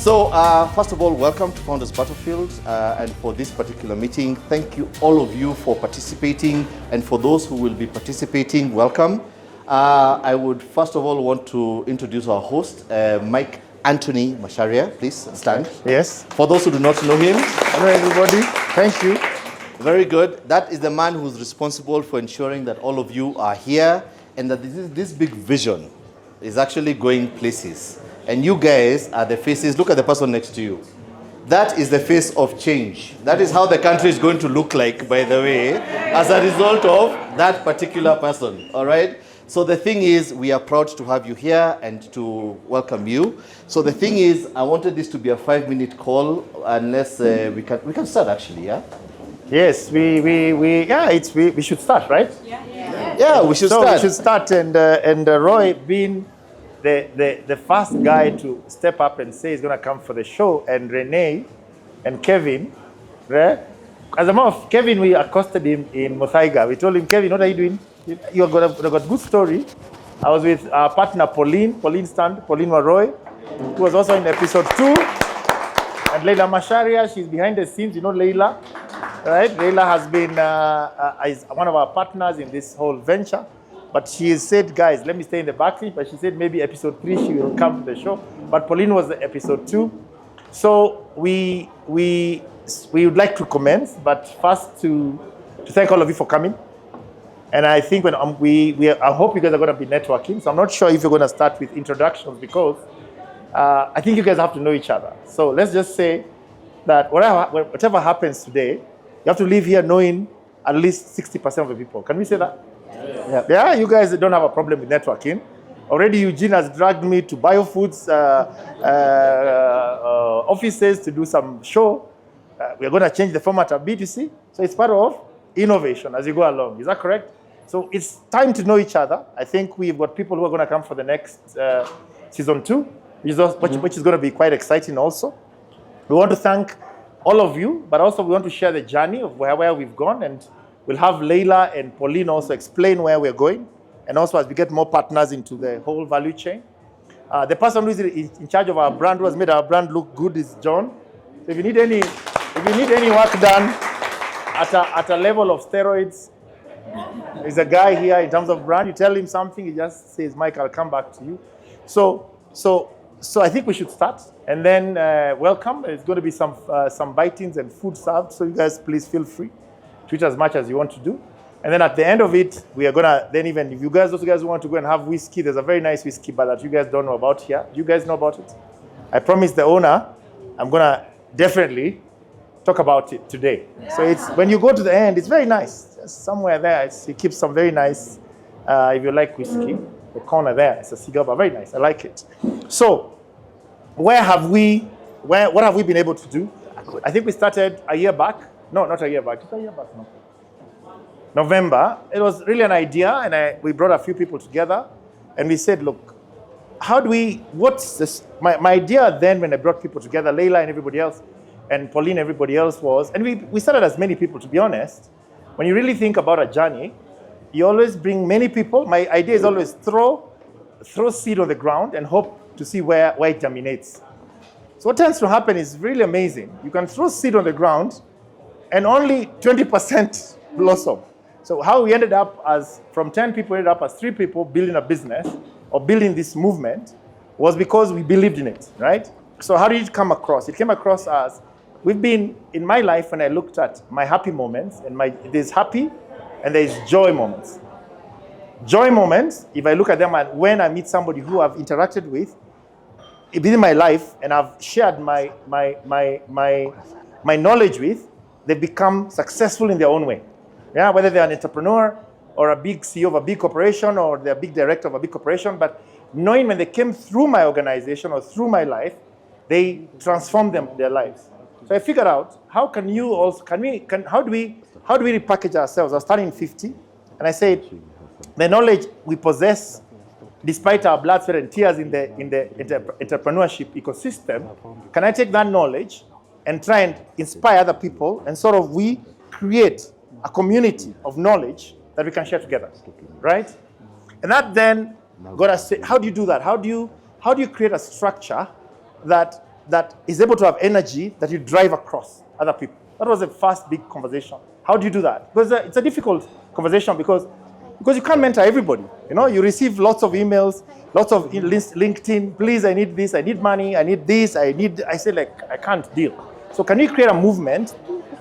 So, first of all, welcome to Founders Battlefield. And for this particular meeting, thank you all of you for participating. And for those who will be participating, welcome. I would first of all want to introduce our host, Mike Anthony Masharia. Please stand. Yes. For those who do not know him. Hello, everybody. Thank you. Very good. That is the man who's responsible for ensuring that all of you are here and that this big vision is actually going places. And you guys are the faces. Look at the person next to you. That is the face of change. That is how the country is going to look like, by the way, as a result of that particular person. All right? So the thing is, we are proud to have you here and to welcome you. So the thing is, I wanted this to be a 5-minute call, unless we can start actually, yeah? Yes, we should start, right? Yeah, we should start. So we should start, and Roy being the first guy to step up and say he's going to come for the show, and Renee and Kevin, right? As a matter of Kevin, we accosted him in Muthaiga. We told him, Kevin, what are you doing? You've got a good story. I was with our partner Pauline Waroy, who was also in episode 2. And Laila Masharia, she's behind the scenes. You know Laila, right? Laila has been is one of our partners in this whole venture. But she has said, guys, let me stay in the backseat. But she said maybe episode 3 she will come to the show. But Pauline was the episode 2. So we would like to commence, but first to thank all of you for coming. And I think when I hope you guys are going to be networking. So I'm not sure if you're going to start with introductions because I think you guys have to know each other. So let's just say that whatever happens today, you have to leave here knowing at least 60% of the people. Can we say that? Yeah, you guys don't have a problem with networking. Already Eugene has dragged me to Biofoods offices to do some show. We're going to change the format a bit, you see. So it's part of innovation as you go along. Is that correct? So it's time to know each other. I think we've got people who are going to come for the next season 2, which is going to be quite exciting also. We want to thank all of you, but also we want to share the journey of where we've gone, and we'll have Laila and Pauline also explain where we're going, and also as we get more partners into the whole value chain. The person who is in charge of our brand, who has made our brand look good, is John. So if you need any work done at a level of steroids, there's a guy here in terms of brand. You tell him something, he just says, Mike, I'll come back to you. So I think we should start, and then welcome. There's going to be some bitings and food served, so you guys please feel free to eat as much as you want to do. And then at the end of it, we are gonna then, even if those guys want to go and have whiskey, there's a very nice whiskey bar that you guys don't know about here. Do you guys know about it? I promised the owner I'm gonna definitely talk about it today. Yeah. So it's when you go to the end, it's very nice. Just somewhere there, he keeps some very nice. If you like whiskey, the corner there, it's a cigar bar, very nice. I like it. So, what have we been able to do? I think we started a year back. No, not a year back. Just a year back, no. November. It was really an idea, and we brought a few people together, and we said, look, what's this? My idea then when I brought people together, Laila and everybody else, and Pauline and everybody else was, and we started as many people, to be honest. When you really think about a journey, you always bring many people. My idea is always throw seed on the ground and hope to see where it germinates. So what tends to happen is really amazing. You can throw seed on the ground, and only 20% blossom. So how we ended up from 10 people, ended up as 3 people building a business or building this movement was because we believed in it, right? So how did it come across? It came across as we've been, in my life, when I looked at my happy moments, and there's happy and there's joy moments. Joy moments, if I look at them and when I meet somebody who I've interacted with within my life and I've shared my knowledge with, they become successful in their own way. Yeah, whether they're an entrepreneur or a big CEO of a big corporation or they're a big director of a big corporation, but knowing when they came through my organization or through my life, they transformed their lives. So I figured out how do we repackage ourselves? I was starting 50, and I said, the knowledge we possess, despite our blood, sweat, and tears in the entrepreneurship ecosystem, can I take that knowledge and try and inspire other people, and sort of we create a community of knowledge that we can share together, right? And that then got us. How do you do that? How do you create a structure that that is able to have energy that you drive across other people. That was the first big conversation. How do you do that? Because it's a difficult conversation because you can't mentor everybody. You know, you receive lots of emails, lots of LinkedIn. Please, I need this. I need money. I need this. I say like I can't deal. So can we create a movement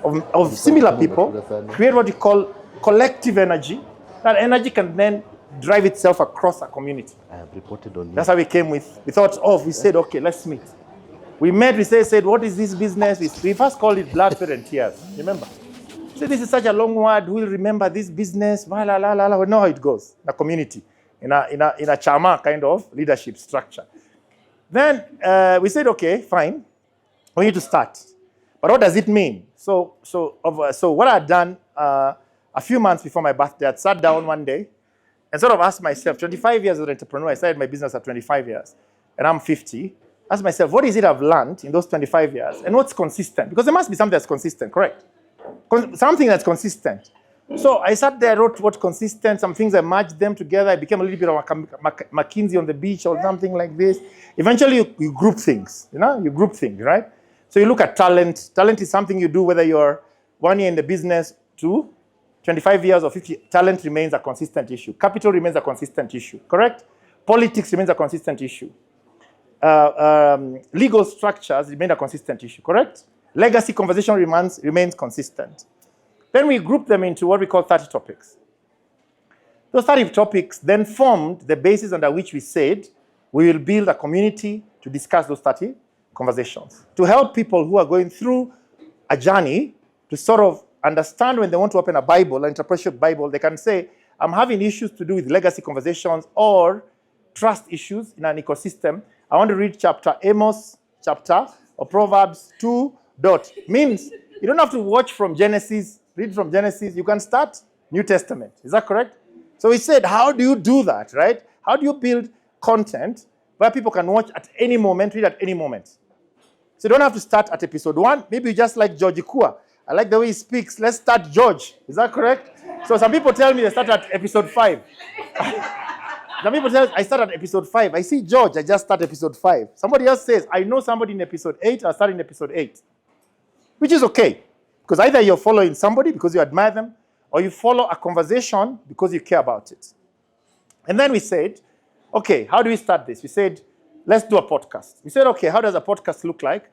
of similar people? Create what you call collective energy. That energy can then drive itself across a community. I have reported on you. That's how we came with. We thought of. We said, okay, let's meet. We met. We said, what is this business? We first called it blood, sweat, and tears. Remember? So this is such a long word. We'll remember this business. We know how it goes. The community in a chama kind of leadership structure. Then we said, okay, fine. We need to start. But what does it mean? So what I had done a few months before my birthday, I sat down one day and sort of asked myself, 25 years as an entrepreneur, I started my business at 25 years, and I'm 50. Asked myself, what is it I've learned in those 25 years, and what's consistent? Because there must be something that's consistent, correct? Something that's consistent. So I sat there, wrote what's consistent, some things, I merged them together. I became a little bit of a McKinsey on the beach or something like this. Eventually, you group things, you group things, right? So you look at talent. Talent is something you do whether you're 1 year in the business to 25 years or 50. Talent remains a consistent issue. Capital remains a consistent issue, correct? Politics remains a consistent issue. Legal structures remain a consistent issue, correct? Legacy conversation remains consistent. Then we group them into what we call 30 topics. Those 30 topics then formed the basis under which we said we will build a community to discuss those 30 conversations, to help people who are going through a journey to sort of understand when they want to open a Bible, an entrepreneurship Bible, they can say, I'm having issues to do with legacy conversations or trust issues in an ecosystem. I want to read Amos chapter or Proverbs 2. Means you don't have to watch from Genesis, read from Genesis. You can start New Testament. Is that correct? So we said, how do you do that, right? How do you build content where people can watch at any moment, read at any moment? So you don't have to start at episode 1. Maybe you just like George Ikua. I like the way he speaks. Let's start George. Is that correct? So some people tell me they start at episode 5. Some people tell me I start at episode 5. I see George, I just start episode 5. Somebody else says, I know somebody in episode 8, I start in episode 8. Which is okay. Because either you're following somebody because you admire them, or you follow a conversation because you care about it. And then we said, okay, how do we start this? We said, let's do a podcast. We said, okay, how does a podcast look like?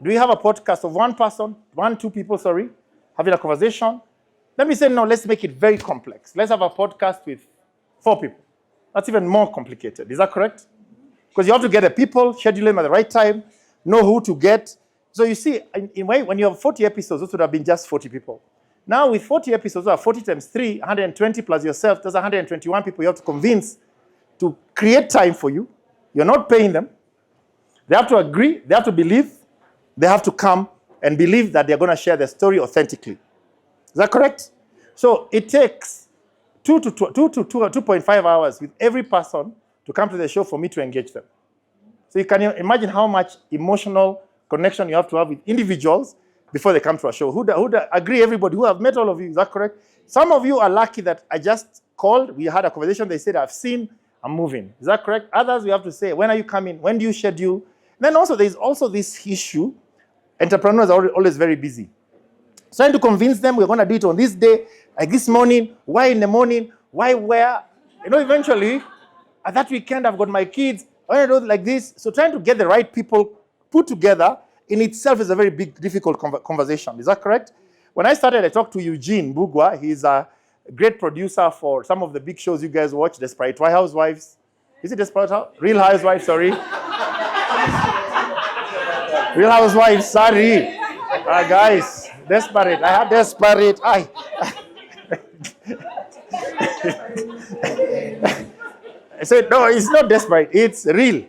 Do we have a podcast of two people, having a conversation? Then we said, no, let's make it very complex. Let's have a podcast with 4 people. That's even more complicated. Is that correct? Because you have to get the people, schedule them at the right time, know who to get. So you see, when you have 40 episodes, those would have been just 40 people. Now with 40 episodes, 40 times 3, 120 plus yourself, that's 121 people you have to convince to create time for you. You're not paying them. They have to agree, they have to believe, they have to come and believe that they're going to share their story authentically. Is that correct? So it takes 2 to 2.5 hours with every person to come to the show for me to engage them. So you can imagine how much emotional connection you have to have with individuals before they come to a show. Who agree, everybody, who have met all of you, is that correct? Some of you are lucky that I just called, we had a conversation, they said, I've seen, I'm moving. Is that correct? Others, we have to say, when are you coming? When do you schedule? Then also, there's also this issue, entrepreneurs are always very busy. Trying to convince them we're going to do it on this day, like this morning, why in the morning, why where? Eventually, at that weekend, I've got my kids, I want to do it like this. So trying to get the right people put together in itself is a very big, difficult conversation. Is that correct? When I started, I talked to Eugene Bugwa. He's a great producer for some of the big shows you guys watch, Desperate Housewives. Is it Desperate Housewives? Real Housewives, sorry. Real Housewives, sorry. Guys, Desperate. I have Desperate. I said, no, it's not Desperate. It's real.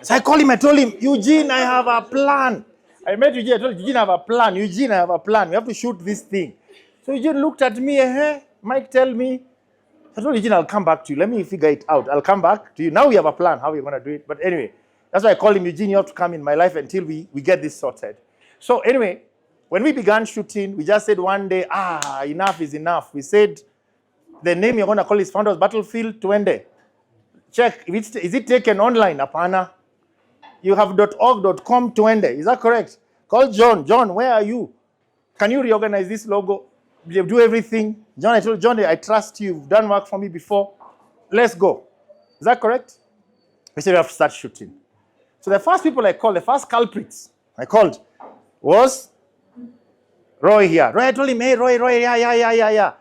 So I called him, I told him, Eugene, I have a plan. I met Eugene, I told Eugene, I have a plan. Eugene, I have a plan. We have to shoot this thing. So Eugene looked at me, Mike, tell me. I told Eugene, I'll come back to you. Let me figure it out. I'll come back to you. Now we have a plan, how we're going to do it. But anyway, that's why I called him, Eugene, you have to come in my life until we get this sorted. So anyway, when we began shooting, we just said one day, enough is enough. We said, the name you're going to call is Founders Battlefield 20. Check, is it taken online? Apana. You have .org.com tuende. Is that correct? Call John. John, where are you? Can you reorganize this logo? You do everything. John, I told John, I trust you. You've done work for me before. Let's go. Is that correct? We said we have to start shooting. So the first people I called, the first culprits I called was Roy here. Roy, I told him, hey, Roy, yeah.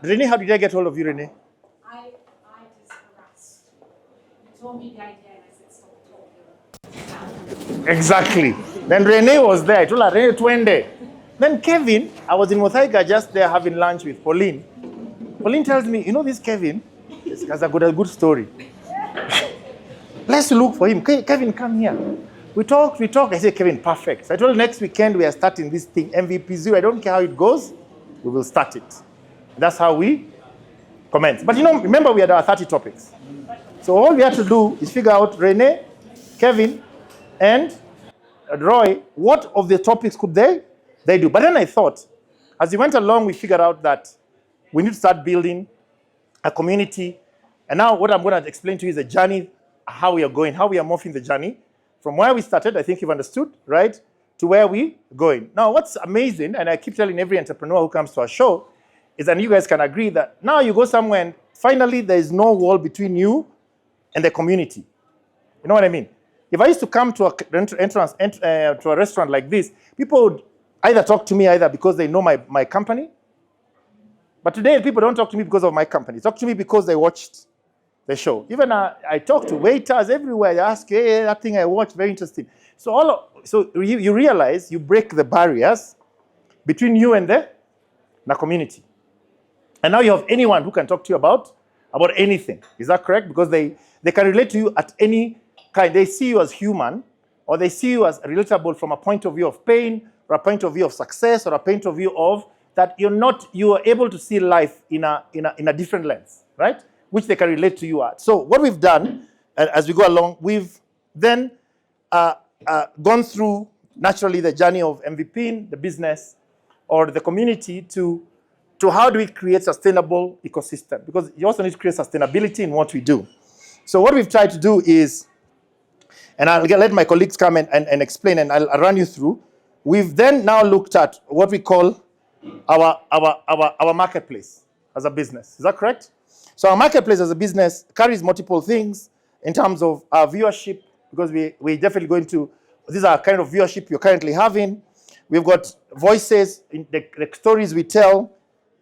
Renee, how did I get hold of you, Renee? I just harassed. You told me the idea and I said, stop talking. Exactly. Then Renee was there. I told her, Renee, twende. Then Kevin, I was in Muthaiga just there having lunch with Pauline. Pauline tells me, you know this Kevin? He has a good story. Let's look for him. Kevin, come here. We talk. I said, Kevin, perfect. So I told him next weekend we are starting this thing, MVP 0. I don't care how it goes. We will start it. That's how we commence. But remember we had our 30 topics. So all we had to do is figure out Renee, Kevin, and Roy, what of the topics could they do? But then I thought, as we went along, we figured out that we need to start building a community. And now what I'm going to explain to you is a journey, how we are going, how we are morphing the journey from where we started, I think you've understood, right, to where we're going. Now, what's amazing, and I keep telling every entrepreneur who comes to our show, is that you guys can agree that now you go somewhere and finally there is no wall between you and the community. You know what I mean? If I used to come to to a restaurant like this, people would either talk to me either because they know my company, but today people don't talk to me because of my company. Talk to me because they watched the show. Even I talk to waiters everywhere. They ask, hey, that thing I watched, very interesting. So you realize you break the barriers between you and the community. And now you have anyone who can talk to you about anything. Is that correct? Because they can relate to you at any kind. They see you as human, or they see you as relatable from a point of view of pain, or a point of view of success, or a point of view of that you are able to see life in a different lens, right? Which they can relate to you at. So what we've done as we go along, we've then gone through naturally the journey of MVP, the business, or the community to how do we create sustainable ecosystem? Because you also need to create sustainability in what we do. So what we've tried to do is, and I'll let my colleagues come and explain, and I'll run you through. We've then now looked at what we call our marketplace as a business. Is that correct? So our marketplace as a business carries multiple things in terms of our viewership, because we're definitely going to, these are kind of viewership you're currently having. We've got voices, in the stories we tell,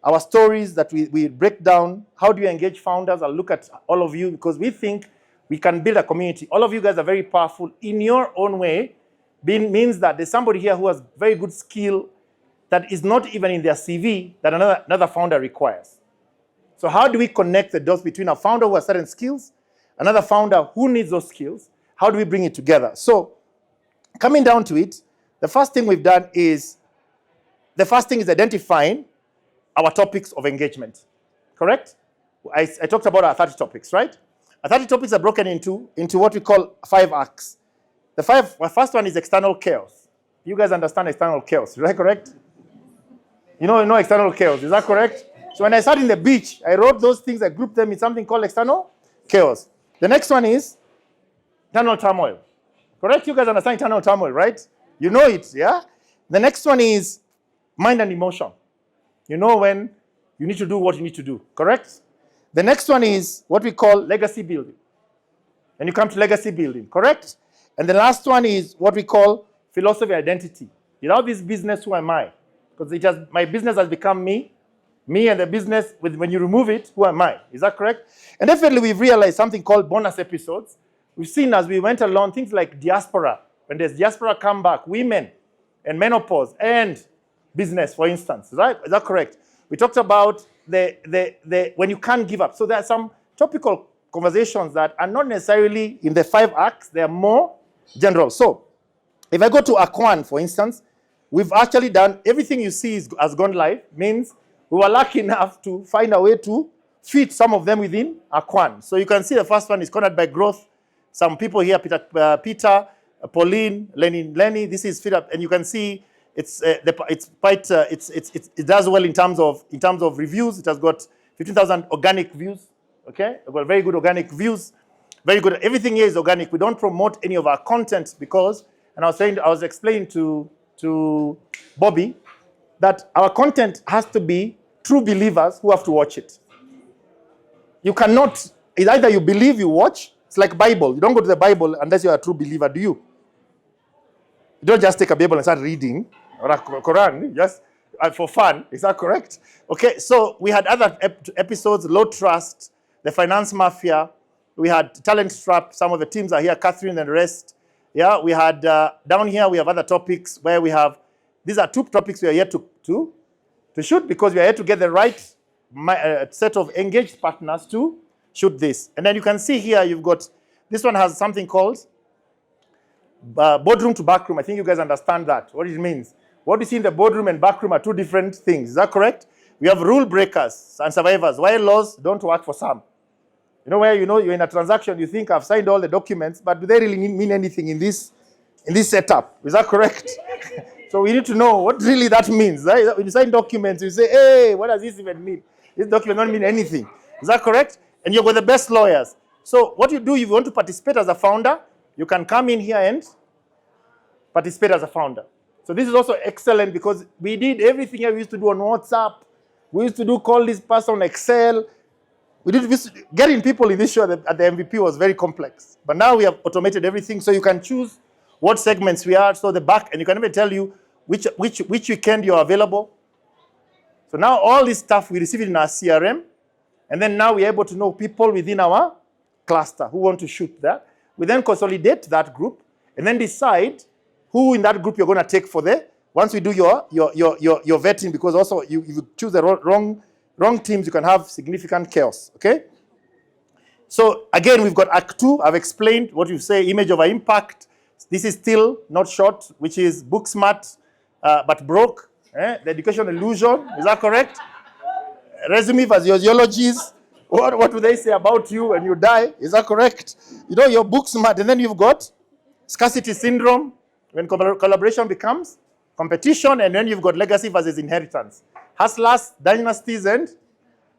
our stories that we break down. How do you engage founders? I'll look at all of you because we think we can build a community. All of you guys are very powerful in your own way. Means that there's somebody here who has very good skill that is not even in their CV that another founder requires. So how do we connect the dots between a founder who has certain skills, another founder who needs those skills? How do we bring it together? So coming down to it, the first thing we've done is, identifying our topics of engagement, correct? I talked about our 30 topics, right? Our 30 topics are broken into what we call 5 acts. The first one is external chaos. You guys understand external chaos, is that correct? You know external chaos, is that correct? So when I sat in the beach, I wrote those things, I grouped them in something called external chaos. The next one is internal turmoil. Correct? You guys understand internal turmoil, right? You know it, yeah? The next one is mind and emotion. You know when you need to do what you need to do, correct? The next one is what we call legacy building. And you come to legacy building, correct? And the last one is what we call philosophy identity. Without this business, who am I? Because my business has become me and the business, when you remove it, who am I? Is that correct? And definitely we've realized something called bonus episodes. We've seen as we went along things like diaspora. When there's diaspora comeback, women and menopause and business, for instance, right? Is that correct? We talked about the when you can't give up. So there are some topical conversations that are not necessarily in the 5 acts. They are more general. So if I go to Act 1, for instance, we've actually done everything you see has gone live. Means we were lucky enough to find a way to fit some of them within Act 1. So you can see the first one is cornered by growth. Some people here, Peter, Pauline, Lenny. This is fit up, and you can see it does well in terms of reviews. It has got 15,000 organic views. Okay, we've got very good organic views. Very good. Everything here is organic. We don't promote any of our content because, and I was explaining to Bobby that our content has to be true believers who have to watch it. You cannot, it's either you believe, you watch. It's like Bible. You don't go to the Bible unless you're a true believer, do you? You don't just take a Bible and start reading, or a Quran, just for fun. Is that correct? Okay, so we had other episodes, Low Trust, the Finance Mafia. We had Talent Trap. Some of the teams are here, Catherine and the rest. Yeah, we had, down here, we have other topics where we have, these are 2 topics we are here to shoot because we are here to get the right set of engaged partners to shoot this. And then you can see here, you've got, this one has something called boardroom to backroom. I think you guys understand that, what it means. What you see in the boardroom and backroom are 2 different things. Is that correct? We have rule breakers and survivors. Why laws don't work for some. You know where you're in a transaction, you think I've signed all the documents, but do they really mean anything in this setup? Is that correct? So we need to know what really that means. Right? When you sign documents, you say, hey, what does this even mean? This document don't mean anything. Is that correct? And you've got the best lawyers. So what you do, if you want to participate as a founder, you can come in here and participate as a founder. So this is also excellent because we did everything here we used to do on WhatsApp. We used to do call this person on Excel. Getting people in this show at the MVP was very complex. But now we have automated everything, so you can choose what segments we are. So the back, and you can even tell you which weekend you're available. So now all this stuff we receive it in our CRM, and then now we're able to know people within our cluster who want to shoot that. We then consolidate that group, and then decide who in that group you're going to take for once we do your vetting, because also if you choose the wrong teams, you can have significant chaos, okay? So again, we've got Act 2. I've explained what you say, image over impact. This is still not short, which is book smart, but broke. The education illusion, is that correct? Resume physiologies. What do they say about you when you die? Is that correct? Your book smart, and then you've got scarcity syndrome, when collaboration becomes competition, and then you've got legacy versus inheritance. Hustlers, dynasties, and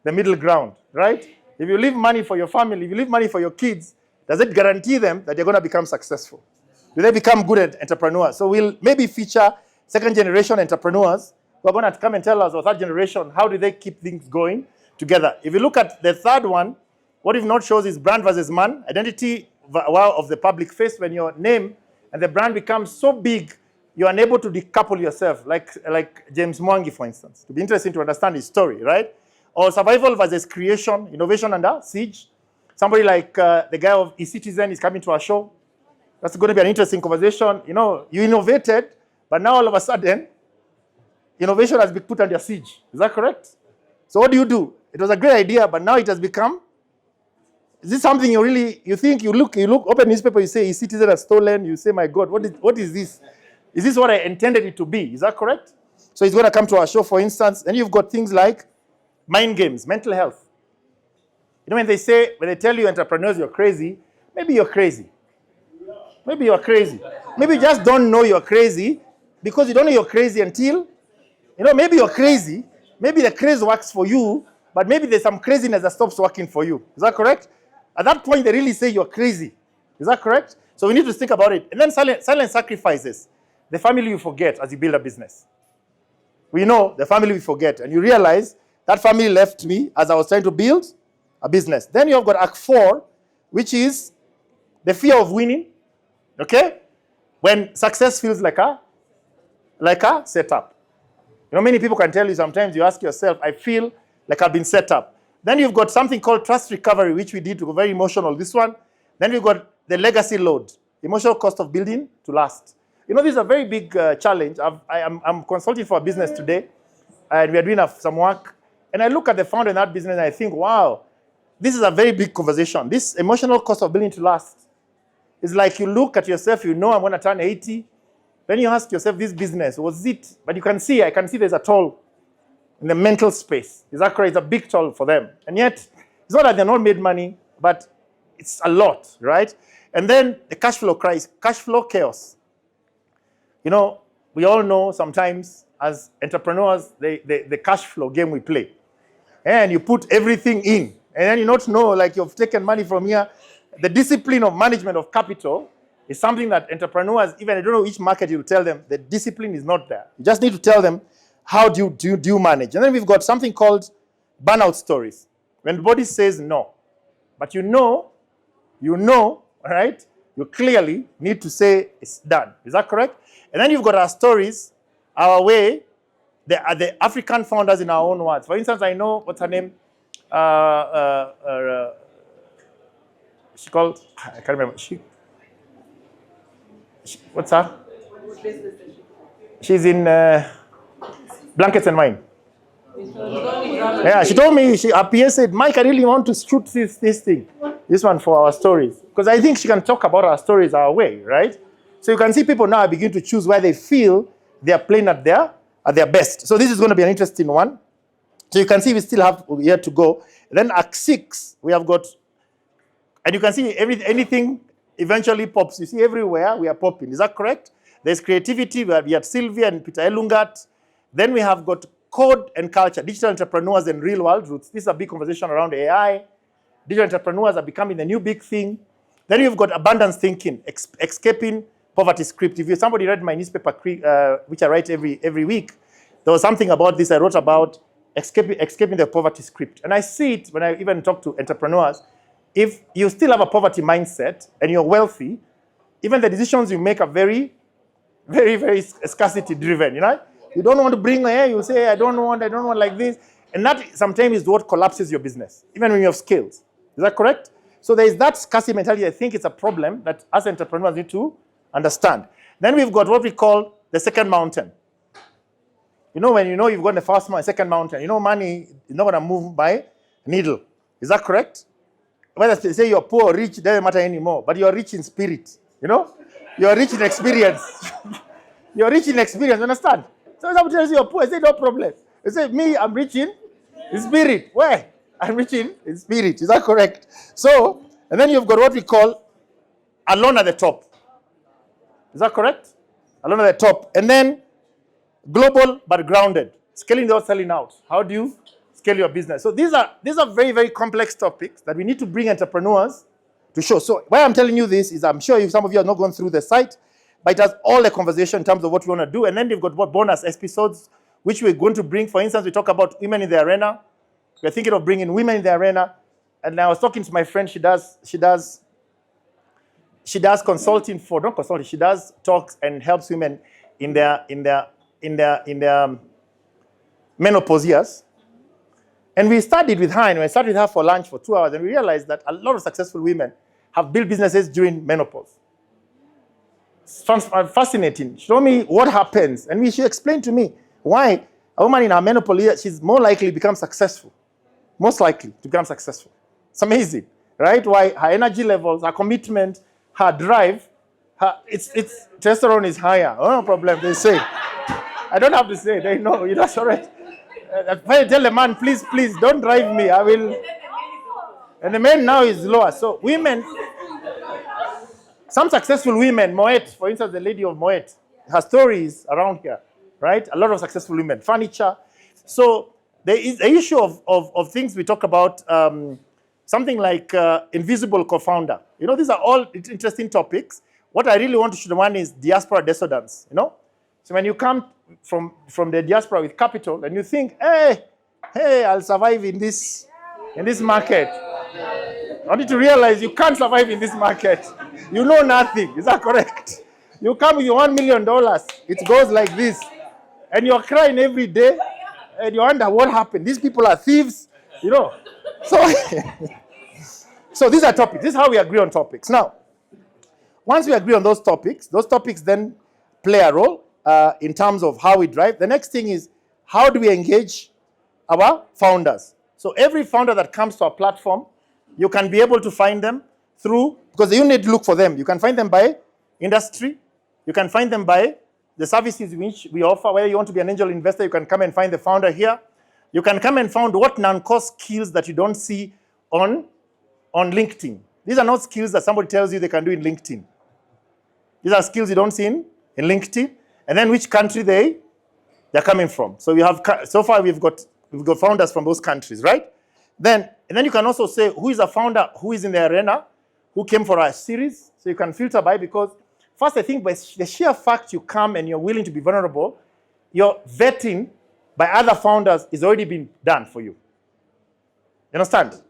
the middle ground, right? If you leave money for your family, if you leave money for your kids, does it guarantee them that they're going to become successful? Do they become good entrepreneurs? So we'll maybe feature second-generation entrepreneurs who are going to come and tell us, or third generation, how do they keep things going together? If you look at the third one, what if not shows is brand versus man, identity of the public face. When your name and the brand becomes so big, you're unable to decouple yourself, like James Mwangi, for instance. To be interesting to understand his story, right? Or survival versus creation, innovation under siege. Somebody like the guy of eCitizen is coming to our show. That's going to be an interesting conversation. You innovated, but now all of a sudden, innovation has been put under siege. Is that correct? So what do? It was a great idea, but now it has become, is this something you think, you look, open newspaper, you say eCitizen has stolen, you say, my God, what is this? Is this what I intended it to be? Is that correct? So he's going to come to our show, for instance, and you've got things like mind games, mental health. When they tell you entrepreneurs you're crazy, maybe you're crazy. Maybe you're crazy. Maybe you just don't know you're crazy because you don't know you're crazy until, maybe you're crazy. Maybe the craze works for you, but maybe there's some craziness that stops working for you. Is that correct? At that point, they really say you're crazy. Is that correct? So we need to think about it. And then silent sacrifices. The family you forget as you build a business. We know the family we forget, and you realize that family left me as I was trying to build a business. Then you have got Act 4, which is the fear of winning. Okay? When success feels like a setup. Many people can tell you sometimes, you ask yourself, I feel like I've been set up. Then you've got something called trust recovery, which we did, very emotional, this one. Then you've got the legacy load, emotional cost of building to last. This is a very big challenge. I'm consulting for a business today, and we are doing some work. And I look at the founder in that business, and I think, wow, this is a very big conversation. This emotional cost of building to last. It's like you look at yourself, I'm going to turn 80. Then you ask yourself, this business, was it? But I can see there's a toll in the mental space. Is that correct? It's a big toll for them. And yet, it's not that they're not made money, but it's a lot, right? And then the cash flow crisis, cash flow chaos. We all know sometimes as entrepreneurs, the cash flow game we play. And you put everything in. And then you not know, like you've taken money from here, the discipline of management of capital is something that entrepreneurs, even I don't know which market you'll tell them, the discipline is not there. You just need to tell them how do you manage. And then we've got something called burnout stories. When the body says no, but you know, all right? You clearly need to say it's done. Is that correct? And then you've got our stories, our way. They are the African founders in our own words. For instance, I know, what's her name? She called, I can't remember. What's her? She's in Blankets and Wine. Yeah, she told me, her PA said, Mike, I really want to shoot this thing. This one for our stories. Because I think she can talk about our stories our way, right? So you can see people now begin to choose where they feel they are playing at their best. So this is going to be an interesting one. So you can see we still have a year to go. Then Act 6, we have got, and you can see anything eventually pops. You see everywhere we are popping. Is that correct? There's creativity. We had Sylvia and Peter Elungat. Then we have got code and culture, digital entrepreneurs and real world roots. This is a big conversation around AI. Digital entrepreneurs are becoming the new big thing. Then you've got abundance thinking, escaping poverty script. If somebody read my newspaper, which I write every week, there was something about this I wrote about escaping the poverty script. And I see it when I even talk to entrepreneurs. If you still have a poverty mindset and you're wealthy, even the decisions you make are very, very, very scarcity driven, you know? You don't want to bring, you say, I don't want like this. And that sometimes is what collapses your business, even when you have skills. Is that correct? So there is that scarcity mentality. I think it's a problem that us entrepreneurs need to understand. Then we've got what we call the second mountain. You know, when you know you've got the first mountain, second mountain, you know money is not going to move by needle. Is that correct? Whether they say you're poor or rich, doesn't matter anymore. But you're rich in spirit, you know? You're rich in experience. You're rich in experience, understand? So somebody tells you you're poor, I say no problem. They say, me, I'm rich in spirit. Where? I'm rich in spirit. Is that correct? So, and then you've got what we call alone at the top. Is that correct? Alone at the top. And then global but grounded. Scaling without selling out. How do you scale your business? So these are very, very complex topics that we need to bring entrepreneurs to show. So why I'm telling you this is I'm sure some of you have not gone through the site, but it has all the conversation in terms of what we want to do. And then you've got what bonus episodes, which we're going to bring. For instance, we talk about women in the arena. We're thinking of bringing women in the arena. And I was talking to my friend. She does consulting for, not consulting. She does talks and helps women in their menopause years. And we studied with her, and we started with her for lunch for 2 hours, and we realized that a lot of successful women have built businesses during menopause. It's fascinating. She told me what happens, and she explained to me why a woman in her menopause years, she's more likely to become successful. Most likely to become successful. It's amazing, right? Why her energy levels, her commitment, her drive, it's testosterone is higher. Oh, no problem, they say. I don't have to say, they know, that's all right. If I tell the man, please, don't drive me, I will. And the man now is lower. So women, some successful women, Moet, for instance, the lady of Moet, her story is around here, right? A lot of successful women, furniture. So there is the issue of things we talk about, something like invisible co-founder. You know, these are all interesting topics. What I really want to show one is diaspora descendants, you know? So when you come from the diaspora with capital and you think, hey, I'll survive in this market. I want you to realize you can't survive in this market. You know nothing. Is that correct? You come with your $1 million. It goes like this. And you're crying every day. And you wonder what happened. These people are thieves. You know. So these are topics. This is how we agree on topics. Now, once we agree on those topics then play a role in terms of how we drive. The next thing is, how do we engage our founders? So every founder that comes to our platform, you can be able to find them through, because you need to look for them. You can find them by industry. You can find them by the services which we offer. Whether you want to be an angel investor, you can come and find the founder here. You can come and find what non-cost skills that you don't see on LinkedIn. These are not skills that somebody tells you they can do in LinkedIn. These are skills you don't see in LinkedIn. And then which country they're coming from. So so far we've got founders from those countries, right? And then you can also say who is a founder who is in the arena, who came for our series. So you can filter by, because first I think by the sheer fact you come and you're willing to be vulnerable, your vetting by other founders is already been done for you. You understand?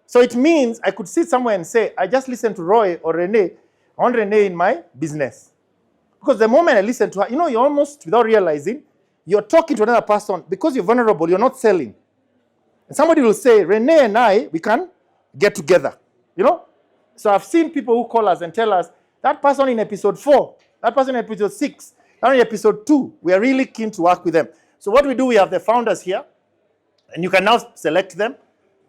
So it means I could sit somewhere and say, I just listened to Roy or Renee. I want Renee in my business. Because the moment I listen to her, you're almost, without realizing, you're talking to another person. Because you're vulnerable, you're not selling. And somebody will say, Renee and I, we can get together. So I've seen people who call us and tell us, that person in episode 4, that person in episode 6, that in episode 2, we are really keen to work with them. So what we do, we have the founders here, and you can now select them.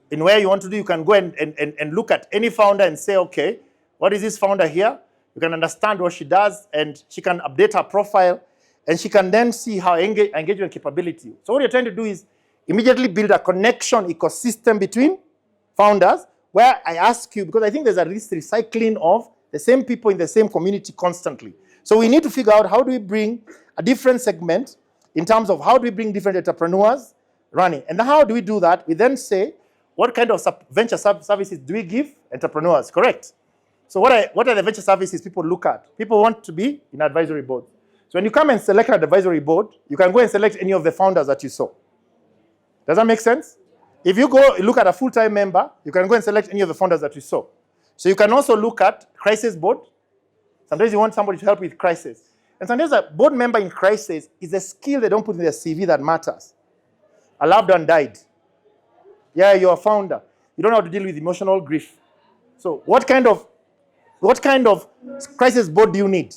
In where you want to do, you can go and look at any founder and say, okay, what is this founder here? You can understand what she does, and she can update her profile, and she can then see her engagement capability. So what you're trying to do is immediately build a connection ecosystem between founders, where I ask you, because I think there's a recycling of the same people in the same community constantly. So we need to figure out how do we bring a different segment in terms of how do we bring different entrepreneurs running. And how do we do that? We then say, what kind of venture services do we give entrepreneurs, correct? So what are the venture services people look at? People want to be in advisory board. So when you come and select an advisory board, you can go and select any of the founders that you saw. Does that make sense? If you go look at a full-time member, you can go and select any of the founders that you saw. So you can also look at crisis board. Sometimes you want somebody to help with crisis. And sometimes a board member in crisis is a skill they don't put in their CV that matters. A loved one died. Yeah, you're a founder. You don't know how to deal with emotional grief. So what kind of crisis board do you need?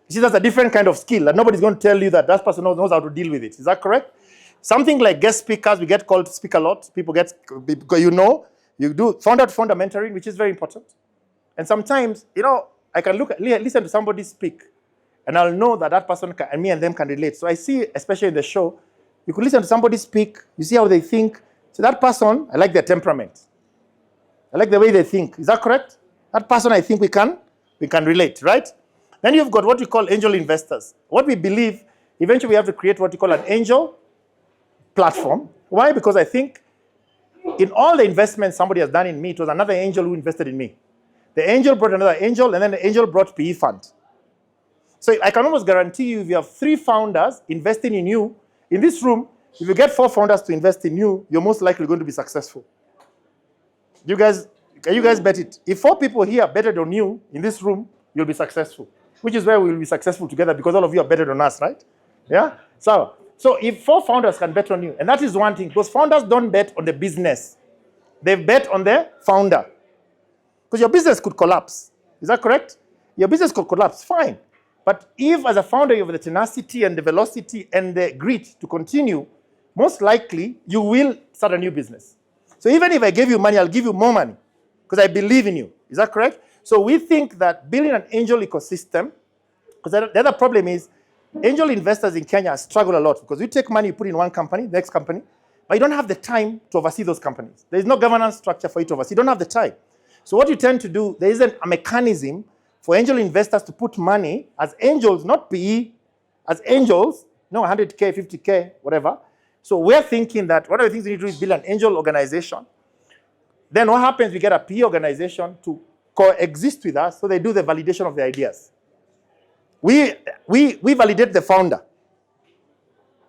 You see, that's a different kind of skill, and nobody's going to tell you that person knows how to deal with it. Is that correct? Something like guest speakers, we get called to speak a lot. People get, because you do founder-to-founder mentoring, which is very important. And sometimes, I can listen to somebody speak, and I'll know that person and me and them can relate. So I see, especially in the show, you could listen to somebody speak, you see how they think. So that person, I like their temperament. I like the way they think. Is that correct? That person, I think we can relate, right? Then you've got what we call angel investors. What we believe, eventually we have to create what we call an angel platform. Why? Because I think in all the investments somebody has done in me, it was another angel who invested in me. The angel brought another angel, and then the angel brought PE fund. So I can almost guarantee you, if you have 3 founders investing in you, in this room, if you get 4 founders to invest in you, you're most likely going to be successful. Can you guys bet it? If 4 people here betted on you in this room, you'll be successful. Which is where we'll be successful together, because all of you are betted on us, right? Yeah? So if 4 founders can bet on you, and that is one thing, because founders don't bet on the business. They bet on the founder. Because your business could collapse. Is that correct? Your business could collapse, fine. But if as a founder you have the tenacity and the velocity and the grit to continue, most likely you will start a new business. So even if I gave you money, I'll give you more money because I believe in you. Is that correct? So we think that building an angel ecosystem, because the other problem is angel investors in Kenya struggle a lot because you take money, you put in one company, next company, but you don't have the time to oversee those companies. There is no governance structure for you to oversee. You don't have the time. So what you tend to do, there isn't a mechanism for angel investors to put money as angels, not PE, as angels, 100K, 50K, whatever. So we're thinking that one of the things we need to do is build an angel organization. Then what happens, we get a PE organization to coexist with us so they do the validation of the ideas. We validate the founder.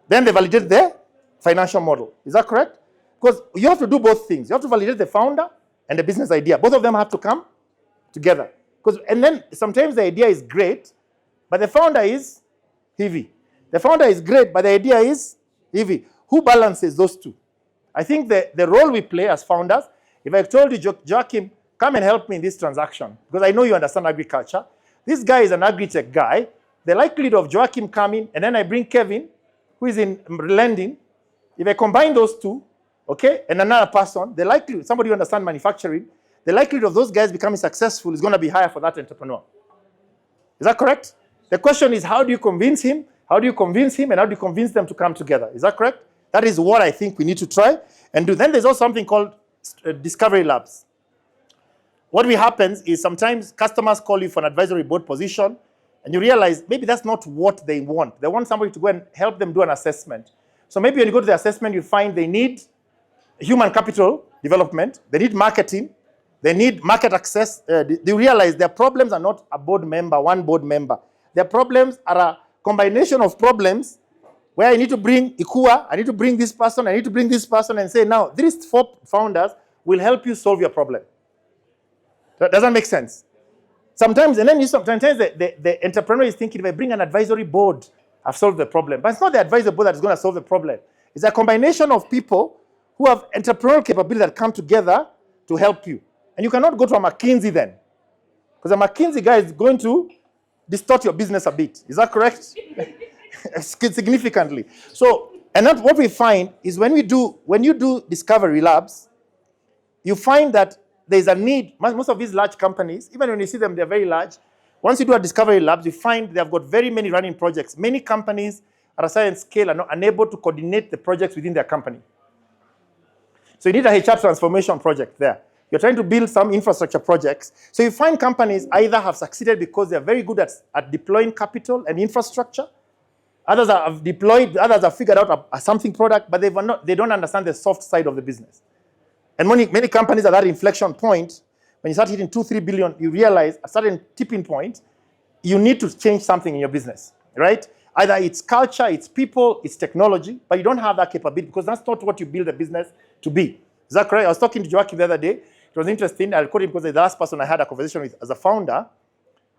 Then they validate the financial model. Is that correct? Because you have to do both things. You have to validate the founder and the business idea. Both of them have to come together. And then sometimes the idea is great, but the founder is heavy. The founder is great, but the idea is heavy. Who balances those two? I think the role we play as founders, if I told you, Joachim, come and help me in this transaction, because I know you understand agriculture. This guy is an agri-tech guy. The likelihood of Joachim coming, and then I bring Kevin, who is in lending. If I combine those two, okay, and another person, the likelihood, somebody who understands manufacturing, the likelihood of those guys becoming successful is going to be higher for that entrepreneur. Is that correct? The question is, how do you convince him? How do you convince him? And how do you convince them to come together? Is that correct? That is what I think we need to try and do. Then there's also something called discovery labs. What happens is sometimes customers call you for an advisory board position, and you realize maybe that's not what they want. They want somebody to go and help them do an assessment. So maybe when you go to the assessment, you find they need human capital development, they need marketing, They need market access. They realize their problems are not a board member, one board member. Their problems are a combination of problems where I need to bring Ikua, I need to bring this person, I need to bring this person and say, now, these 4 founders will help you solve your problem. Does that make sense? Sometimes, and then sometimes the entrepreneur is thinking, if I bring an advisory board, I've solved the problem. But it's not the advisory board that is going to solve the problem. It's a combination of people who have entrepreneurial capability that come together to help you. And you cannot go to a McKinsey then. Because a McKinsey guy is going to distort your business a bit. Is that correct? Significantly. So, and that's what we find is when you do discovery labs, you find that there's a need. Most of these large companies, even when you see them, they're very large. Once you do a discovery labs, you find they've got very many running projects. Many companies at a certain scale are not unable to coordinate the projects within their company. So you need a HR transformation project there. You're trying to build some infrastructure projects. So you find companies either have succeeded because they're very good at deploying capital and infrastructure. Others have deployed, others have figured out a something product, but they don't understand the soft side of the business. And many companies at that inflection point, when you start hitting 2-3 billion, you realize at a certain tipping point, you need to change something in your business, right? Either it's culture, it's people, it's technology, but you don't have that capability because that's not what you build a business to be. Is that correct? I was talking to Joachim the other day. It was interesting. I'll quote him because the last person I had a conversation with as a founder.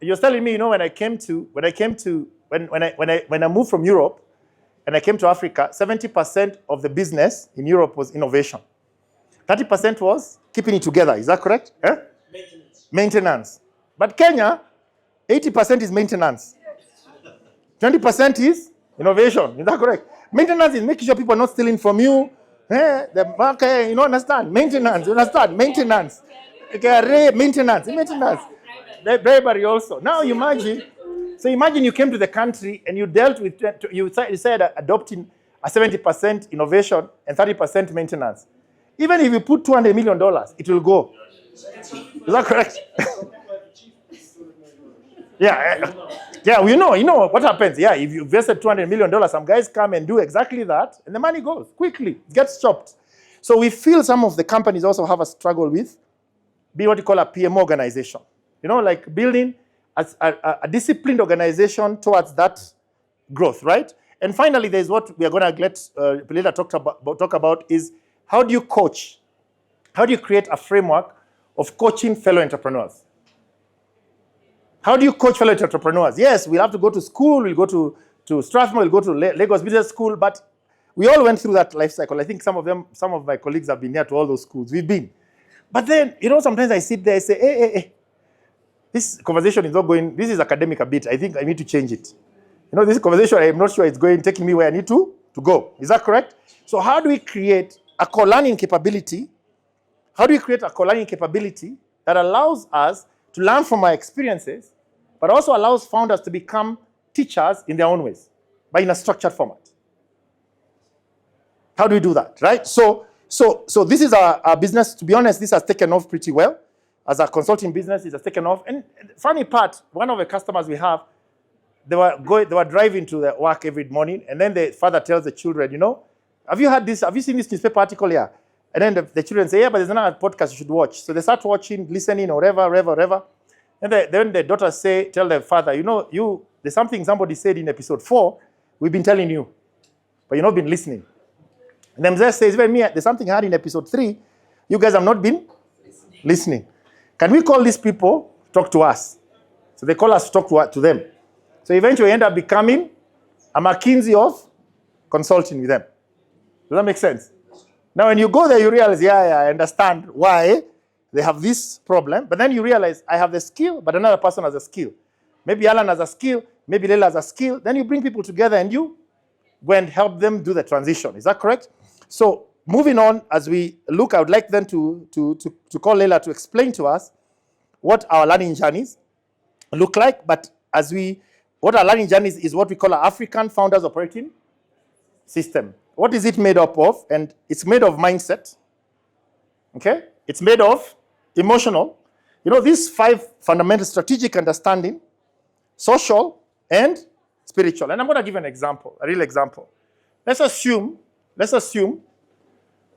He was telling me, when I moved from Europe and I came to Africa, 70% of the business in Europe was innovation. 30% was keeping it together. Is that correct? Eh? Maintenance. But Kenya, 80% is maintenance. 20% is innovation. Is that correct? Maintenance is making sure people are not stealing from you. The market, you understand? Maintenance, you understand? Maintenance. Okay, maintenance. Bribery also. Now you imagine. So imagine you came to the country and you dealt with, you said adopting a 70% innovation and 30% maintenance. Even if you put $200 million, it will go. Is that correct? Yeah, you know what happens. Yeah, if you invested $200 million, some guys come and do exactly that, and the money goes quickly. It gets chopped. So we feel some of the companies also have a struggle with being what you call a PMO organization. Like building a disciplined organization towards that growth, right? And finally, there's what we are going to let Laila talk about is how do you coach? How do you create a framework of coaching fellow entrepreneurs? How do you coach fellow entrepreneurs? Yes, we'll have to go to school, we'll go to Strathmore, we'll go to Lagos Business School, but we all went through that life cycle. I think some of my colleagues have been here to all those schools. We've been. But then, sometimes I sit there and say, hey, this conversation is not going, this is academic a bit. I think I need to change it. This conversation, I'm not sure it's taking me where I need to go. Is that correct? So how do we create a co-learning capability? How do we create a co-learning capability that allows us to learn from our experiences, but also allows founders to become teachers in their own ways, but in a structured format? How do we do that, right? So this is our business. To be honest, this has taken off pretty well. As a consulting business, it has taken off. And the funny part, one of the customers we have, they were driving to their work every morning, and then the father tells the children, have you heard this? Have you seen this newspaper article here? And then the children say, yeah, but there's another podcast you should watch. So they start watching, listening, or whatever. And then the daughters tell their father, there's something somebody said in episode 4, we've been telling you, but you've not been listening. And then Mzee says, well, there's something I had in episode 3, you guys have not been listening. Can we call these people talk to us? So they call us to talk to them. So eventually end up becoming a McKinsey of consulting with them. Does that make sense? Now when you go there, you realize, I understand why they have this problem, but then you realize I have the skill, but another person has a skill. Maybe Alan has a skill, maybe Laila has a skill. Then you bring people together and you go and help them do the transition. Is that correct? So moving on, as we look, I would like then to call Laila to explain to us what our learning journeys look like. But what our learning journeys is what we call our African Founders Operating System. What is it made up of? And it's made of mindset. Okay? It's made of emotional. These 5 fundamental: strategic, understanding, social, and spiritual. And I'm going to give an example, a real example. Let's assume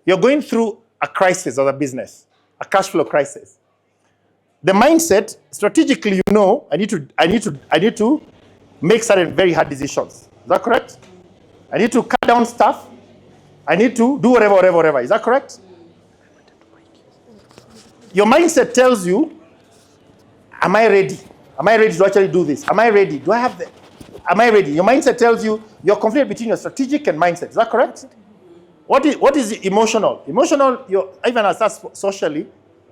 you're going through a crisis of a business, a cash flow crisis. The mindset, strategically, you know, I need to make certain very hard decisions. Is that correct? I need to cut down stuff. I need to do whatever. Is that correct? Your mindset tells you, am I ready? Am I ready to actually do this? Am I ready? Do I have the... Am I ready? Your mindset tells you you're conflicted between your strategic and mindset. Is that correct? What is emotional? Emotional, even as that's socially,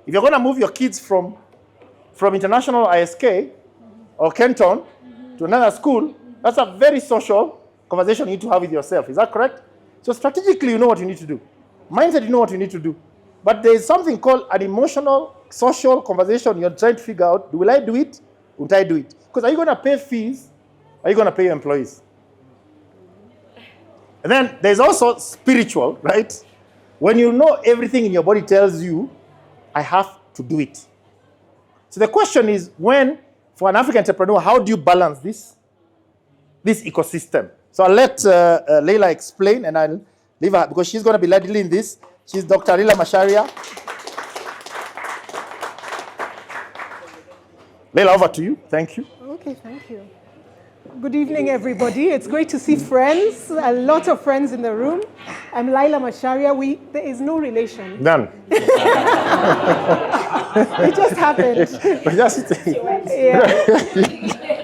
if you're going to move your kids from international ISK or Kenton to another school, that's a very social conversation you need to have with yourself. Is that correct? So strategically, you know what you need to do. Mindset, you know what you need to do. But there's something called an emotional, social conversation you're trying to figure out, will I do it? Won't I do it? Because are you going to pay fees? Are you going to pay your employees? And then there's also spiritual, right? When you know everything in your body tells you, I have to do it. So the question is, for an African entrepreneur, how do you balance this ecosystem? So I'll let Laila explain, and I'll leave her, because she's going to be leading this. She's Dr. Laila Masharia. Laila, over to you. Thank you. Okay, thank you. Good evening, everybody. It's great to see friends, a lot of friends in the room. I'm Laila Masharia. There is no relation. None. It just happened. Yeah.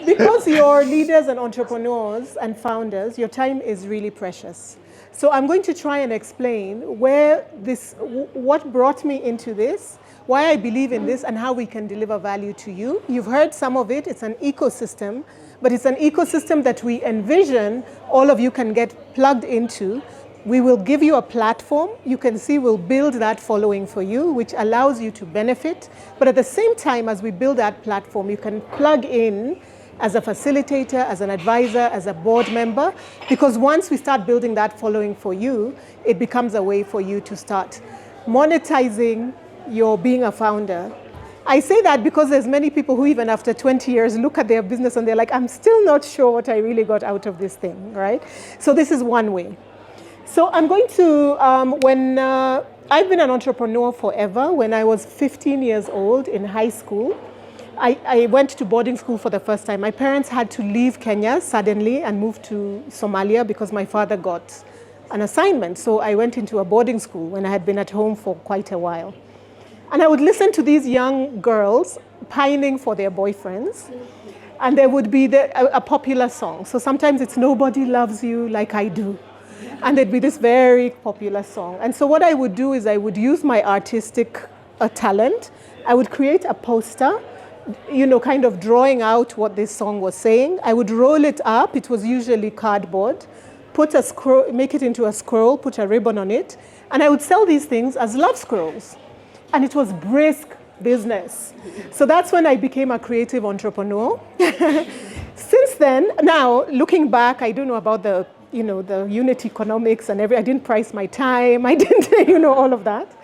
Because you're leaders and entrepreneurs and founders, your time is really precious. So I'm going to try and explain what brought me into this, why I believe in this, and how we can deliver value to you. You've heard some of it. It's an ecosystem, but it's an ecosystem that we envision all of you can get plugged into. We will give you a platform. You can see we'll build that following for you, which allows you to benefit. But at the same time, as we build that platform, you can plug in as a facilitator, as an advisor, as a board member, because once we start building that following for you, it becomes a way for you to start monetizing your being a founder. I say that because there's many people who even after 20 years look at their business and they're like, I'm still not sure what I really got out of this thing, right? So this is one way. So I'm going to, I've been an entrepreneur forever. When I was 15 years old in high school, I went to boarding school for the first time. My parents had to leave Kenya suddenly and move to Somalia because my father got an assignment. So I went into a boarding school when I had been at home for quite a while. And I would listen to these young girls pining for their boyfriends. And there would be a popular song. So sometimes it's Nobody Loves You Like I Do. And there'd be this very popular song. And so what I would do is I would use my artistic talent. I would create a poster, kind of drawing out what this song was saying. I would roll it up. It was usually cardboard. Make it into a scroll, put a ribbon on it. And I would sell these things as love scrolls. And it was brisk business. So that's when I became a creative entrepreneur. Since then, now looking back, I don't know about the unit economics and I didn't price my time. I didn't, all of that.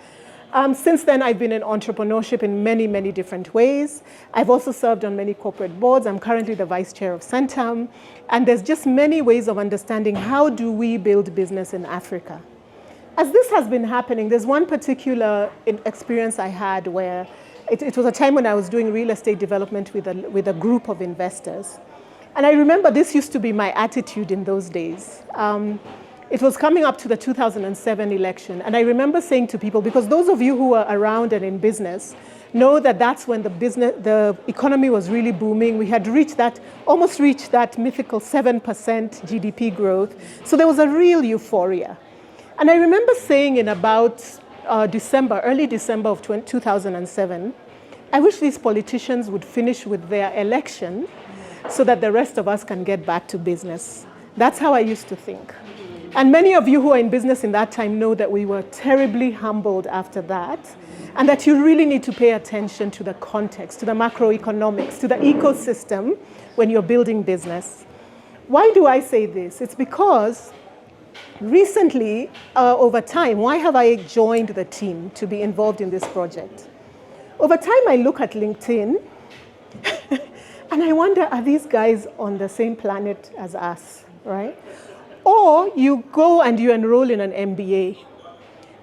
Since then, I've been in entrepreneurship in many, many different ways. I've also served on many corporate boards. I'm currently the vice chair of Centum. And there's just many ways of understanding how do we build business in Africa. As this has been happening, there's one particular experience I had where it was a time when I was doing real estate development with a group of investors. And I remember this used to be my attitude in those days. It was coming up to the 2007 election. And I remember saying to people, because those of you who are around and in business know that that's when the economy was really booming. We had almost reached that mythical 7% GDP growth. So there was a real euphoria. And I remember saying in about early December of 2007, I wish these politicians would finish with their election so that the rest of us can get back to business. That's how I used to think. And many of you who are in business in that time know that we were terribly humbled after that, and that you really need to pay attention to the context, to the macroeconomics, to the ecosystem when you're building business. Why do I say this? It's because recently, over time, why have I joined the team to be involved in this project? Over time, I look at LinkedIn and I wonder, are these guys on the same planet as us, right? Or you go and you enroll in an MBA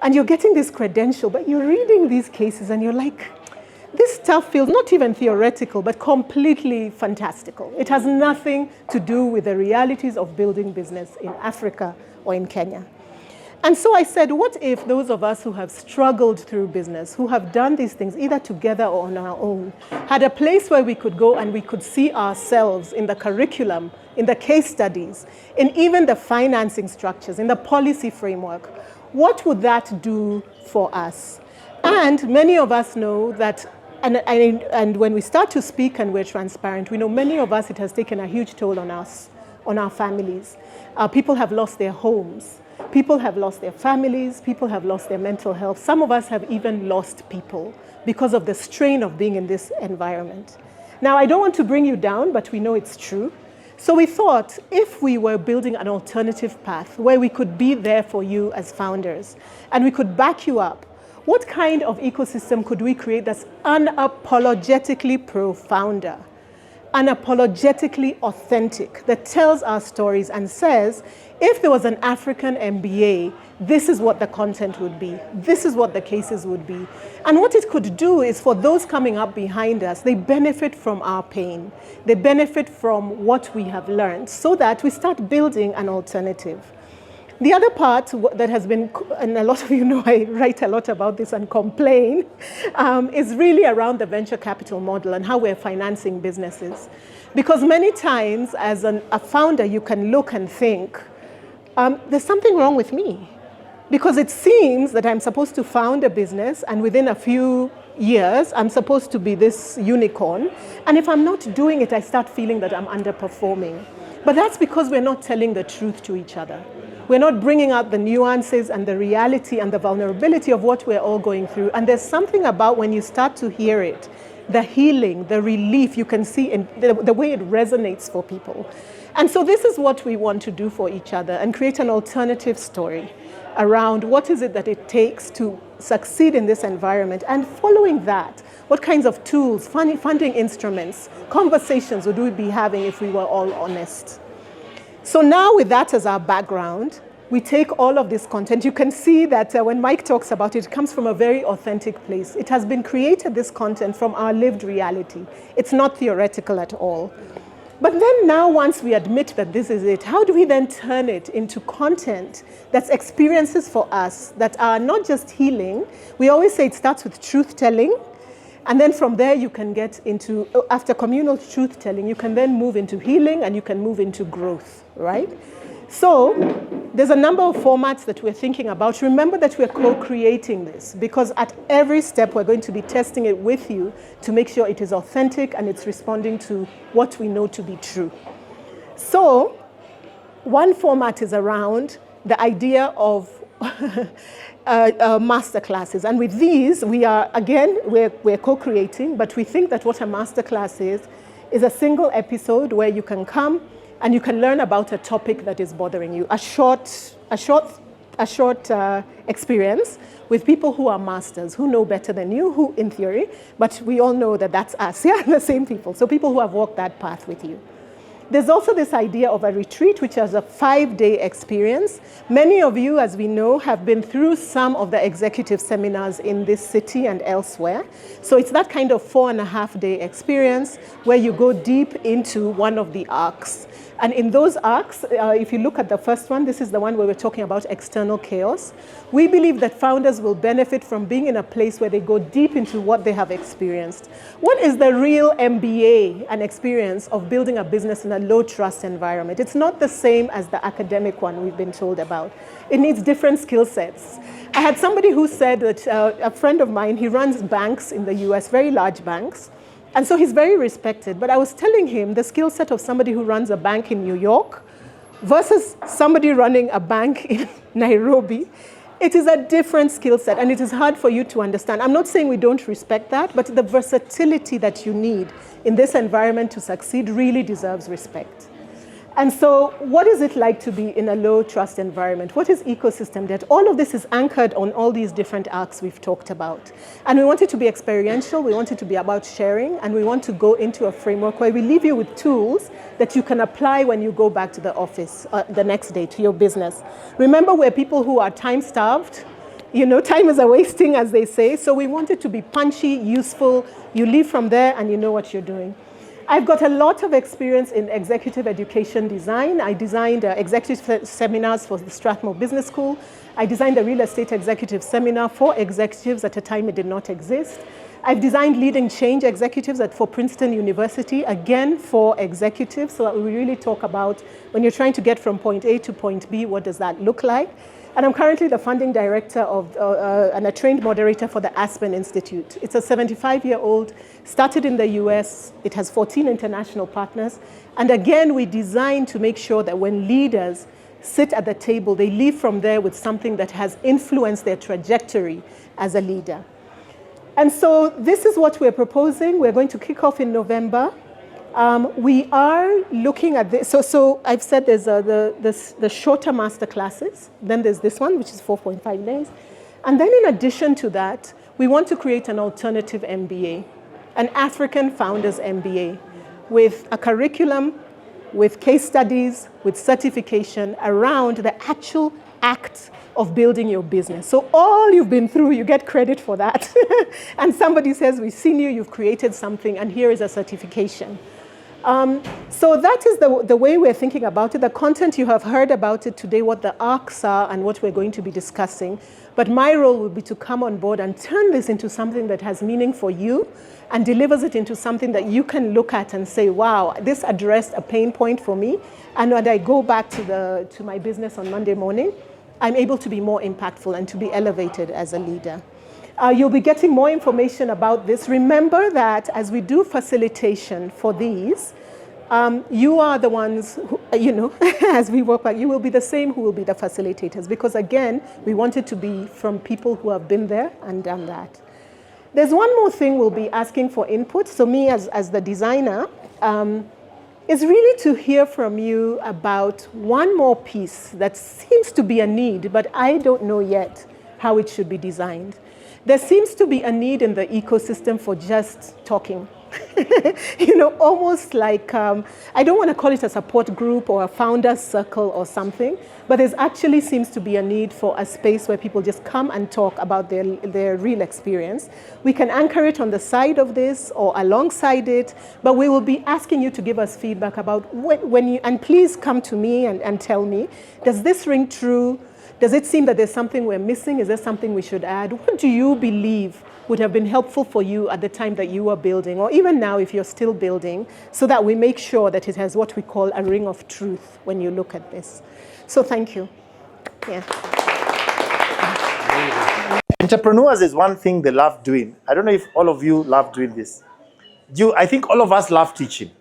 and you're getting this credential, but you're reading these cases and you're like, This stuff feels not even theoretical, but completely fantastical. It has nothing to do with the realities of building business in Africa or in Kenya. And so I said, what if those of us who have struggled through business, who have done these things either together or on our own, had a place where we could go and we could see ourselves in the curriculum, in the case studies, in even the financing structures, in the policy framework? What would that do for us? And many of us know that, and when we start to speak and we're transparent, we know many of us, it has taken a huge toll on us, on our families. People have lost their homes. People have lost their families. People have lost their mental health. Some of us have even lost people because of the strain of being in this environment. Now, I don't want to bring you down, but we know it's true. So we thought if we were building an alternative path where we could be there for you as founders and we could back you up, what kind of ecosystem could we create that's unapologetically pro-founder, unapologetically authentic, that tells our stories and says, if there was an African MBA, this is what the content would be. This is what the cases would be. And what it could do is for those coming up behind us, they benefit from our pain. They benefit from what we have learned so that we start building an alternative. The other part that has been, and a lot of you know I write a lot about this and complain, is really around the venture capital model and how we're financing businesses. Because many times as a founder, you can look and think, there's something wrong with me. Because it seems that I'm supposed to found a business and within a few years, I'm supposed to be this unicorn. And if I'm not doing it, I start feeling that I'm underperforming. But that's because we're not telling the truth to each other. We're not bringing out the nuances and the reality and the vulnerability of what we're all going through. And there's something about when you start to hear it, the healing, the relief you can see in the way it resonates for people. And so this is what we want to do for each other and create an alternative story around what is it that it takes to succeed in this environment. And following that, what kinds of tools, funding instruments, conversations would we be having if we were all honest? So now with that as our background, we take all of this content. You can see that when Mike talks about it, it comes from a very authentic place. It has been created, this content, from our lived reality. It's not theoretical at all. But then now once we admit that this is it, how do we then turn it into content that's experiences for us that are not just healing? We always say it starts with truth-telling. And then from there, you can get into, after communal truth-telling, you can then move into healing and you can move into growth, right? So there's a number of formats that we're thinking about. Remember that we're co-creating this because at every step, we're going to be testing it with you to make sure it is authentic and it's responding to what we know to be true. So one format is around the idea of master classes. And with these, we are, again, we're co-creating, but we think that what a master class is a single episode where you can come and you can learn about a topic that is bothering you. A short experience with people who are masters, who know better than you, who in theory, but we all know that that's us, yeah, the same people. So people who have walked that path with you. There's also this idea of a retreat, which is a 5-day experience. Many of you, as we know, have been through some of the executive seminars in this city and elsewhere. So it's that kind of 4.5-day experience where you go deep into one of the arcs. And in those arcs, if you look at the first one, this is the one where we're talking about external chaos. We believe that founders will benefit from being in a place where they go deep into what they have experienced. What is the real MBA and experience of building a business in a low trust environment? It's not the same as the academic one we've been told about. It needs different skill sets. I had somebody who said that a friend of mine, he runs banks in the US, very large banks. And so he's very respected. But I was telling him the skill set of somebody who runs a bank in New York versus somebody running a bank in Nairobi, it is a different skill set. And it is hard for you to understand. I'm not saying we don't respect that, but the versatility that you need in this environment to succeed really deserves respect. And so what is it like to be in a low trust environment? What is ecosystem debt? All of this is anchored on all these different arcs we've talked about. And we want it to be experiential, we want it to be about sharing, and we want to go into a framework where we leave you with tools that you can apply when you go back to the office the next day to your business. Remember, we're people who are time-starved. time is a wasting, as they say. So we want it to be punchy, useful. You leave from there and you know what you're doing. I've got a lot of experience in executive education design. I designed executive seminars for the Strathmore Business School. I designed a real estate executive seminar for executives at a time it did not exist. I've designed leading change executives for Princeton University, again for executives, so that we really talk about when you're trying to get from point A to point B, what does that look like? And I'm currently the funding director of and a trained moderator for the Aspen Institute. It's a 75-year-old, started in the US. It has 14 international partners. And again, we designed to make sure that when leaders sit at the table, they leave from there with something that has influenced their trajectory as a leader. And so this is what we're proposing. We're going to kick off in November. We are looking at this. So I've said there's the shorter master classes. Then there's this one, which is 4.5 days. And then in addition to that, we want to create an alternative MBA, an African Founders MBA, with a curriculum, with case studies, with certification around the actual act of building your business. So all you've been through, you get credit for that. And somebody says, we've seen you, you've created something, and here is a certification. So that is the way we're thinking about it. The content, you have heard about it today, what the arcs are and what we're going to be discussing. But my role will be to come on board and turn this into something that has meaning for you and delivers it into something that you can look at and say, wow, this addressed a pain point for me. And when I go back to my business on Monday morning, I'm able to be more impactful and to be elevated as a leader. You'll be getting more information about this. Remember that as we do facilitation for these, you are the ones who, as we work back, you will be the same who will be the facilitators. Because again, we want it to be from people who have been there and done that. There's one more thing we'll be asking for input. So me as the designer, is really to hear from you about one more piece that seems to be a need, but I don't know yet how it should be designed. There seems to be a need in the ecosystem for just talking. Almost like, I don't want to call it a support group or a founder's circle or something, but there actually seems to be a need for a space where people just come and talk about their real experience. We can anchor it on the side of this or alongside it, but we will be asking you to give us feedback about when you, and please come to me and tell me, does this ring true? Does it seem that there's something we're missing? Is there something we should add? What do you believe would have been helpful for you at the time that you were building, or even now if you're still building, so that we make sure that it has what we call a ring of truth when you look at this. So thank you. Yeah. Entrepreneurs is one thing they love doing. I don't know if all of you love doing this. I think all of us love teaching.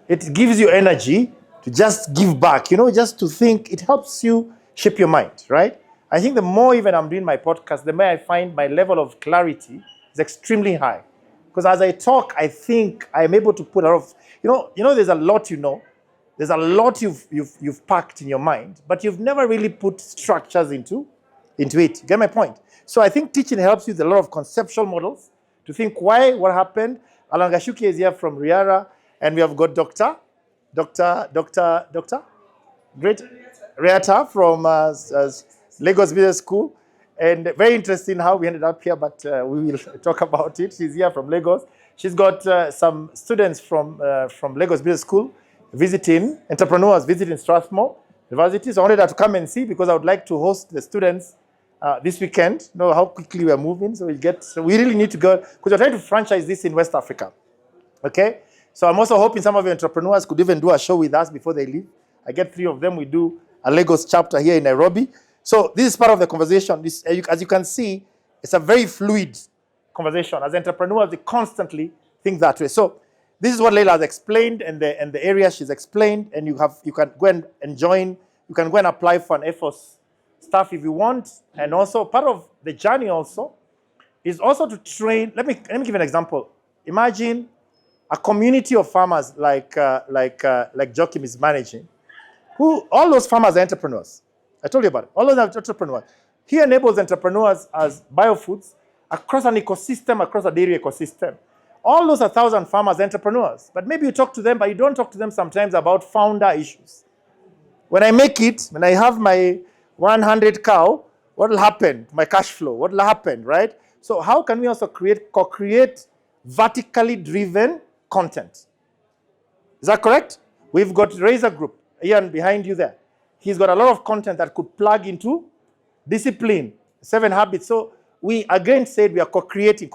It gives you energy to just give back, just to think. It helps you shape your mind, right? I think the more even I'm doing my podcast, the more I find my level of clarity is extremely high. Because as I talk, I think I'm able to put a lot of, there's a lot there's a lot you've packed in your mind, but you've never really put structures into it. You get my point? So I think teaching helps you with a lot of conceptual models to think why, what happened. Alan Gashuki is here from Riara, and we have got Dr. Great Riata from Lagos Business School, and very interesting how we ended up here, but we will talk about it. She's here from Lagos. She's got some students from Lagos Business School visiting, entrepreneurs visiting Strathmore University. So I wanted her to come and see because I would like to host the students this weekend. Know how quickly we are moving, so we really need to go, because we're trying to franchise this in West Africa. Okay? So I'm also hoping some of the entrepreneurs could even do a show with us before they leave. I get 3 of them. We do a Lagos chapter here in Nairobi. So this is part of the conversation. As you can see, it's a very fluid conversation. As entrepreneurs, we constantly think that way. So this is what Laila has explained, and the area she's explained, and you can go and join. You can go and apply for an EFOS stuff if you want. And also part of the journey also is also to train. Let me give an example. Imagine a community of farmers like Joachim is managing. All those farmers are entrepreneurs. I told you about it. All those are entrepreneurs. He enables entrepreneurs as biofoods across an ecosystem, across a dairy ecosystem. All those 1,000 farmers are entrepreneurs. But maybe you talk to them, but you don't talk to them sometimes about founder issues. When I have my 100 cow, What will happen to my cash flow? What will happen, right? So how can we also co-create vertically driven content? Is that correct? We've got Razor Group, Ian behind you there. He's got a lot of content that could plug into discipline, 7 habits. So we again said we are co-creating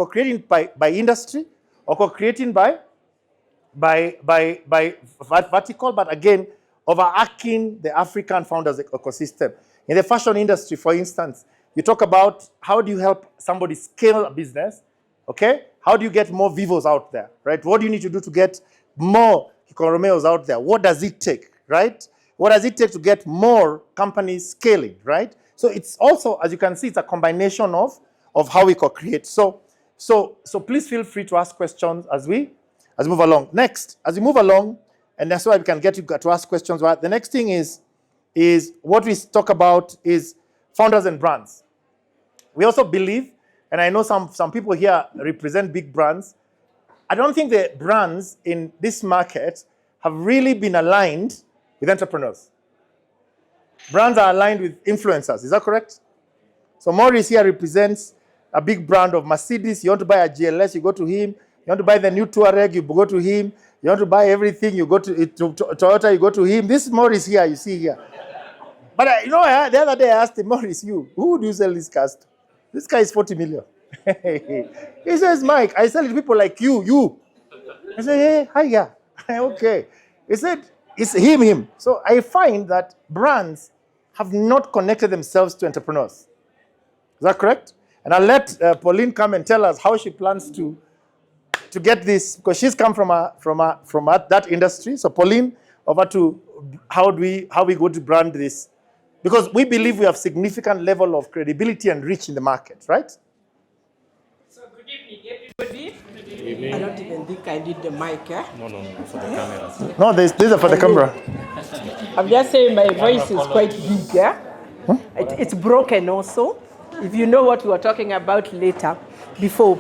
by industry or co-creating by vertical, but again, overarching the African founders ecosystem. In the fashion industry, for instance, you talk about how do you help somebody scale a business, okay? How do you get more Vivos out there, right? What do you need to do to get more Romeos out there? What does it take, right? What does it take to get more companies scaling, right? So it's also, as you can see, it's a combination of how we co-create. So please feel free to ask questions as we move along. Next, as we move along, and that's why we can get you to ask questions. Right? The next thing is what we talk about is founders and brands. We also believe, and I know some people here represent big brands. I don't think the brands in this market have really been aligned with entrepreneurs. Brands are aligned with influencers. Is that correct? So Maurice here represents a big brand of Mercedes. You want to buy a GLS, you go to him. You want to buy the new Touareg, you go to him. You want to buy everything, you go to Toyota, you go to him. This Maurice here, you see here. But the other day I asked him, Maurice, who do you sell this cars to? This guy is 40 million. He says, Mike, I sell it to people like you. I said, hey, hi, yeah. Okay. He said, it's him. So I find that brands have not connected themselves to entrepreneurs. Is that correct? And I'll let Pauline come and tell us how she plans to get this, because she's come from that industry. So Pauline, over to how we go to brand this, because we believe we have significant level of credibility and reach in the market, right? So good evening, everybody. Good evening. I don't even think I need the mic, eh? No, for the cameras. No, these are for the camera. I'm just saying my voice is quite big, yeah? It's broken also. If you know what we were talking about later, before.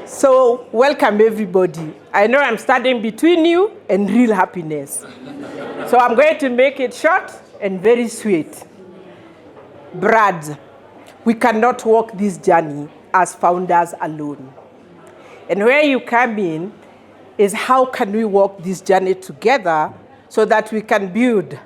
So, welcome everybody. I know I'm standing between you and real happiness. So I'm going to make it short and very sweet. Brad, we cannot walk this journey as founders alone. And where you come in is how can we walk this journey together so that we can build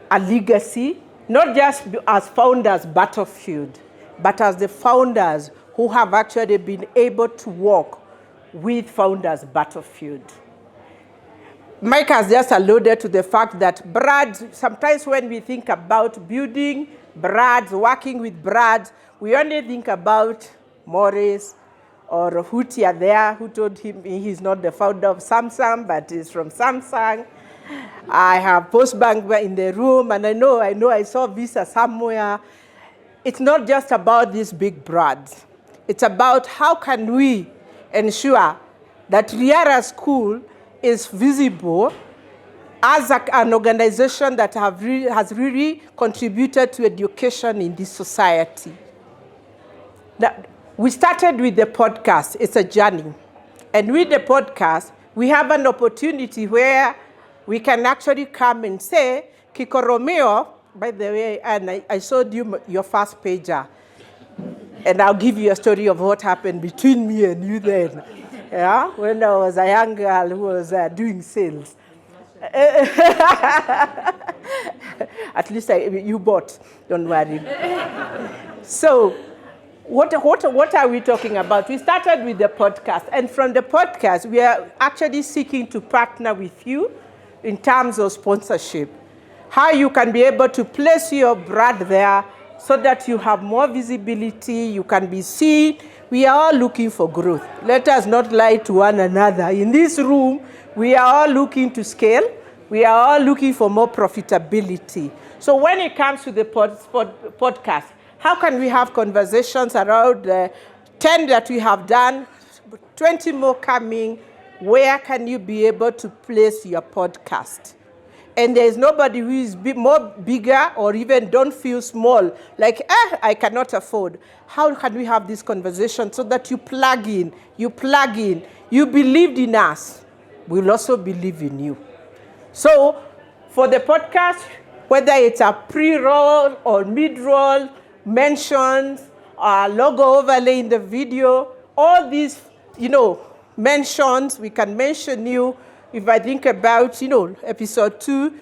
a legacy, not just as founders battlefield, but as the founders who have actually been able to walk with founders battlefield. Mike has just alluded to the fact that Brad, sometimes when we think about building Brads, working with Brads, we only think about Maurice or Hutia there, who told him he's not the founder of Samsung, but he's from Samsung. I have Postbank in the room, and I know I saw Visa somewhere. It's not just about these big brands. It's about how can we ensure that Riara School is visible as an organization that has really contributed to education in this society. Now, we started with the podcast. It's a journey. And with the podcast, we have an opportunity where we can actually come and say, Kiko Romeo, by the way, and I showed you your first pager. And I'll give you a story of what happened between me and you then. Yeah, when I was a young girl who was doing sales. At least you bought, don't worry. So, what are we talking about? We started with the podcast, and from the podcast, we are actually seeking to partner with you in terms of sponsorship. How you can be able to place your brand there so that you have more visibility, you can be seen. We are all looking for growth. Let us not lie to one another. In this room, we are all looking to scale. We are all looking for more profitability. So when it comes to the podcast, how can we have conversations around the 10 that we have done, 20 more coming? Where can you be able to place your podcast? And there is nobody who is more bigger or even don't feel small, like, I cannot afford. How can we have this conversation so that you plug in, you believed in us, we'll also believe in you. So for the podcast, whether it's a pre-roll or mid-roll, mentions, logo overlay in the video, all these, mentions, we can mention you. If I think about, episode 2,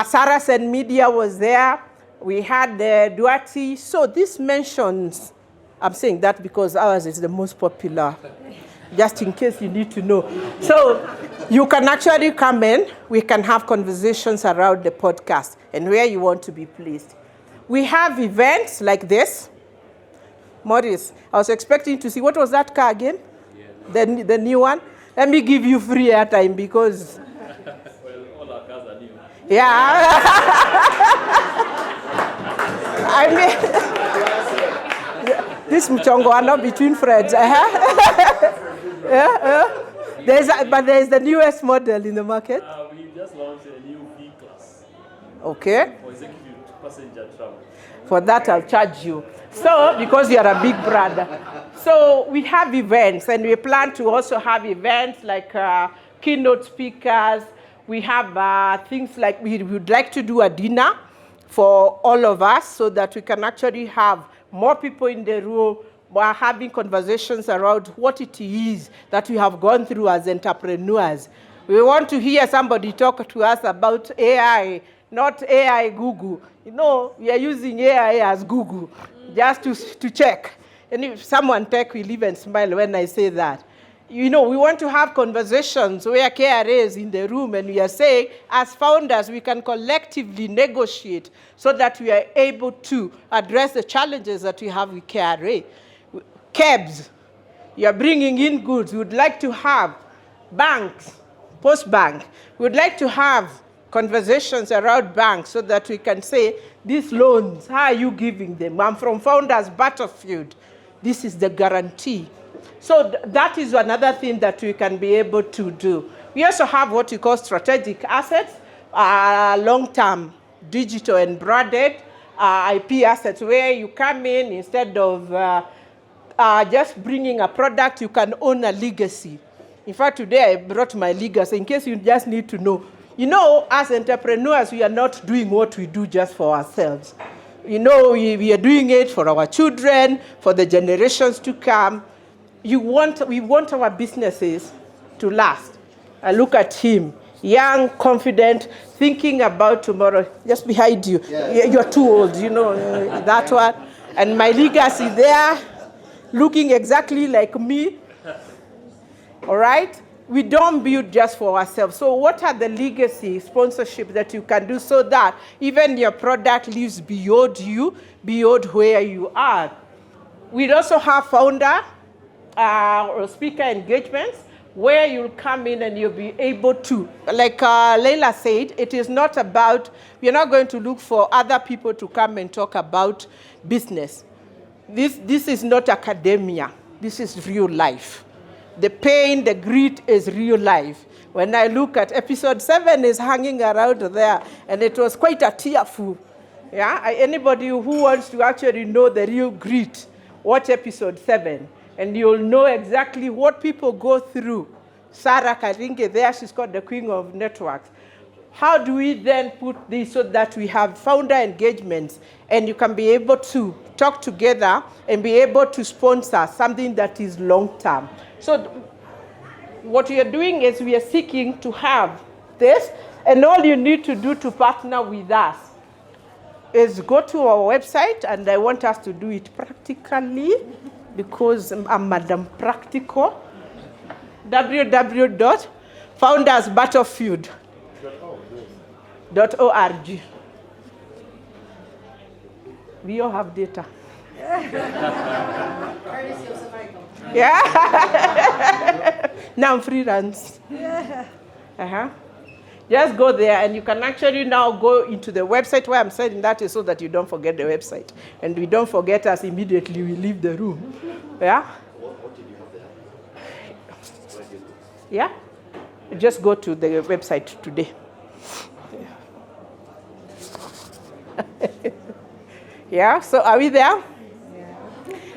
Sarah's and Media was there. We had the Duarte. So these mentions, I'm saying that because ours is the most popular, just in case you need to know. So you can actually come in. We can have conversations around the podcast and where you want to be placed. We have events like this. Maurice, I was expecting to see, what was that car again? Yeah. The new one? Let me give you free airtime because... Well, all our cars are new. Yeah. I mean, this Mchongo are not between friends. But there's the newest model in the market. We just launched a new V-Class. Okay. For executive passenger travel. For that, I'll charge you. So, because you're a big brother. So, we have events, and we plan to also have events like keynote speakers. We have things like we would like to do a dinner for all of us so that we can actually have more people in the room. We're having conversations around what it is that we have gone through as entrepreneurs. We want to hear somebody talk to us about AI, not AI Google. We are using AI as Google just to check. And if someone tech will even smile when I say that. We want to have conversations where KRA is in the room and we are saying, as founders, we can collectively negotiate so that we are able to address the challenges that we have with KRA. KEBS, you are bringing in goods. We would like to have banks, post-bank. We would like to have conversations around banks so that we can say, these loans, how are you giving them? I'm from Founders Battlefield. This is the guarantee. So that is another thing that we can be able to do. We also have what we call strategic assets, long-term digital and branded IP assets, where you come in instead of just bringing a product, you can own a legacy. In fact, today I brought my legacy in case you just need to know. As entrepreneurs, we are not doing what we do just for ourselves. We are doing it for our children, for the generations to come. We want our businesses to last. I look at him, young, confident, thinking about tomorrow. Just behind you. Yeah. You're too old, that one. And my legacy there, looking exactly like me. All right? We don't build just for ourselves. So what are the legacy sponsorship that you can do so that even your product lives beyond you, beyond where you are? We also have founder or speaker engagements where you'll come in and you'll be able to, like Laila said, it is not about, we're not going to look for other people to come and talk about business. This is not academia. This is real life. The pain, the grit is real life. When I look at episode 7 is hanging around there, and it was quite a tearful. Yeah, anybody who wants to actually know the real grit, watch episode 7, and you'll know exactly what people go through. Sarah Karinge there, she's called the queen of networks. How do we then put this so that we have founder engagements and you can be able to talk together and be able to sponsor something that is long-term? So what we are doing is we are seeking to have this, and all you need to do to partner with us is go to our website, and I want us to do it practically because I'm Madam Practical. www.foundersbattlefield.org. We all have data. Yeah. Now freelance. Yeah. Just go there, and you can actually now go into the website. Where I'm saying that is so that you don't forget the website, and we don't forget us immediately we leave the room. Yeah. What did you have there? Yeah. Just go to the website today. Yeah. So are we there?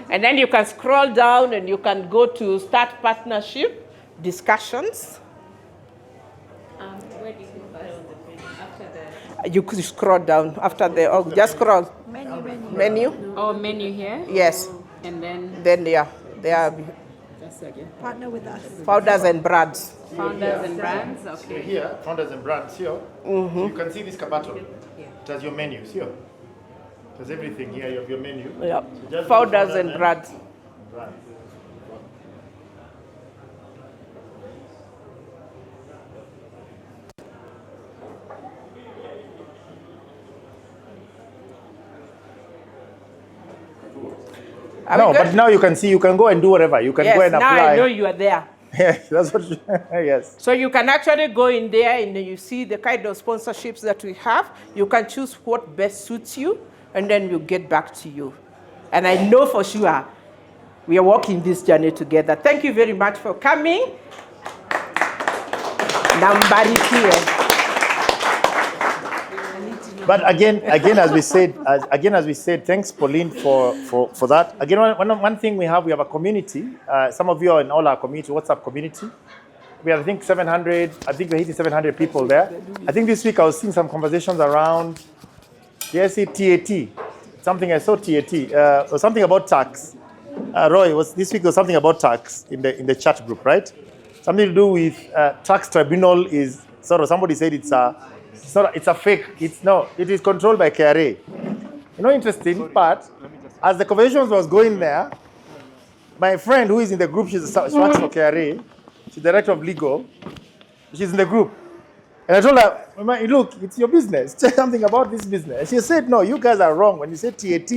And then you can scroll down and you can go to start partnership discussions. Where do you go on the page after the? You could scroll down after the, oh, just scroll. Menu. Oh, menu here. Yes. And then Then, yeah, they are just again. Partner with us. founders and brands. Founders and brands. Okay. Here, founders and brands here. So you can see this kabato. It has your menus here. It has everything here. You have your menu. Yeah. So just Founders and brands. brands. Are No, we good? but now you can see, you can go and do whatever. You can go Yes, and now apply. I know you are there. Yes, that's what. Yes. So you can actually go in there and you see the kind of sponsorships that we have. You can choose what best suits you, and then we'll get back to you. And I know for sure we are walking this journey together. Thank you very much for coming. Nambarikiwe. But again, as we said, thanks, Pauline, for that. Again, one thing we have a community. Some of you are in all our community, WhatsApp community. We have, I think, 700. I think we're hitting 700 people there. I think this week I was seeing some conversations around. Yes, TAT. Something I saw TAT. Or something about tax. Roy, this week was something about tax in the chat group, right? Something to do with tax tribunal is sort of, somebody said it's a fake. It is controlled by KRA. Interesting part, as the conversations was going there, my friend who is in the group, she works for KRA, she's director of legal, she's in the group. And I told her, look, it's your business. Say something about this business. She said, no, you guys are wrong. When you say TAT,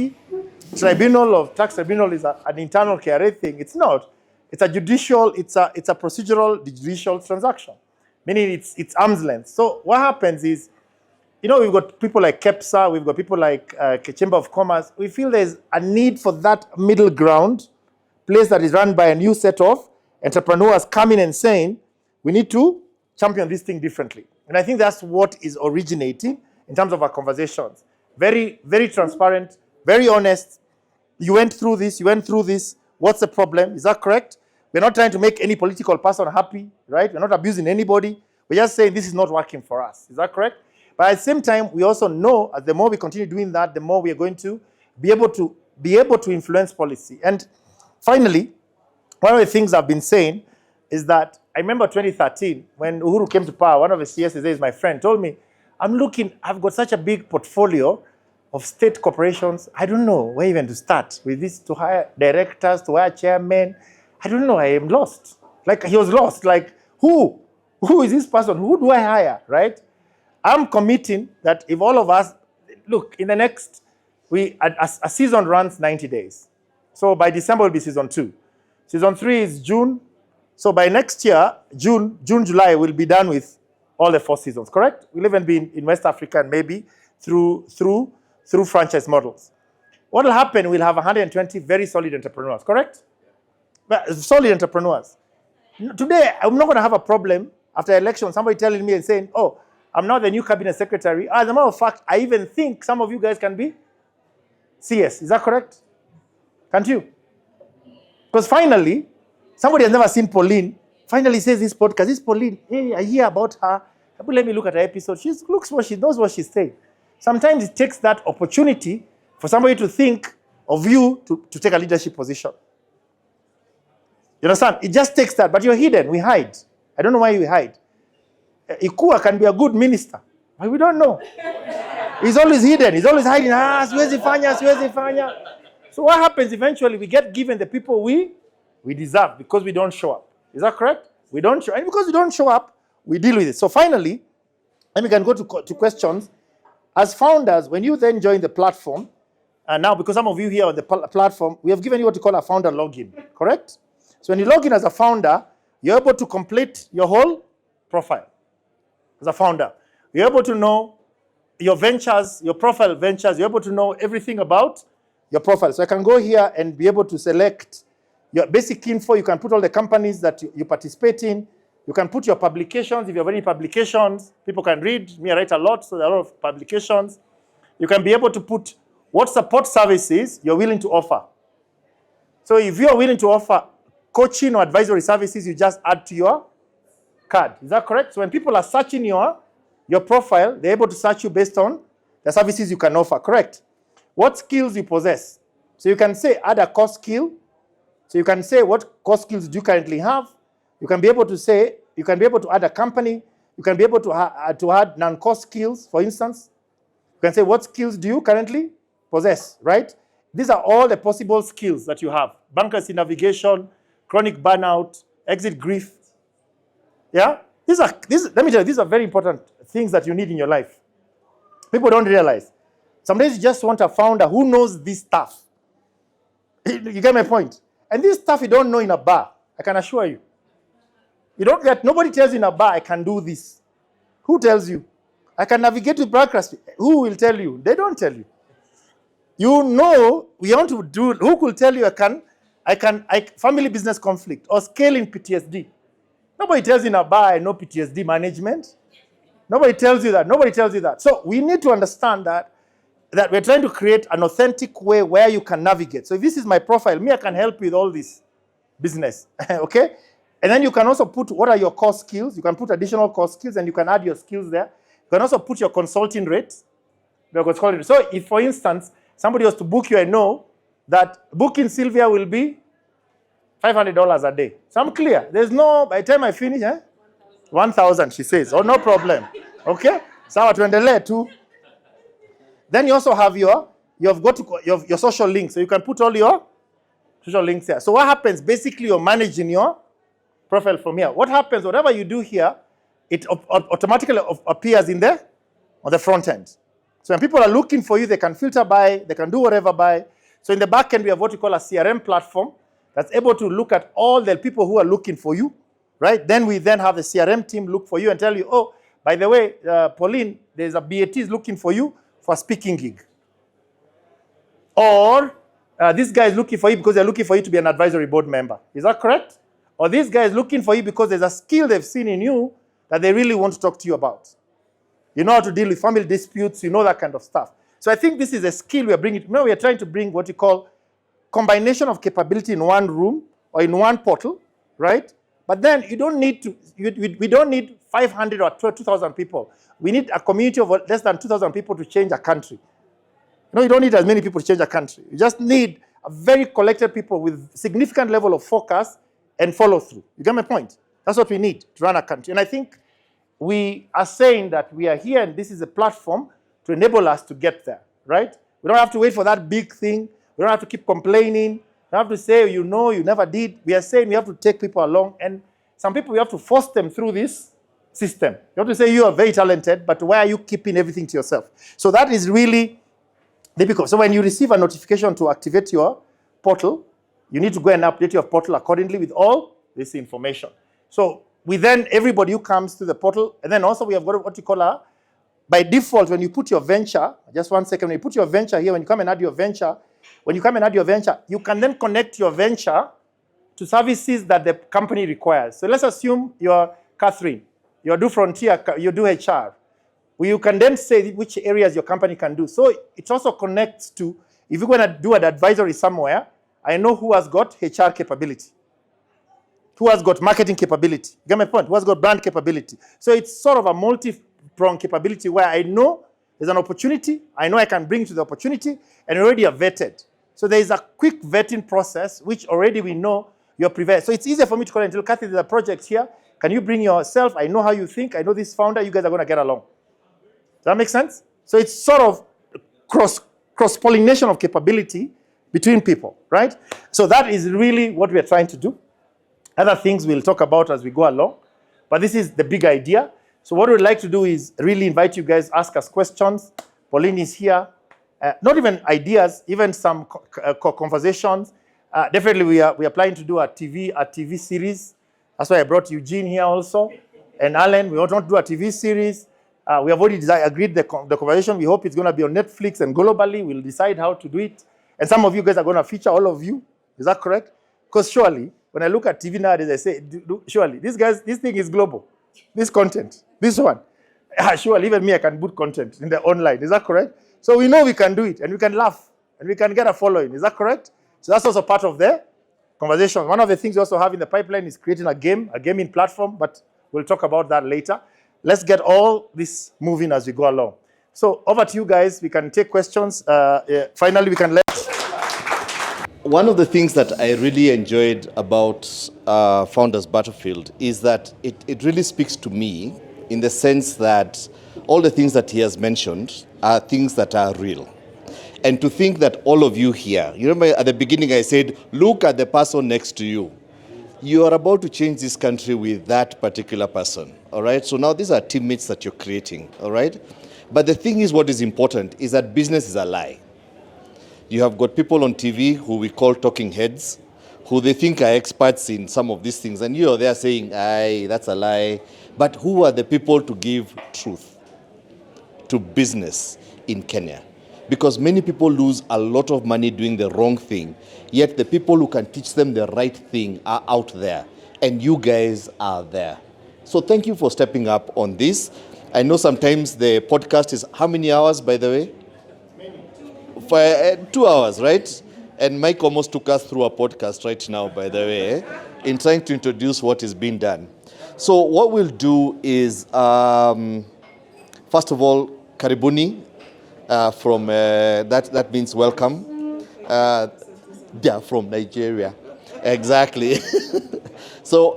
tribunal of tax tribunal is an internal KRA thing. It's not. It's a judicial, it's a procedural judicial transaction. Meaning it's arm's length. So what happens is, we've got people like KEPSA, we've got people like Chamber of Commerce. We feel there's a need for that middle ground, place that is run by a new set of entrepreneurs coming and saying, we need to champion this thing differently. And I think that's what is originating in terms of our conversations. Very, very transparent, very honest. You went through this. What's the problem? Is that correct? We're not trying to make any political person happy, right? We're not abusing anybody. We're just saying this is not working for us. Is that correct? But at the same time, we also know that the more we continue doing that, the more we are going to be able to influence policy. And finally, one of the things I've been saying is that I remember 2013 when Uhuru came to power. One of the CSs, my friend, told me, I've got such a big portfolio of state corporations. I don't know where even to start with this, to hire directors, to hire chairmen. I don't know, I am lost. Like, he was lost. Like, who is this person? Who do I hire, right? I'm committing that if all of us, look, in the next, a season runs 90 days. So by December will be season 2. Season 3 is June. So by next year, June, July, we'll be done with all the 4 seasons, correct? We'll even be in West Africa and maybe through franchise models. What will happen, we'll have 120 very solid entrepreneurs, correct? Solid entrepreneurs. Today, I'm not going to have a problem after election, somebody telling me and saying, oh, I'm now the new cabinet secretary. As a matter of fact, I even think some of you guys can be CS. Is that correct? Can't you? Because finally, somebody has never seen Pauline. Finally says this podcast, this Pauline, hey, I hear about her. Let me look at her episode. She knows what she's saying. Sometimes it takes that opportunity for somebody to think of you to take a leadership position. You understand? It just takes that, but you're hidden. We hide. I don't know why we hide. Ikua can be a good minister, but we don't know. He's always hidden. He's always hiding. Siwezi fanya. So what happens eventually? We get given the people we deserve because we don't show up. Is that correct? We don't show up. And because we don't show up, we deal with it. So finally, and we can go to questions. As founders, when you then join the platform, and now because some of you here on the platform, we have given you what we call a founder login, correct? So when you log in as a founder, you're able to complete your whole profile as a founder. You're able to know your ventures, your profile ventures. You're able to know everything about your profile. So I can go here and be able to select your basic info. You can put all the companies that you participate in. You can put your publications. If you have any publications, people can read. Me, I write a lot, so there are a lot of publications. You can be able to put what support services you're willing to offer. So if you're willing to offer coaching or advisory services, you just add to your card. Is that correct? So when people are searching your your profile, they're able to search you based on the services you can offer, correct? What skills you possess. So you can say add a core skill. So you can say what core skills do you currently have. You can be able to say, you can be able to add a company. You can be able to add non-core skills, for instance. You can say what skills do you currently possess, right? These are all the possible skills that you have. Bankruptcy navigation, chronic burnout, exit grief. Yeah? Let me tell you, these are very important things that you need in your life. People don't realize. Sometimes you just want a founder who knows this stuff. You get my point? And this stuff you don't know in a bar, I can assure you. Nobody tells you in a bar, I can do this. Who tells you? I can navigate with bankruptcy. Who will tell you? They don't tell you. You know, we want to do, who could tell you family business conflict or scaling PTSD? Nobody tells you in a bar, I know PTSD management. Nobody tells you that. Nobody tells you that. So we need to understand that we're trying to create an authentic way where you can navigate. So if this is my profile, I can help you with all this business, okay? And then you can also put what are your core skills. You can put additional core skills and you can add your skills there. You can also put your consulting rate. So if, for instance, somebody was to book you, I know that booking Sylvia will be $500 a day. So I'm clear. There's no, by the time I finish, 1,000, she says. Oh, no problem. Okay? Sawa tuendelee tu. Then you also have your social links. So you can put all your social links here. So what happens? Basically, you're managing your profile from here. What happens? Whatever you do here, it automatically appears on the front end. So when people are looking for you, they can filter by, they can do whatever by. So in the back end, we have what we call a CRM platform that's able to look at all the people who are looking for you, right? Then we have the CRM team look for you and tell you, oh, by the way, Pauline, there's a BAT is looking for you for a speaking gig. Or this guy is looking for you because they're looking for you to be an advisory board member. Is that correct? Or this guy is looking for you because there's a skill they've seen in you that they really want to talk to you about. You know how to deal with family disputes, you know that kind of stuff. So I think this is a skill we are bringing. Now we are trying to bring what we call combination of capability in one room or in one portal, right? But then you don't need to, we don't need 500 or 2,000 people. We need a community of less than 2,000 people to change a country. You don't need as many people to change a country. You just need a very collected people with significant level of focus and follow through. You get my point? That's what we need to run a country. And I think we are saying that we are here and this is a platform to enable us to get there, right? We don't have to wait for that big thing. We don't have to keep complaining. We don't have to say, you never did. We are saying we have to take people along. And some people, we have to force them through this system. You have to say, you are very talented, but why are you keeping everything to yourself? So that is really difficult. So when you receive a notification to activate your portal, you need to go and update your portal accordingly with all this information. So everybody who comes to the portal, and then also we have got what you call by default, when you put your venture, just 1 second, when you put your venture here, when you come and add your venture, you can then connect your venture to services that the company requires. So let's assume you're Catherine, you do Frontier, you do HR. You can then say which areas your company can do. So it also connects to, if you're going to do an advisory somewhere, I know who has got HR capability, who has got marketing capability. You get my point? Who has got brand capability. So it's sort of a multi-pronged capability where I know there's an opportunity, I know I can bring to the opportunity, and already are vetted. So there is a quick vetting process, which already we know you're prepared. So it's easier for me to call and tell Kathy, there's a project here. Can you bring yourself? I know how you think. I know this founder. You guys are going to get along. Does that make sense? So it's sort of cross-pollination of capability between people, right? So that is really what we're trying to do. Other things we'll talk about as we go along. But this is the big idea. So what we'd like to do is really invite you guys, ask us questions. Pauline is here. Not even ideas, even some conversations. Definitely we are planning to do a TV series. That's why I brought Eugene here also. And Alan, we want to do a TV series. We have already agreed the conversation. We hope it's going to be on Netflix and globally. We'll decide how to do it. And some of you guys are going to feature all of you. Is that correct? Because surely, when I look at TV nowadays, I say, surely, this thing is global. This content, this one. Surely, even me, I can put content in the online. Is that correct? So we know we can do it, and we can laugh, and we can get a following. Is that correct? So that's also part of the conversation. One of the things we also have in the pipeline is creating a gaming platform, but we'll talk about that later. let's get all this moving as we go along. So over to you guys. We can take questions. Finally, we can let. One of the things that I really enjoyed about Founders Battlefield is that it really speaks to me in the sense that all the things that he has mentioned are things that are real. And to think that all of you here, you remember at the beginning I said, look at the person next to you. You are about to change this country with that particular person, all right? So now these are teammates that you're creating, all right? But the thing is, what is important is that business is a lie. You have got people on TV who we call talking heads, who they think are experts in some of these things, and you're there saying, aye, that's a lie. But who are the people to give truth to business in Kenya? Because many people lose a lot of money doing the wrong thing, yet the people who can teach them the right thing are out there, and you guys are there. So thank you for stepping up on this. I know sometimes the podcast is how many hours, by the way? For 2 hours, right? And Mike almost took us through a podcast right now, by the way, in trying to introduce what is being done. So what we'll do is, first of all, karibuni, from that means welcome. They are from Nigeria, exactly. So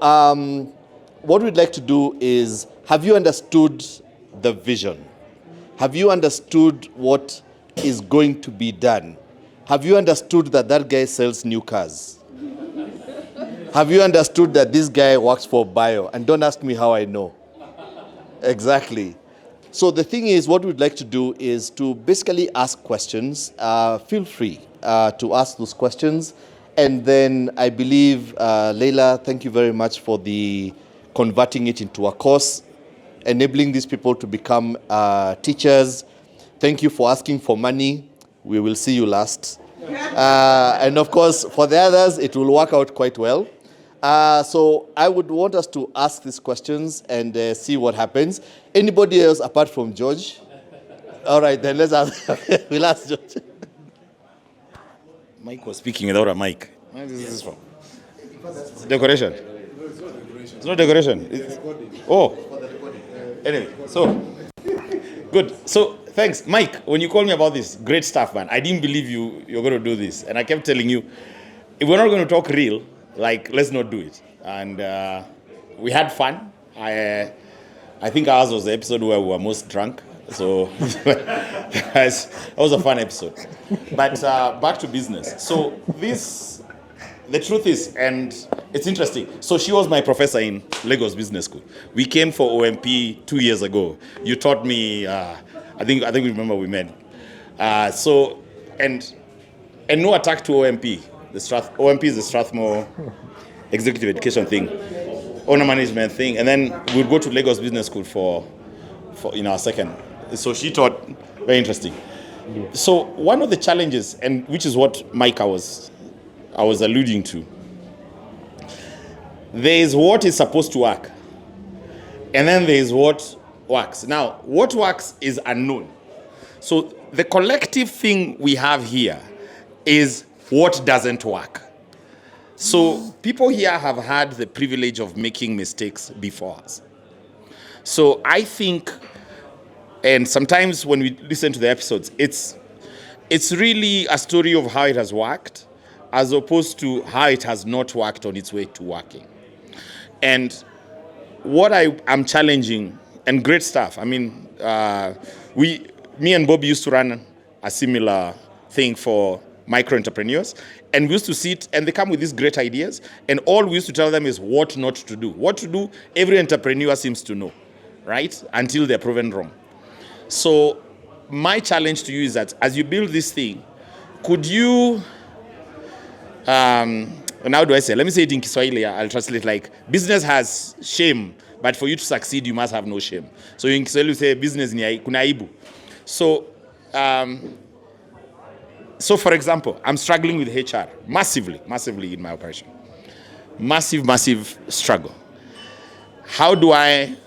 what we'd like to do is, have you understood the vision? Have you understood what is going to be done? Have you understood that that guy sells new cars? Have you understood that this guy works for Bio? And don't ask me how I know. Exactly. So the thing is, what we'd like to do is to basically ask questions. Feel free to ask those questions. And then I believe, Laila, thank you very much for the converting it into a course, enabling these people to become teachers. Thank you for asking for money. We will see you last. And of course, for the others, it will work out quite well. So I would want us to ask these questions and see what happens. Anybody else apart from George? All right, then let's ask. We'll ask George. Mike was speaking without a mic. Where is this from? Decoration. It's not decoration. Anyway, so good. So thanks, Mike. When you called me about this, great stuff, man. I didn't believe you're going to do this, and I kept telling you, if we're not going to talk real, like, let's not do it. And we had fun. I think ours was the episode where we were most drunk. So that was a fun episode. But back to business. So the truth is, and it's interesting. So she was my professor in Lagos Business School. We came for OMP 2 years ago. You taught me, I think we remember we met. And no attack to OMP. OMP is the Strathmore executive education thing, owner management thing, and then we'd go to Lagos Business School for in our second. So she taught, very interesting. Yeah. So one of the challenges, and which is what Mike I was alluding to, there is what is supposed to work, and then there is what works. Now, what works is unknown. So the collective thing we have here is what doesn't work. So people here have had the privilege of making mistakes before us. So I think, and sometimes when we listen to the episodes, it's really a story of how it has worked as opposed to how it has not worked on its way to working. And what I'm challenging, and great stuff, I mean, me and Bob used to run a similar thing for micro entrepreneurs, and we used to sit and they come with these great ideas, and all we used to tell them is what not to do. What to do, every entrepreneur seems to know, right? Until they're proven wrong. So my challenge to you is that as you build this thing, could you, and how do I say? Let me say it in Kiswahili. I'll translate like, business has shame, but for you to succeed, you must have no shame. So in Kiswahili, you say business ni kuna aibu. So, so for example, I'm struggling with HR massively in my operation. Massive struggle. How do I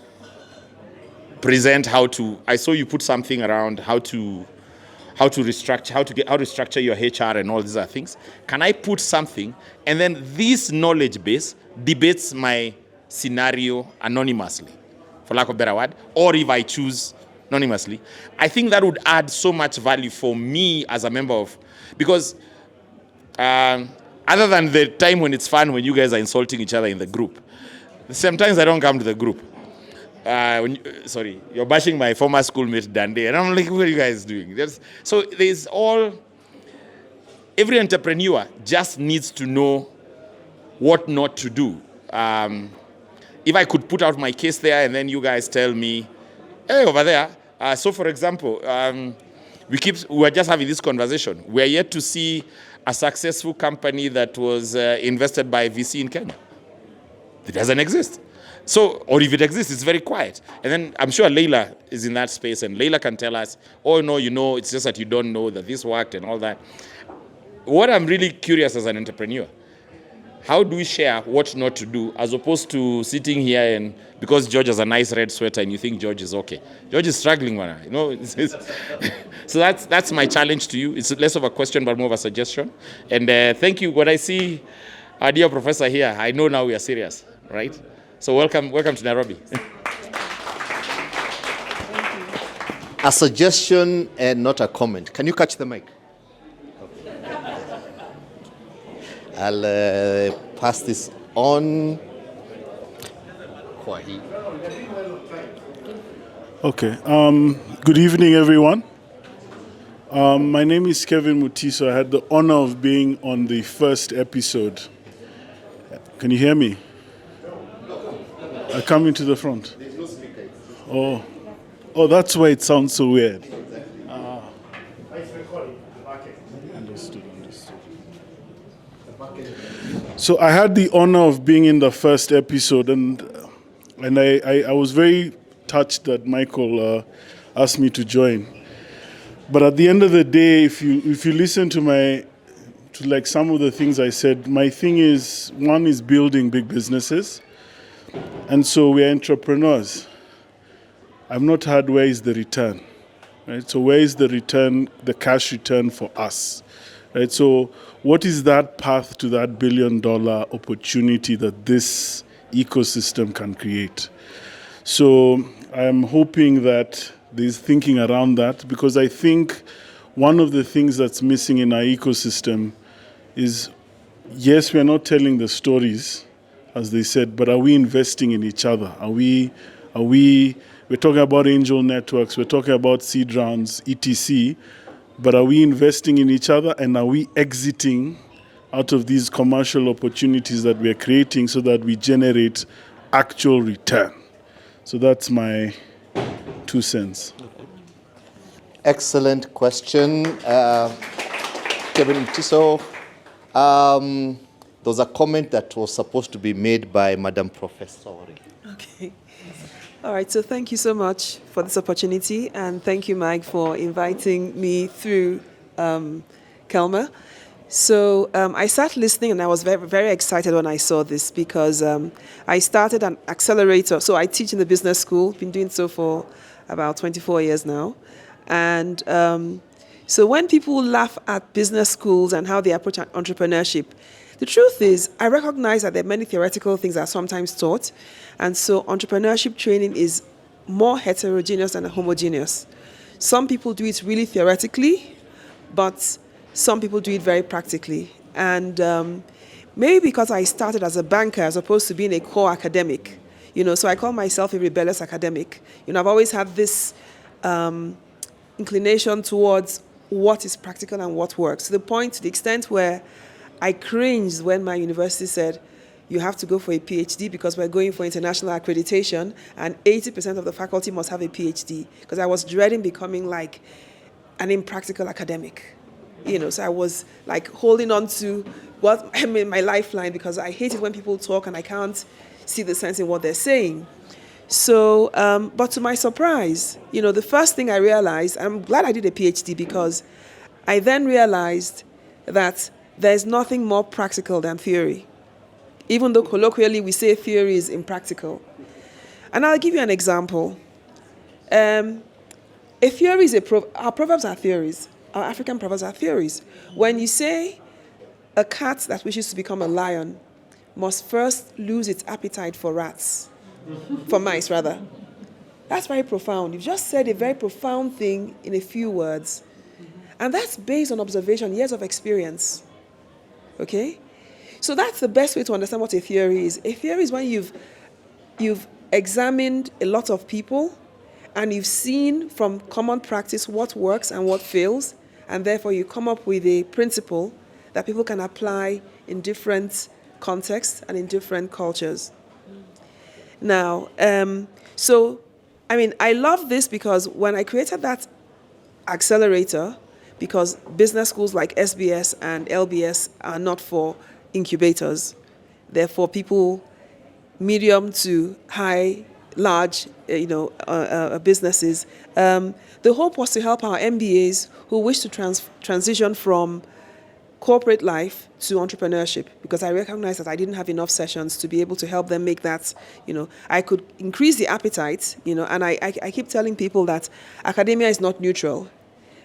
present I saw you put something around how to restructure your HR and all these other things. Can I put something and then this knowledge base debates my scenario anonymously for lack of a better word, or if I choose anonymously, I think that would add so much value for me as a member of, because other than the time when it's fun when you guys are insulting each other in the group, sometimes I don't come to the group. Sorry, you're bashing my former schoolmate Dande, and I'm like, what are you guys doing? Every entrepreneur just needs to know what not to do. If I could put out my case there and then you guys tell me, hey, over there. So for example, we're just having this conversation. We're yet to see a successful company that was invested by VC in Kenya. It doesn't exist. So, or if it exists, it's very quiet. And then I'm sure Laila is in that space, and Laila can tell us, oh, no, it's just that you don't know that this worked and all that. What I'm really curious as an entrepreneur, how do we share what not to do, as opposed to sitting here and because George has a nice red sweater and you think George is okay. George is struggling, man. So that's my challenge to you. It's less of a question, but more of a suggestion. And thank you. When I see our dear professor here, I know now we are serious, right? So welcome to Nairobi. A suggestion and not a comment. Can you catch the mic? I'll pass this on. Okay. Good evening, everyone. My name is Kevin Mutiso. I had the honor of being on the first episode. Can you hear me? I come into the front. Oh, that's why it sounds so weird. Understood. So I had the honor of being in the first episode, and I was very touched that Michael asked me to join. But at the end of the day, if you listen to some of the things I said, my thing is, one is building big businesses, and so we're entrepreneurs. I've not heard where is the return, right? So where is the return, the cash return for us, right? So what is that path to that $1 billion opportunity that this ecosystem can create? So I'm hoping that there's thinking around that, because I think one of the things that's missing in our ecosystem is, yes, we are not telling the stories, as they said, but are we investing in each other? We're talking about angel networks, we're talking about seed rounds, etc., but are we investing in each other, and are we exiting out of these commercial opportunities that we're creating so that we generate actual return? So that's my 2 cents. Excellent question, Kevin Mutiso. There was a comment that was supposed to be made by Madam Professor. Okay. All right, so thank you so much for this opportunity, and thank you, Mike, for inviting me through Kelma. So I sat listening, and I was very, very excited when I saw this, because I started an accelerator. So I teach in the business school, been doing so for about 24 years now. And so when people laugh at business schools and how they approach entrepreneurship, the truth is, I recognize that there are many theoretical things that are sometimes taught. And so entrepreneurship training is more heterogeneous than homogeneous. Some people do it really theoretically, but some people do it very practically. And maybe because I started as a banker as opposed to being a core academic, so I call myself a rebellious academic. I've always had this inclination towards what is practical and what works, to the extent where I cringed when my university said, you have to go for a PhD because we're going for international accreditation, and 80% of the faculty must have a PhD, because I was dreading becoming like an impractical academic. So I was like holding on to my lifeline, because I hate it when people talk and I can't see the sense in what they're saying. So, but to my surprise, the first thing I realized, I'm glad I did a PhD, because I then realized that there's nothing more practical than theory, even though colloquially we say theory is impractical. And I'll give you an example. A theory is our proverbs are theories. Our African proverbs are theories. When you say a cat that wishes to become a lion must first lose its appetite for rats, for mice rather. That's very profound. You've just said a very profound thing in a few words. And that's based on observation, years of experience. Okay? So that's the best way to understand what a theory is. A theory is when you've examined a lot of people and you've seen from common practice what works and what fails, and therefore you come up with a principle that people can apply in different contexts and in different cultures. Now, I love this because when I created that accelerator, because business schools like SBS and LBS are not for incubators, they're for people medium to high, large, businesses. The hope was to help our MBAs who wish to transition from corporate life to entrepreneurship, because I recognize that I didn't have enough sessions to be able to help them make that, I could increase the appetite, and I keep telling people that academia is not neutral.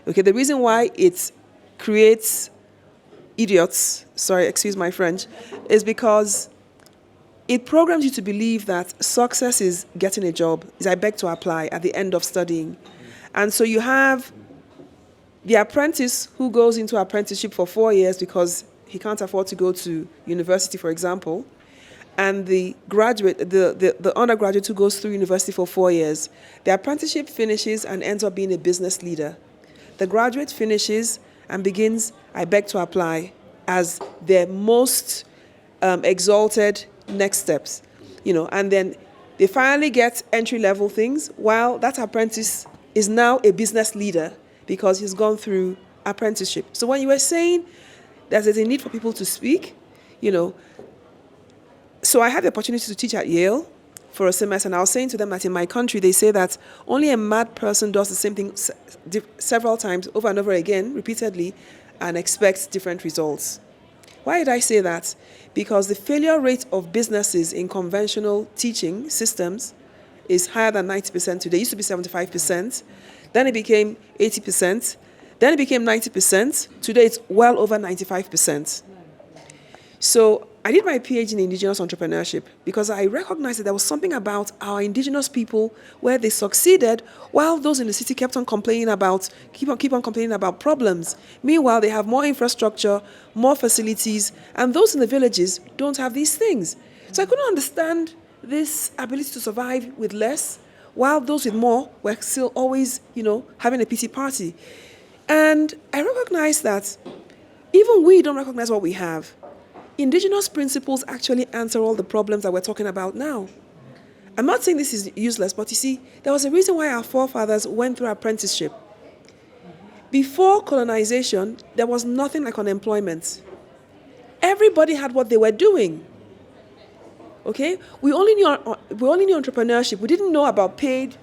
Okay, the reason why it creates idiots, sorry, excuse my French, is because it programs you to believe that success is getting a job, is I beg to apply at the end of studying. And so you have the apprentice who goes into apprenticeship for 4 years because he can't afford to go to university, for example, and the graduate, the undergraduate who goes through university for 4 years. The apprenticeship finishes and ends up being a business leader. The graduate finishes and begins, I beg to apply, as their most exalted next steps, and then they finally get entry-level things, while that apprentice is now a business leader because he's gone through apprenticeship. So when you were saying that there's a need for people to speak, so I had the opportunity to teach at Yale for a semester, and I was saying to them that in my country, they say that only a mad person does the same thing several times, over and over again, repeatedly, and expects different results. Why did I say that? Because the failure rate of businesses in conventional teaching systems is higher than 90% today. It used to be 75%. Then it became 80%. Then it became 90%. Today it's well over 95%. So I did my PhD in Indigenous entrepreneurship because I recognized that there was something about our Indigenous people where they succeeded while those in the city kept on complaining about, keep on complaining about problems. Meanwhile, they have more infrastructure, more facilities, and those in the villages don't have these things. So I couldn't understand this ability to survive with less while those with more were still always, having a pity party. And I recognized that even we don't recognize what we have. Indigenous principles actually answer all the problems that we're talking about now. I'm not saying this is useless, but you see, there was a reason why our forefathers went through apprenticeship. Before colonization, there was nothing like unemployment. Everybody had what they were doing. Okay? We only knew entrepreneurship. We didn't know about paid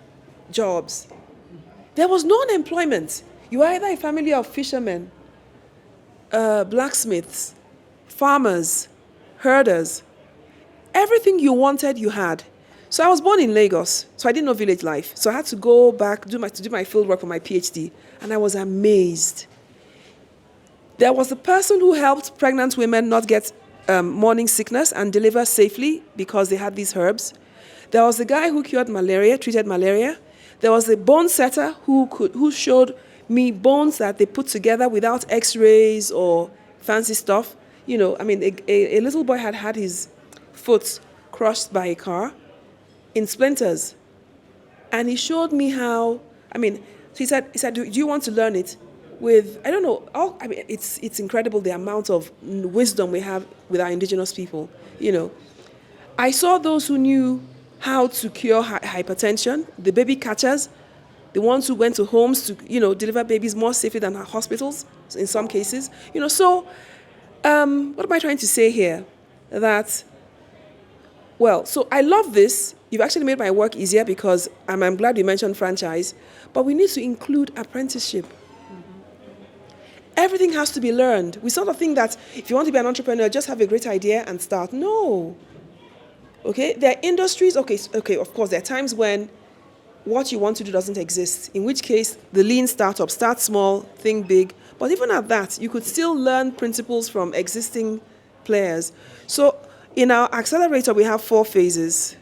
jobs. There was no unemployment. You were either a family of fishermen, blacksmiths, farmers, herders. Everything you wanted, you had. So I was born in Lagos, so I didn't know village life. So I had to go back to do my field work for my PhD, and I was amazed. There was the person who helped pregnant women not get morning sickness and deliver safely because they had these herbs. There was the guy who cured malaria, treated malaria. There was the bone setter who showed me bones that they put together without x-rays or fancy stuff. A little boy had his foot crushed by a car in splinters. And he showed me how, so he said, do you want to learn it? With, I don't know, it's incredible the amount of wisdom we have with our Indigenous people, I saw those who knew how to cure hypertension, the baby catchers, the ones who went to homes to, deliver babies more safely than hospitals in some cases. What am I trying to say here? So I love this. You've actually made my work easier because I'm glad you mentioned franchise, but we need to include apprenticeship. Everything has to be learned. We sort of think that if you want to be an entrepreneur, just have a great idea and start. No. Okay? There are industries, okay, of course, there are times when what you want to do doesn't exist, in which case the lean startup, start small, think big. But even at that, you could still learn principles from existing players. So in our accelerator, we have 4 phases.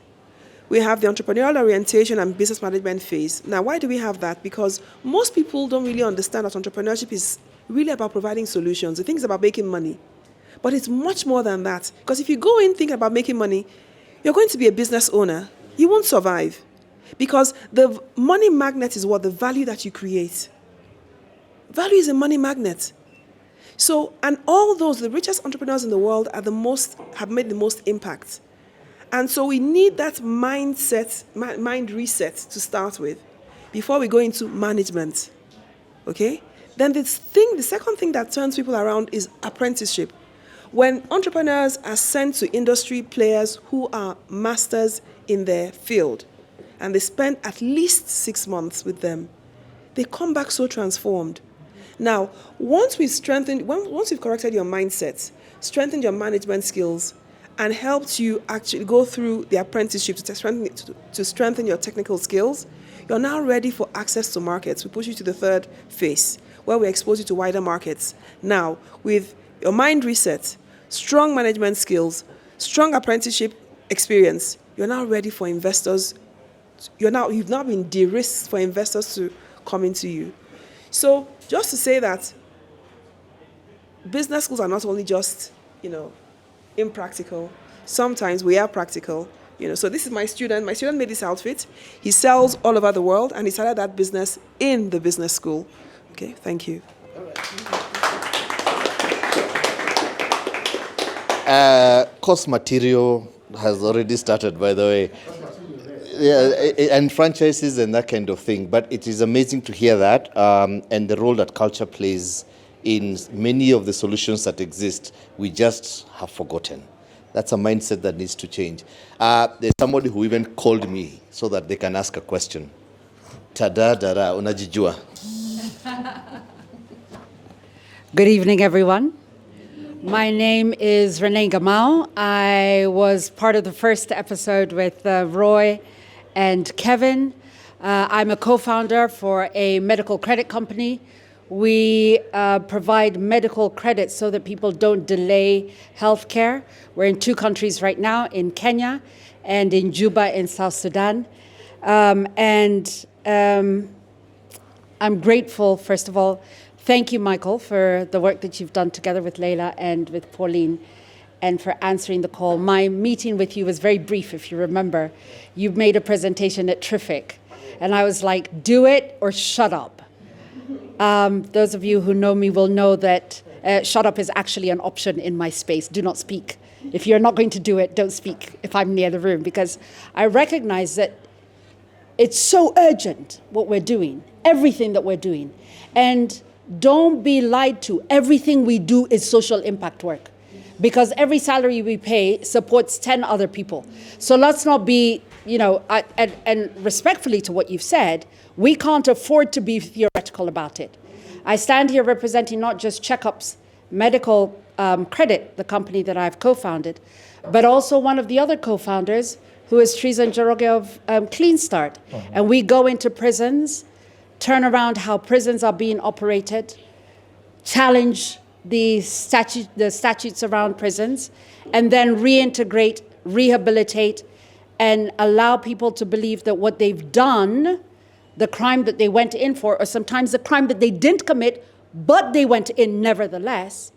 We have the entrepreneurial orientation and business management phase. Now, why do we have that? Because most people don't really understand that entrepreneurship is really about providing solutions. They think it's about making money. But it's much more than that. Because if you go in thinking about making money, you're going to be a business owner. You won't survive. Because the money magnet is what? The value that you create. Value is a money magnet. So, and all those, the richest entrepreneurs in the world are have made the most impact. And so we need that mindset, mind reset to start with before we go into management. Okay? Then the second thing that turns people around is apprenticeship. When entrepreneurs are sent to industry players who are masters in their field, and they spend at least 6 months with them, they come back so transformed. Now, once we've corrected your mindset, strengthened your management skills, and helped you actually go through the apprenticeship to strengthen your technical skills, you're now ready for access to markets. We push you to the third phase, where we expose you to wider markets. Now, with your mind reset, strong management skills, strong apprenticeship experience, you're now ready for investors. You've now been de-risked for investors to come into you. So, just to say that business schools are not only just, impractical. Sometimes we are practical. So this is my student. My student made this outfit. He sells all over the world, and he started that business in the business school. Okay, thank you. Course material has already started, by the way. Yeah, and franchises and that kind of thing. But it is amazing to hear that and the role that culture plays in many of the solutions that exist. We just have forgotten. That's a mindset that needs to change. There's somebody who even called me so that they can ask a question. Tada-dara, unajijua. Good evening, everyone. My name is Renee Gamau. I was part of the first episode with Roy and Kevin. I'm a co-founder for a medical credit company. We provide medical credit so that people don't delay healthcare. We're in 2 countries right now, in Kenya and in Juba in South Sudan. I'm grateful, first of all. Thank you, Michael, for the work that you've done together with Laila and with Pauline, and for answering the call. My meeting with you was very brief, if you remember. You made a presentation at Terrific, and I was like, do it or shut up. Those of you who know me will know that shut up is actually an option in my space. Do not speak. If you're not going to do it, don't speak if I'm near the room, because I recognize that it's so urgent what we're doing, everything that we're doing. And don't be lied to. Everything we do is social impact work, because every salary we pay supports 10 other people. So let's not be, and respectfully to what you've said, we can't afford to be theoretical about it. I stand here representing not just Checkups Medical Credit, the company that I've co-founded, but also one of the other co-founders, who is Teresa Njoroge of Clean Start. And we go into prisons, turn around how prisons are being operated, challenge the statutes around prisons, and then reintegrate, rehabilitate, and allow people to believe that what they've done, the crime that they went in for, or sometimes the crime that they didn't commit, but they went in nevertheless,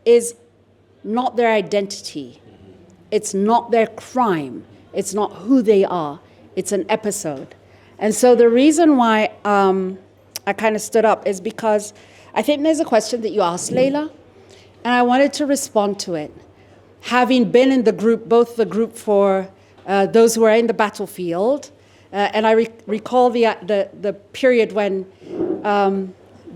is not their identity. It's not their crime. It's not who they are. It's an episode. And so the reason why I kind of stood up is because I think there's a question that you asked, Laila, and I wanted to respond to it. Having been in the group, both the group for those who are in the battlefield, and I recall the period when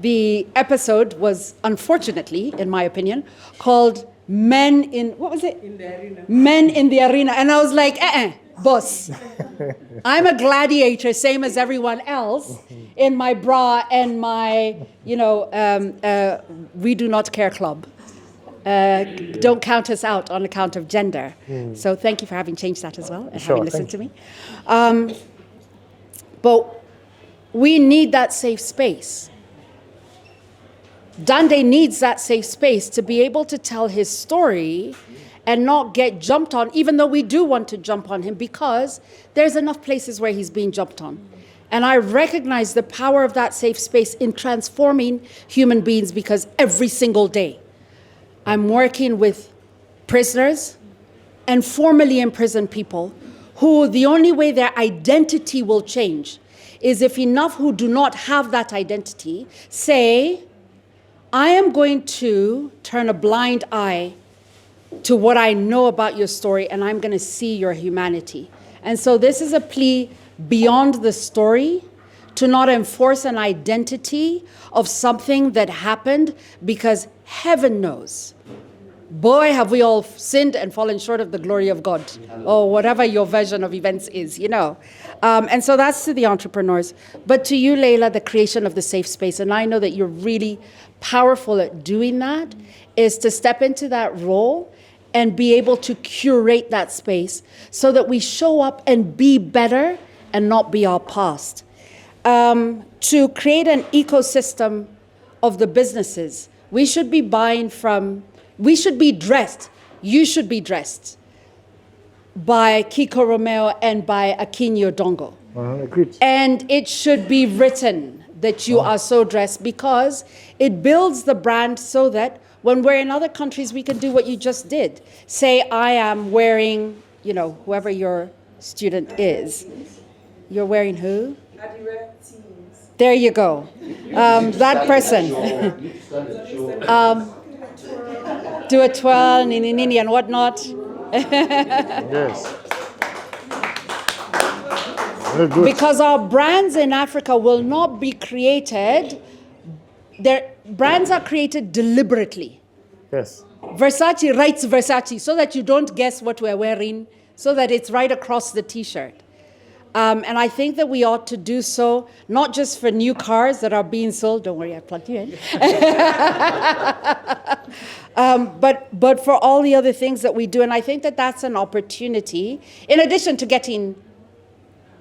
the episode was, unfortunately, in my opinion, called Men in, what was it? In the Arena. Men in the Arena. And I was like, boss, I'm a gladiator, same as everyone else, in my bra and my, we do not care club. Don't count us out on account of gender. So thank you for having changed that as well, and having listened to me. But we need that safe space. Dande needs that safe space to be able to tell his story and not get jumped on, even though we do want to jump on him, because there's enough places where he's being jumped on. And I recognize the power of that safe space in transforming human beings, because every single day I'm working with prisoners and formerly imprisoned people who the only way their identity will change is if enough who do not have that identity say, I am going to turn a blind eye to what I know about your story, and I'm going to see your humanity. And so this is a plea beyond the story to not enforce an identity of something that happened, because heaven knows, boy, have we all sinned and fallen short of the glory of God, or whatever your version of events is, you know. And so that's to the entrepreneurs. But to you, Laila, the creation of the safe space, and I know that you're really powerful at doing that, is to step into that role and be able to curate that space so that we show up and be better and not be our past. To create an ecosystem of the businesses, we should be buying from, we should be dressed, you should be dressed by Kiko Romeo and by Akinyi Odongo. Agreed. And it should be written that you are so dressed, because it builds the brand so that when we're in other countries, we can do what you just did. Say, I am wearing, you know, whoever your student is. You're wearing who? There you go. That person. Do a twirl, nini, and whatnot. Yes. Very good. Because our brands in Africa will not be created, their brands are created deliberately. Yes. Versace writes Versace so that you don't guess what we're wearing, so that it's right across the t-shirt. And I think that we ought to do so, not just for new cars that are being sold. Don't worry, I plugged you in. But for all the other things that we do. And I think that that's an opportunity, in addition to getting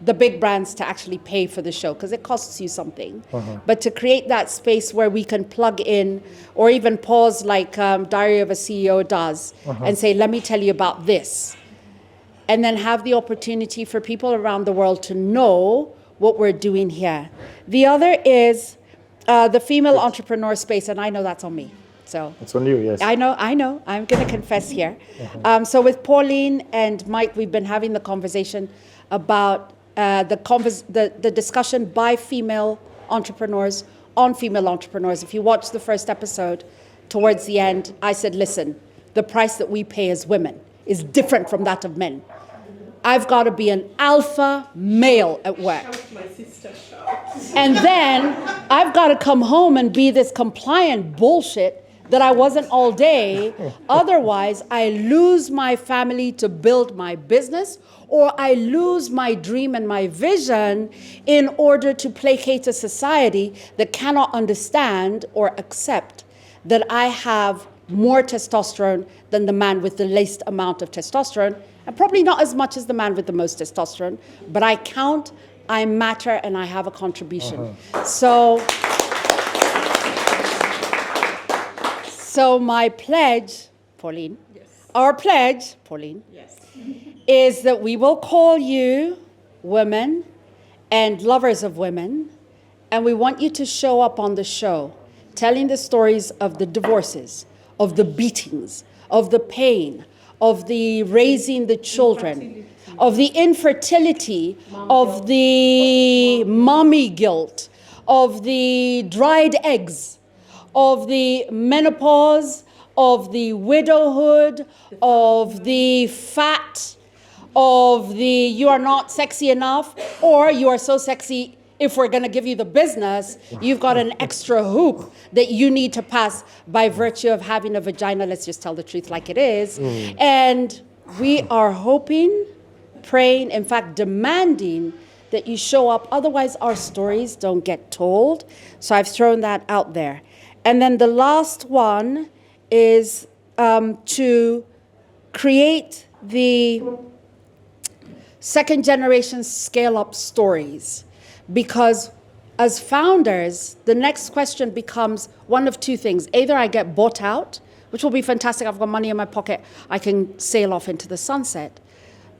the big brands to actually pay for the show, because it costs you something. But to create that space where we can plug in, or even pause like Diary of a CEO does, and say, let me tell you about this. And then have the opportunity for people around the world to know what we're doing here. The other is the female entrepreneur space, and I know that's on me. So it's on you, yes. I know. I'm going to confess here. So with Pauline and Mike, we've been having the conversation about the discussion by female entrepreneurs on female entrepreneurs. If you watch the first episode, towards the end, I said, listen, the price that we pay as women is different from that of men. I've got to be an alpha male at work. And then I've got to come home and be this compliant bullshit that I wasn't all day. Otherwise, I lose my family to build my business, or I lose my dream and my vision in order to placate a society that cannot understand or accept that I have more testosterone than the man with the least amount of testosterone, and probably not as much as the man with the most testosterone, but I count, I matter, and I have a contribution. So my pledge, Pauline, our pledge, Pauline, is that we will call you women and lovers of women, and we want you to show up on the show, telling the stories of the divorces, of the beatings, of the pain, of the raising the children, of the infertility, of the mommy guilt, of the dried eggs, of the menopause, of the widowhood, of the fat, of the you are not sexy enough, or you are so sexy, if we're going to give you the business, you've got an extra hoop that you need to pass by virtue of having a vagina. Let's just tell the truth like it is. And we are hoping, praying, in fact, demanding that you show up. Otherwise, our stories don't get told. So I've thrown that out there. And then the last one is to create the second generation scale-up stories. Because as founders, the next question becomes one of two things. Either I get bought out, which will be fantastic. I've got money in my pocket. I can sail off into the sunset.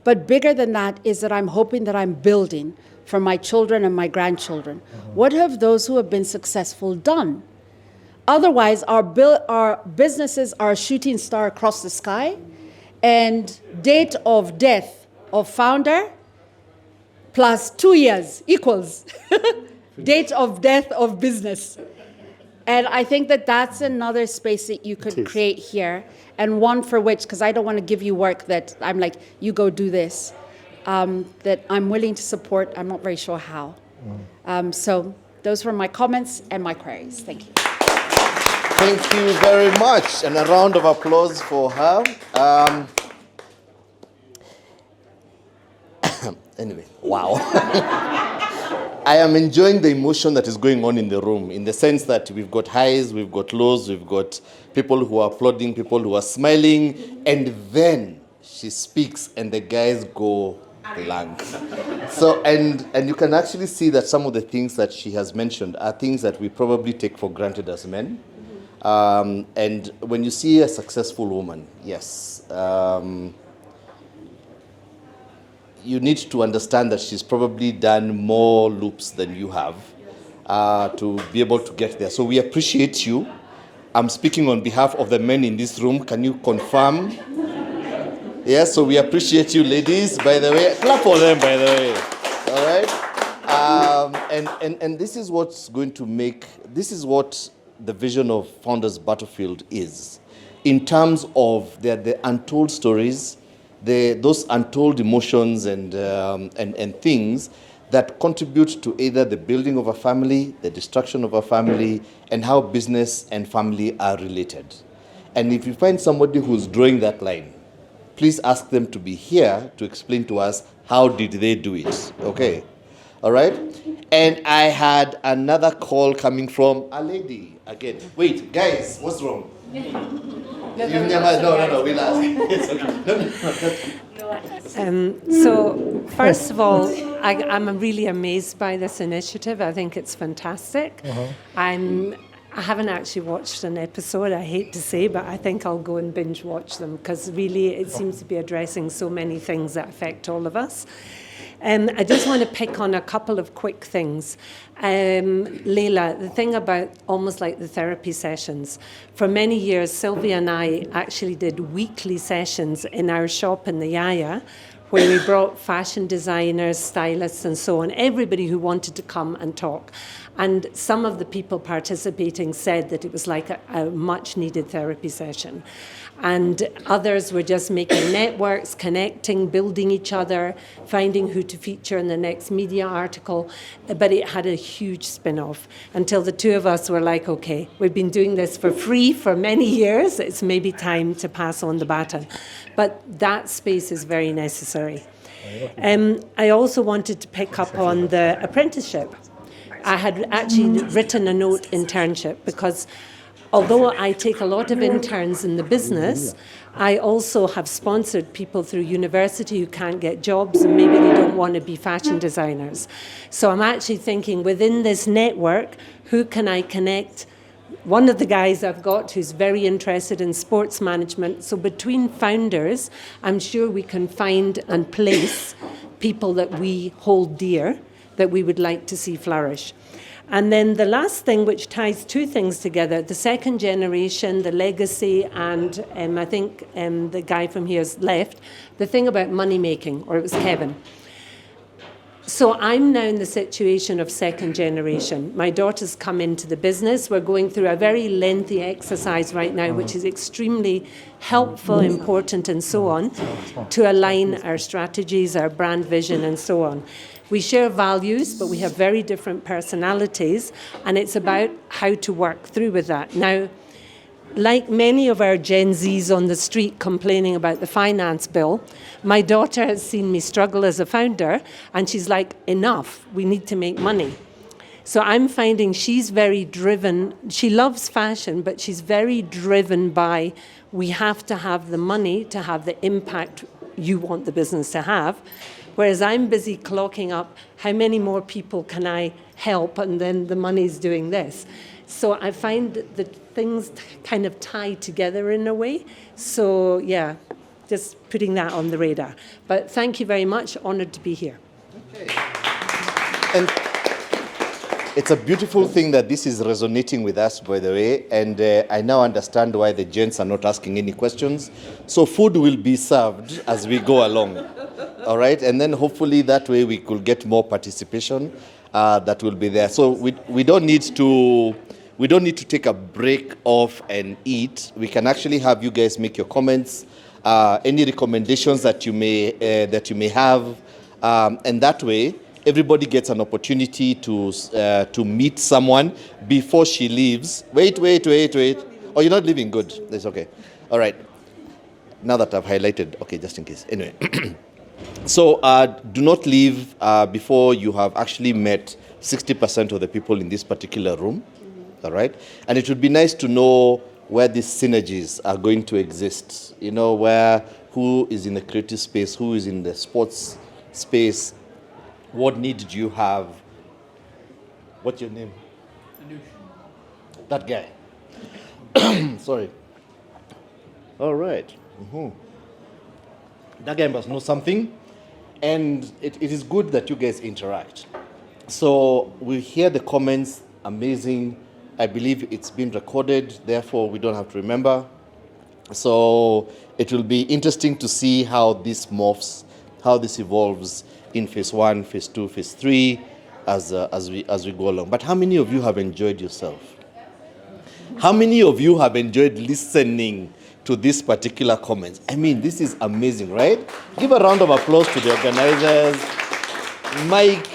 But bigger than that is that I'm hoping that I'm building for my children and my grandchildren. What have those who have been successful done? Otherwise, our businesses are a shooting star across the sky, and date of death of founder plus 2 years equals date of death of business. And I think that that's another space that you could create here, and one for which, because I don't want to give you work that I'm like, you go do this, that I'm willing to support. I'm not very sure how. So those were my comments and my queries. Thank you. Thank you very much. And a round of applause for her. Anyway, wow. I am enjoying the emotion that is going on in the room, in the sense that we've got highs, we've got lows, we've got people who are applauding, people who are smiling, and then she speaks and the guys go blank. So, and you can actually see that some of the things that she has mentioned are things that we probably take for granted as men. And when you see a successful woman, yes, you need to understand that she's probably done more loops than you have to be able to get there. So we appreciate you. I'm speaking on behalf of the men in this room. Can you confirm? Yes, so we appreciate you, ladies, by the way. Clap for them, by the way. All right? And this is what's going to make, this is what the vision of Founders Battlefield is. In terms of the untold stories, those untold emotions and things that contribute to either the building of a family, the destruction of a family, and how business and family are related. And if you find somebody who's drawing that line, please ask them to be here to explain to us how did they do it, okay? All right? And I had another call coming from a lady again. Wait, guys, what's wrong? No, we'll ask. It's okay. So, first of all, I'm really amazed by this initiative. I think it's fantastic. I haven't actually watched an episode, I hate to say, but I think I'll go and binge watch them because really it seems to be addressing so many things that affect all of us. I just want to pick on a couple of quick things. Laila, the thing about almost like the therapy sessions. For many years, Sylvia and I actually did weekly sessions in our shop in the Yaya, where we brought fashion designers, stylists, and so on, everybody who wanted to come and talk. And some of the people participating said that it was like a much-needed therapy session. And others were just making networks, connecting, building each other, finding who to feature in the next media article. But it had a huge spin-off until the two of us were like, okay, we've been doing this for free for many years. It's maybe time to pass on the baton. But that space is very necessary. I also wanted to pick up on the apprenticeship. I had actually written a note internship because although I take a lot of interns in the business, I also have sponsored people through university who can't get jobs and maybe they don't want to be fashion designers. So I'm actually thinking within this network, who can I connect? One of the guys I've got who's very interested in sports management. So between founders, I'm sure we can find and place people that we hold dear, that we would like to see flourish. And then the last thing, which ties two things together, the second generation, the legacy, and I think the guy from here's left, the thing about money making, or it was Kevin. So I'm now in the situation of second generation. My daughter's come into the business. We're going through a very lengthy exercise right now, which is extremely helpful, important, and so on, to align our strategies, our brand vision, and so on. We share values, but we have very different personalities, and it's about how to work through with that. Now, like many of our Gen Zs on the street complaining about the finance bill, my daughter has seen me struggle as a founder, and she's like, enough, we need to make money. So I'm finding she's very driven. She loves fashion, but she's very driven by, we have to have the money to have the impact you want the business to have. Whereas I'm busy clocking up how many more people can I help, and then the money's doing this. So I find that things kind of tie together in a way. So yeah, just putting that on the radar. But thank you very much. Honored to be here. And it's a beautiful thing that this is resonating with us, by the way, and I now understand why the gents are not asking any questions. So food will be served as we go along, all right? And then hopefully that way we could get more participation that will be there. So we don't need to take a break off and eat. We can actually have you guys make your comments, any recommendations that you may have, and that way everybody gets an opportunity to meet someone before she leaves. Wait. Oh, you're not leaving? Good. That's okay. All right. Now that I've highlighted, okay, just in case. Anyway. So do not leave before you have actually met 60% of the people in this particular room. All right. And it would be nice to know where these synergies are going to exist. You know, who is in the creative space, who is in the sports space. What need do you have? What's your name? That guy. Sorry. All right. That guy must know something. And it is good that you guys interact. So we hear the comments, amazing. I believe it's been recorded, therefore we don't have to remember. So it will be interesting to see how this morphs, how this evolves in phase 1, phase 2, phase 3, as we go along. But how many of you have enjoyed yourself? How many of you have enjoyed listening to these particular comments? I mean, this is amazing, right? Give a round of applause to the organizers. Mike,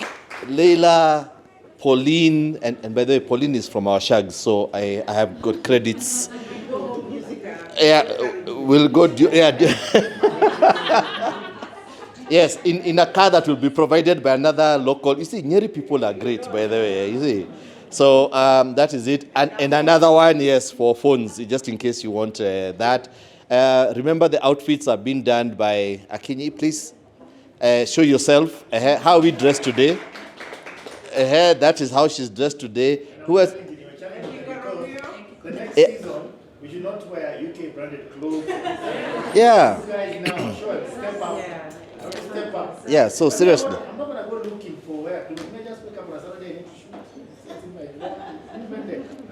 Laila, Pauline, and by the way, Pauline is from our shags, so I have got credits. Yeah, we'll go. Yes, in a car that will be provided by another local. You see, Nyeri people are great, by the way. You see, so that is it. And another one, yes, for phones, just in case you want that. Remember, the outfits are being done by Akinyi. Please show yourself. How are we dressed today? That is how she's dressed today. Who has? The next season, we should not wear UK branded clothes. Yeah. You guys now step up. Step up. Yeah, so seriously. I'm not going to go looking for where. Can I just wake up on a Saturday and shoot?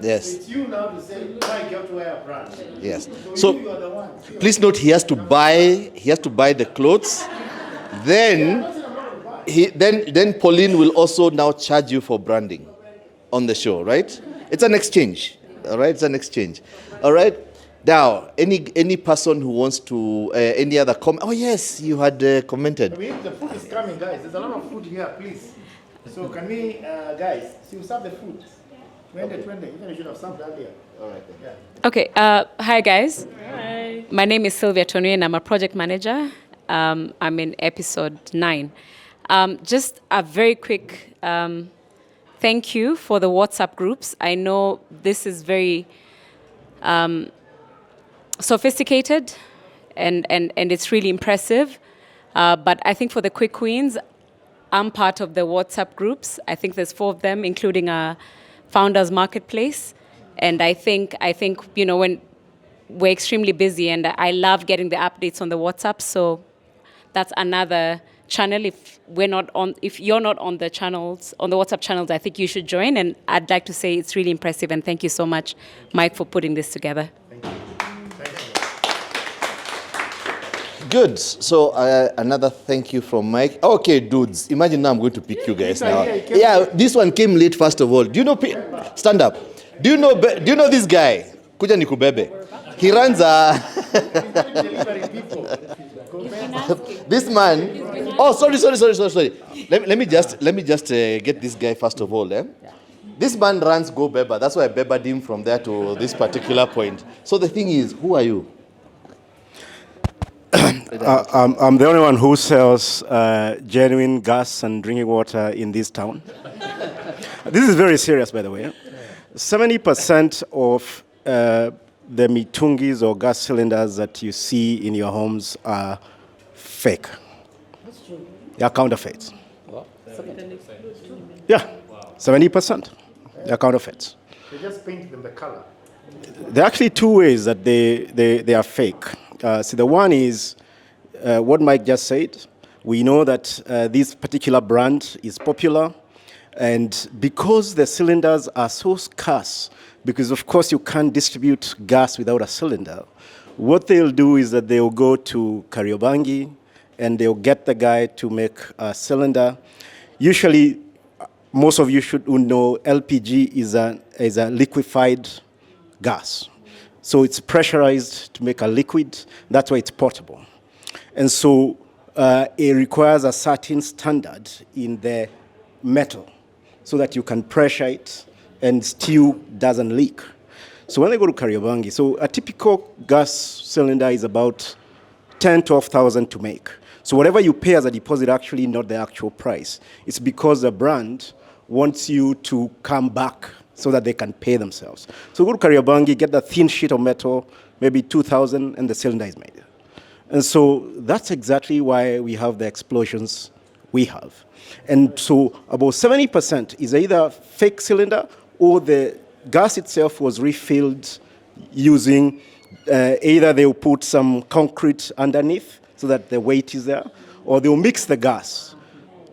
Yes. It's you now to say, Mike, you have to wear a brand. Yes. So you are the one. Please note, he has to buy the clothes. Then Pauline will also now charge you for branding on the show, right? It's an exchange. All right, it's an exchange. All right. Now, any person who wants to, any other comment? Oh, yes, you had commented. The food is coming, guys. There's a lot of food here, please. So can we, guys, so you serve the food. 20, even you should have served earlier. All right. Yeah. Okay, hi guys. Hi. My name is Sylvia Tonu and I'm a project manager. I'm in episode 9. Just a very quick thank you for the WhatsApp groups. I know this is very sophisticated and it's really impressive. But I think for the quick wins, I'm part of the WhatsApp groups. I think there's 4 of them, including a Founders Marketplace. And I think when we're extremely busy and I love getting the updates on the WhatsApp. So that's another channel. If you're not on the channels, on the WhatsApp channels, I think you should join. And I'd like to say it's really impressive. And thank you so much, Mike, for putting this together. Thank you. Good. So another thank you from Mike. Okay, dudes. Imagine now I'm going to pick you guys now. Yeah, this one came late. First of all, do you know? Stand up. Do you know this guy? Kuja nikubebe. He runs a. This man. Oh, sorry. Let me just get this guy first of all. This man runs Go Beba. That's why I bebered him from there to this particular point. So the thing is, who are you? I'm the only one who sells genuine gas and drinking water in this town. This is very serious, by the way. 70% of the mitungis or gas cylinders that you see in your homes are fake. That's true. They are counterfeits. Yeah, 70%. They are counterfeits. They just paint them the color. There are actually two ways that they are fake. So the one is what Mike just said. We know that this particular brand is popular, and because the cylinders are so scarce, because of course you can't distribute gas without a cylinder, what they'll do is that they'll go to Kariobangi and they'll get the guy to make a cylinder. Usually, most of you should know LPG is a liquefied gas. So it's pressurized to make a liquid. That's why it's portable. And so it requires a certain standard in the metal so that you can pressure it and still doesn't leak. So when they go to Kariobangi, so a typical gas cylinder is about 10, 12,000 to make. So whatever you pay as a deposit, actually not the actual price. It's because the brand wants you to come back so that they can pay themselves. So go to Kariobangi, get that thin sheet of metal, maybe 2,000, and the cylinder is made. And so that's exactly why we have the explosions we have. And so about 70% is either fake cylinder or the gas itself was refilled using either they'll put some concrete underneath so that the weight is there, or they'll mix the gas.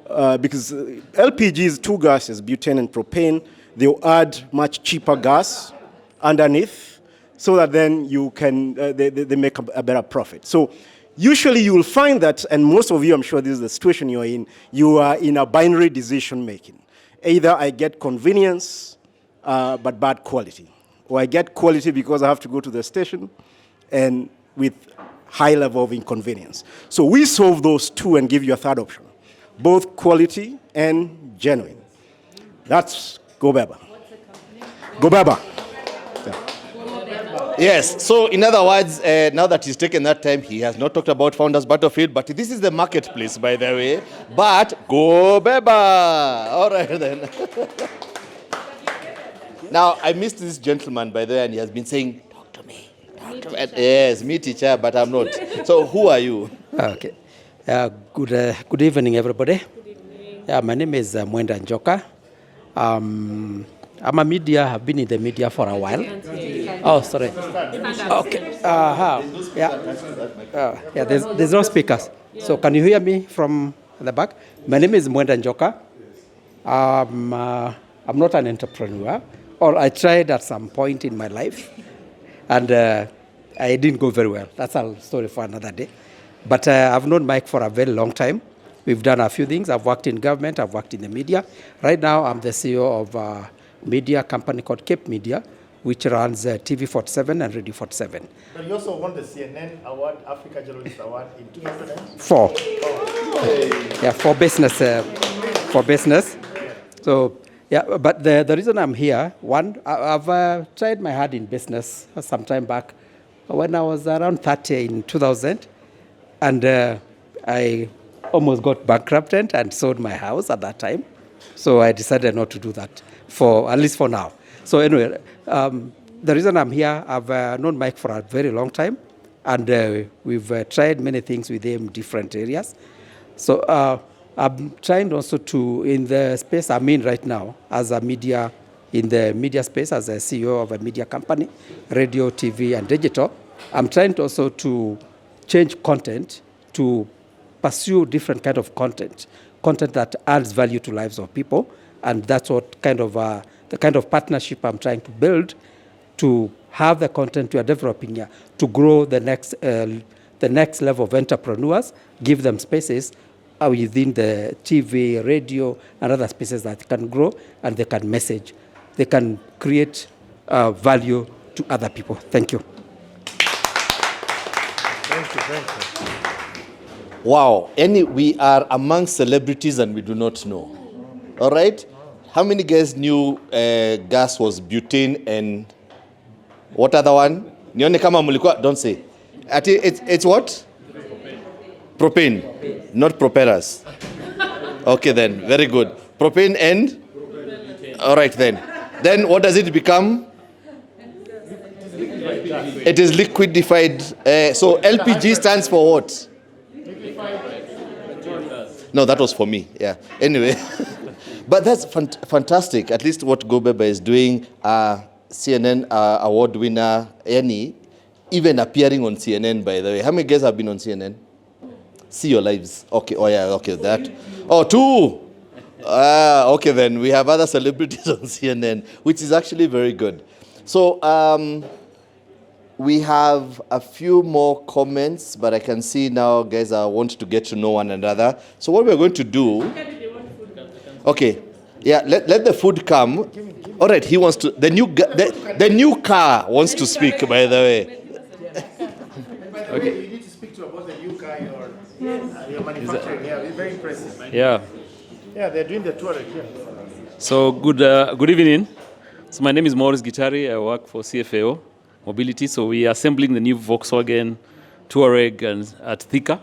Because LPG is two gases, butane and propane. They'll add much cheaper gas underneath so that then you can, they make a better profit. So usually you will find that, and most of you, I'm sure this is the situation you're in, you are in a binary decision making. Either I get convenience, but bad quality, or I get quality because I have to go to the station and with high level of inconvenience. So we solve those two and give you a third option, both quality and genuine. That's Gobeba. Gobeba. Yes, so in other words, now that he's taken that time, he has not talked about Founders Battlefield, but this is the marketplace, by the way. But Gobeba. All right then. Now, I missed this gentleman, by the way, and he has been saying, talk to me. Yes, me teacher, but I'm not. So who are you? Okay. Good evening, everybody. My name is Mwenda Njoka. I'm a media. I've been in the media for a while. Oh, sorry. Okay. Yeah. There's no speakers. So can you hear me from the back? My name is Mwenda Njoka. I'm not an entrepreneur, or I tried at some point in my life, and I didn't go very well. That's a story for another day. But I've known Mike for a very long time. We've done a few things. I've worked in government. I've worked in the media. Right now, I'm the CEO of a media company called Cape Media, which runs TV 47 and Radio 47. But you also won the CNN Award, Africa Journalist Award in 2004. Four. Yeah, for business. So, yeah, but the reason I'm here, one, I've tried my hand in business some time back when I was around 30 in 2000, and I almost got bankrupted and sold my house at that time. So I decided not to do that, at least for now. So anyway, the reason I'm here, I've known Mike for a very long time, and we've tried many things with him in different areas. So I'm trying also to, in the space I'm in right now, as a media, in the media space, as a CEO of a media company, radio, TV, and digital, I'm trying to also to change content to pursue different kind of content that adds value to lives of people, and that's what kind of the kind of partnership I'm trying to build to have the content we are developing here to grow the next level of entrepreneurs, give them spaces within the TV, radio, and other spaces that can grow and they can message, they can create value to other people. Thank you. Thank you. Wow, we are among celebrities and we do not know. All right? How many guys knew gas was butane and what other one? Nione kama mulikuwa, don't say. It's what? Propane, not propellers. Okay then, very good. Propane and? All right then. Then what does it become? It is liquidified. So LPG stands for what? No, that was for me. Yeah. Anyway. But that's fantastic. At least what Gobeba is doing, CNN award winner, Annie, even appearing on CNN, by the way. How many guys have been on CNN? See your lives. Okay, oh yeah, okay, that. Oh, 2. Okay, then we have other celebrities on CNN, which is actually very good. So we have a few more comments, but I can see now guys want to get to know one another. So what we're going to do... Okay, yeah, let the food come. All right, he wants to... The new car wants to speak, by the way. Okay. You need to speak to about the new car you're manufacturing. Yeah, it's very impressive. Yeah. Yeah, they're doing the tour here. So good evening. So my name is Maurice Gitari. I work for CFAO Mobility. So we are assembling the new Volkswagen Touareg and at Thika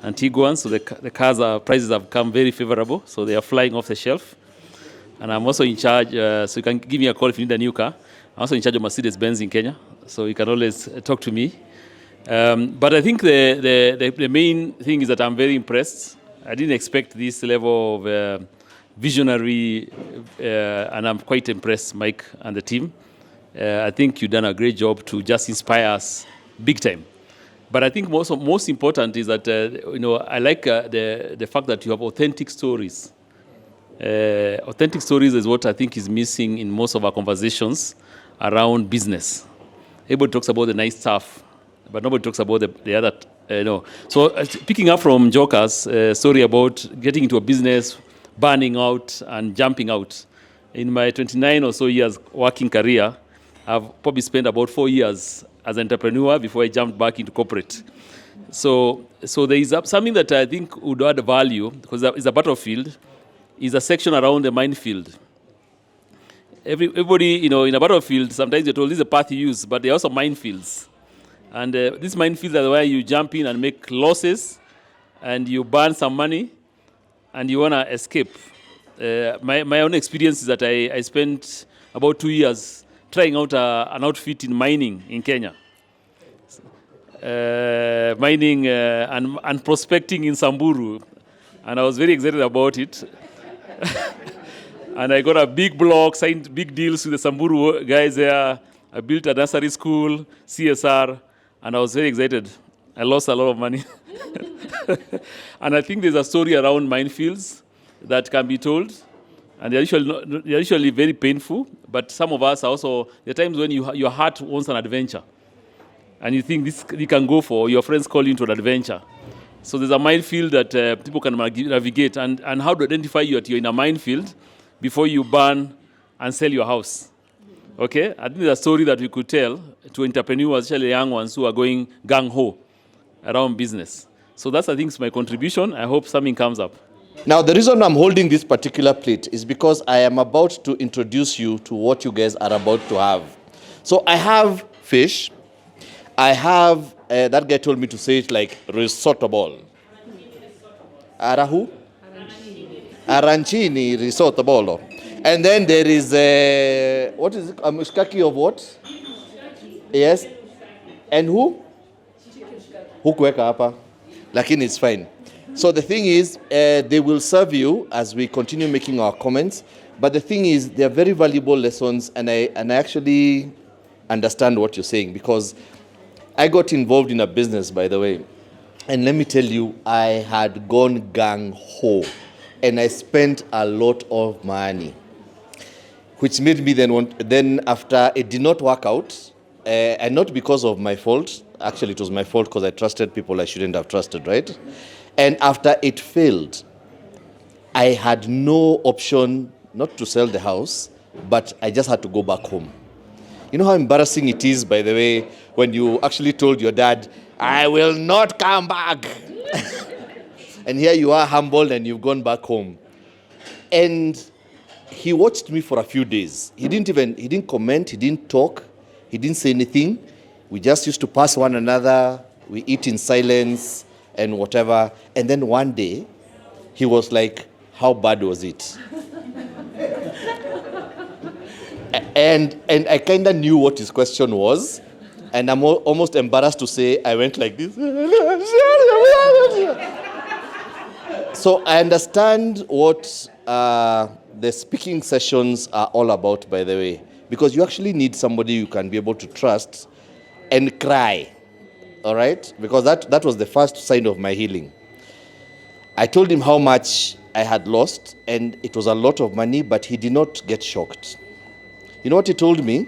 and Tiguan. So the cars prices have come very favorable. So they are flying off the shelf. And I'm also in charge. So you can give me a call if you need a new car. I'm also in charge of Mercedes-Benz in Kenya. So you can always talk to me. But I think the main thing is that I'm very impressed. I didn't expect this level of visionary, and I'm quite impressed, Mike and the team. I think you've done a great job to just inspire us big time. But I think most important is that I like the fact that you have authentic stories. Authentic stories is what I think is missing in most of our conversations around business. Everybody talks about the nice stuff, but nobody talks about the other. So picking up from Joker's story about getting into a business, burning out and jumping out. In my 29 or so years working career, I've probably spent about 4 years as an entrepreneur before I jumped back into corporate. So there is something that I think would add value, because it's a battlefield, is a section around the minefield. Everybody, in a battlefield, sometimes you're told this is a path you use, but there are also minefields. And these minefields are where you jump in and make losses, and you burn some money, and you want to escape. My own experience is that I spent about 2 years trying out an outfit in mining in Kenya. Mining and prospecting in Samburu. And I was very excited about it. And I got a big block, signed big deals with the Samburu guys there. I built a nursery school, CSR, and I was very excited. I lost a lot of money. And I think there's a story around minefields that can be told. And they're usually very painful, but some of us are also, there are times when your heart wants an adventure. And you think this you can go for, your friends call you into an adventure. So there's a minefield that people can navigate, and how to identify you that you're in a minefield before you burn and sell your house. Okay? I think there's a story that we could tell to entrepreneurs, especially young ones who are going gung-ho around business. So that's, I think, is my contribution. I hope something comes up. Now, the reason I'm holding this particular plate is because I am about to introduce you to what you guys are about to have. So I have fish. I have, that guy told me to say it like risotto ball. Arahu? Arancini risotto bolo. And then there is what is it? A mushkaki of what? Yes. And who? Hukuweka hapa. Lakini it's fine. So the thing is, they will serve you as we continue making our comments. But the thing is, they are very valuable lessons, and I actually understand what you're saying, because I got involved in a business, by the way. And let me tell you, I had gone gung-ho, and I spent a lot of money, which made me then after it did not work out, and not because of my fault. Actually, it was my fault because I trusted people I shouldn't have trusted, right? And after it failed, I had no option not to sell the house, but I just had to go back home. You know how embarrassing it is, by the way, when you actually told your dad, I will not come back. And here you are humbled and you've gone back home. And he watched me for a few days. He didn't comment, he didn't talk, he didn't say anything. We just used to pass one another, we eat in silence and whatever. And then one day, he was like, how bad was it? And I kind of knew what his question was. And I'm almost embarrassed to say I went like this. So I understand what the speaking sessions are all about, by the way, because you actually need somebody you can be able to trust and cry, all right? Because that was the first sign of my healing. I told him how much I had lost, and it was a lot of money, but he did not get shocked. You know what he told me?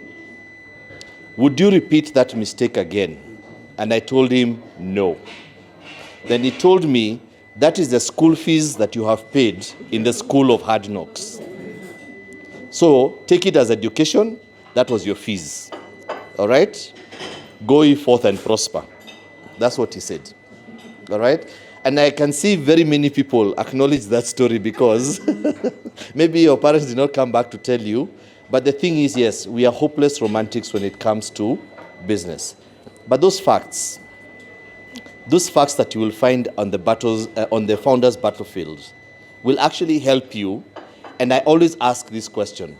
Would you repeat that mistake again? And I told him, no. Then he told me, that is the school fees that you have paid in the school of hard knocks. So take it as education, that was your fees. All right? Go ye forth and prosper. That's what he said. All right? And I can see very many people acknowledge that story because maybe your parents did not come back to tell you. But the thing is, yes, we are hopeless romantics when it comes to business. But those facts that you will find on the battles, on the founders' battlefield, will actually help you. And I always ask this question: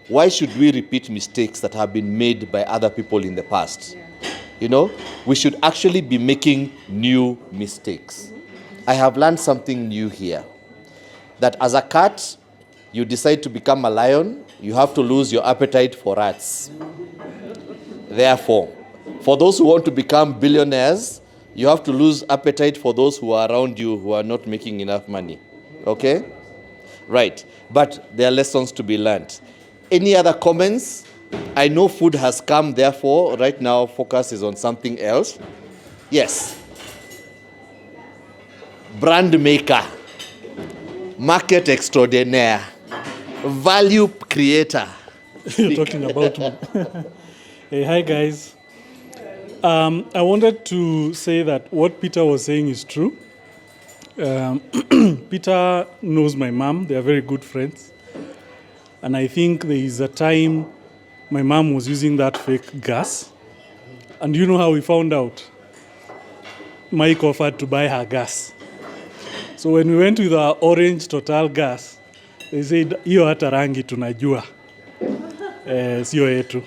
why should we repeat mistakes that have been made by other people in the past? You know, we should actually be making new mistakes. I have learned something new here, that as a cat, you decide to become a lion, you have to lose your appetite for rats. Therefore, for those who want to become billionaires, you have to lose appetite for those who are around you who are not making enough money. Okay? Right. But there are lessons to be learned. Any other comments? I know food has come, therefore, right now, focus is on something else. Yes. Brand maker, market extraordinaire, value creator. You're talking about me. Hey, hi, guys. I wanted to say that what Peter was saying is true. Peter knows my mom. They are very good friends. And I think there is a time my mom was using that fake gas. And you know how we found out? Mike offered to buy her gas. So when we went with our orange Total gas, they said, hiyo hata rangi tunajua. Sio yetu.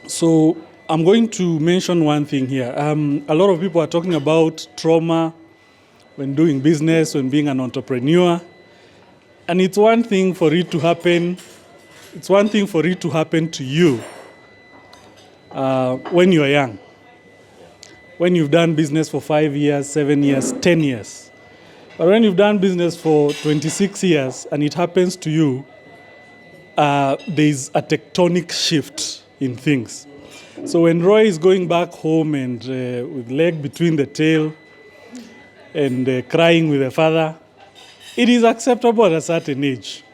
So I'm going to mention one thing here. A lot of people are talking about trauma when doing business, when being an entrepreneur. And it's one thing for it to happen. It's one thing for it to happen to you when you're young. When you've done business for 5 years, 7 years, 10 years. But when you've done business for 26 years and it happens to you, there's a tectonic shift in things. So when Roy is going back home and with leg between the tail and crying with the father, it is acceptable at a certain age.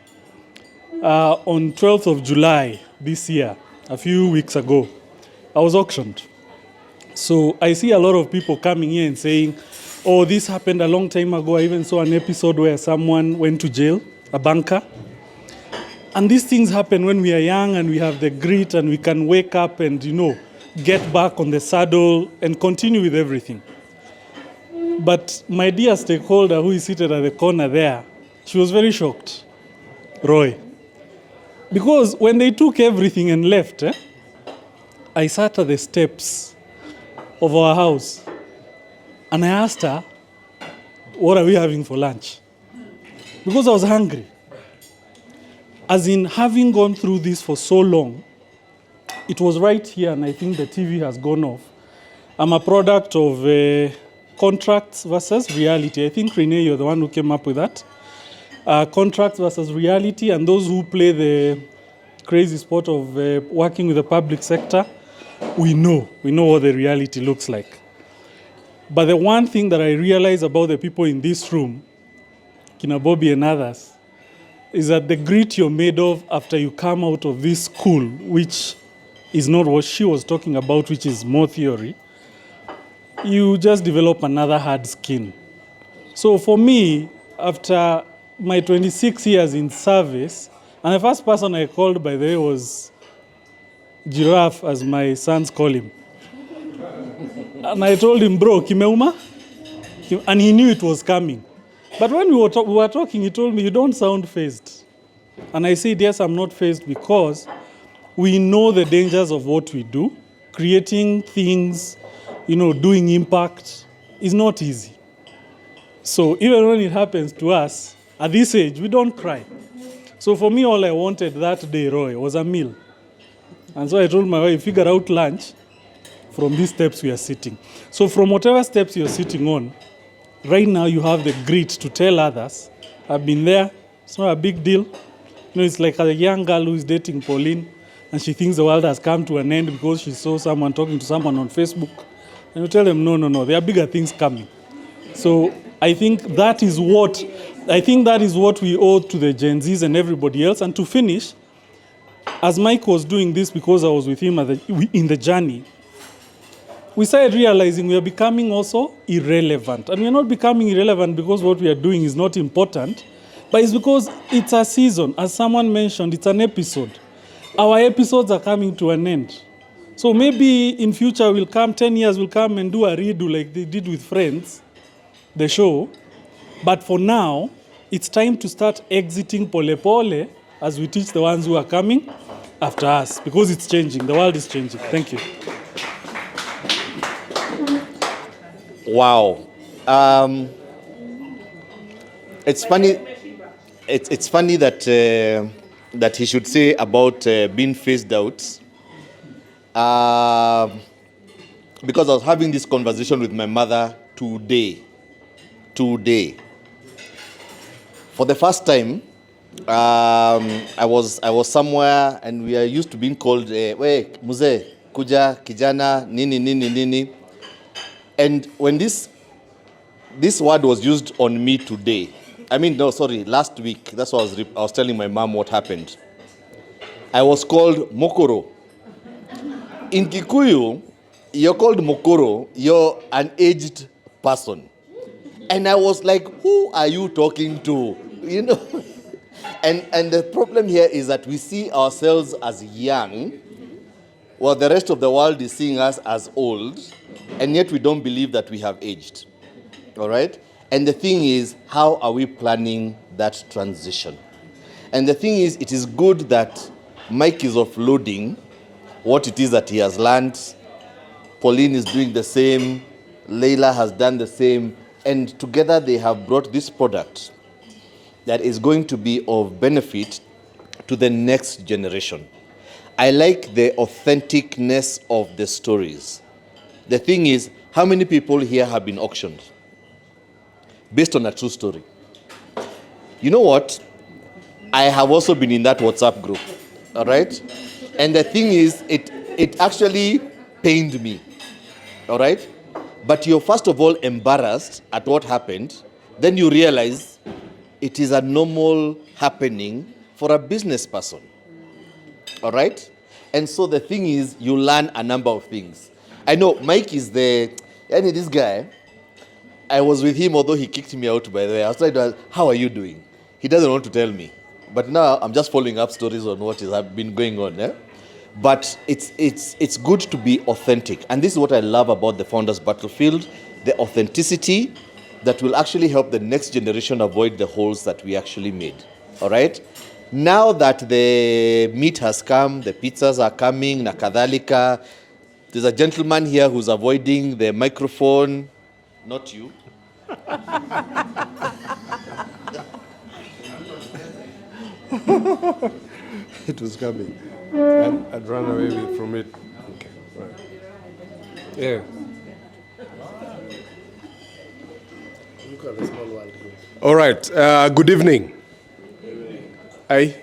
On 12th of July this year, a few weeks ago, I was auctioned. So I see a lot of people coming here and saying, oh, this happened a long time ago. I even saw an episode where someone went to jail, a banker. And these things happen when we are young and we have the grit and we can wake up and, get back on the saddle and continue with everything. But my dear stakeholder who is seated at the corner there, she was very shocked, Roy. Because when they took everything and left, I sat at the steps of our house and I asked her, what are we having for lunch? Because I was hungry. As in, having gone through this for so long, it was right here, and I think the TV has gone off. I'm a product of contracts versus reality. I think, Renee, you're the one who came up with that. Contracts versus reality, and those who play the crazy sport of working with the public sector, we know what the reality looks like. But the one thing that I realize about the people in this room, Kina Bobby and others, is that the grit you're made of after you come out of this school, which is not what she was talking about, which is more theory, you just develop another hard skin. So for me, after my 26 years in service, and the first person I called, by the way, was Giraffe, as my sons call him. And I told him, bro, kimeuma? And he knew it was coming. But when we were talking, he told me, you don't sound fazed. And I said, yes, I'm not fazed because we know the dangers of what we do. Creating things, doing impact is not easy. So even when it happens to us, at this age, we don't cry. So for me, all I wanted that day, Roy, was a meal. And so I told my wife, figure out lunch from these steps we are sitting. So from whatever steps you're sitting on, right now you have the grit to tell others, I've been there, it's not a big deal. You know, it's like a young girl who is dating Pauline, and she thinks the world has come to an end because she saw someone talking to someone on Facebook. And you tell them, no, there are bigger things coming. So I think that is what we owe to the Gen Zs and everybody else. And to finish, as Mike was doing this, because I was with him in the journey, we started realizing we are becoming also irrelevant. And we are not becoming irrelevant because what we are doing is not important, but it's because it's a season. As someone mentioned, it's an episode. Our episodes are coming to an end. So maybe in future 10 years we'll come and do a redo like they did with Friends, the show. But for now, it's time to start exiting pole pole as we teach the ones who are coming after us, because it's changing. The world is changing. Thank you. Wow. It's funny. It's funny that he should say about being phased out. Because I was having this conversation with my mother today. For the first time, I was somewhere and we are used to being called, "We mzee, kuja, kijana, nini." And when this word was used on me today, last week, that's what I was telling my mom what happened. I was called Mokoro. In Kikuyu, you're called Mokoro, you're an aged person. And I was like, who are you talking to? You know? And the problem here is that we see ourselves as young, while the rest of the world is seeing us as old, and yet we don't believe that we have aged. All right? And the thing is, how are we planning that transition? And the thing is, it is good that Mike is offloading what it is that he has learned. Pauline is doing the same. Laila has done the same. And together they have brought this product that is going to be of benefit to the next generation. I like the authenticness of the stories. The thing is, how many people here have been auctioned based on a true story? You know what? I have also been in that WhatsApp group, all right? And the thing is, it actually pained me, all right? But you're first of all embarrassed at what happened, then you realize it is a normal happening for a business person, all right? And so the thing is, you learn a number of things. I know Mike is this guy, I was with him, although he kicked me out, by the way. I was trying to ask, how are you doing? He doesn't want to tell me. But now I'm just following up stories on what has been going on. Eh? But it's good to be authentic. And this is what I love about the Founders Battlefield, the authenticity that will actually help the next generation avoid the holes that we actually made. All right? Now that the meat has come, the pizzas are coming, na kadhalika, there's a gentleman here who's avoiding the microphone. Not you. It was coming. I'd run away from it. Okay, right. Yeah. Look at the small world. All right. Good evening. Hi.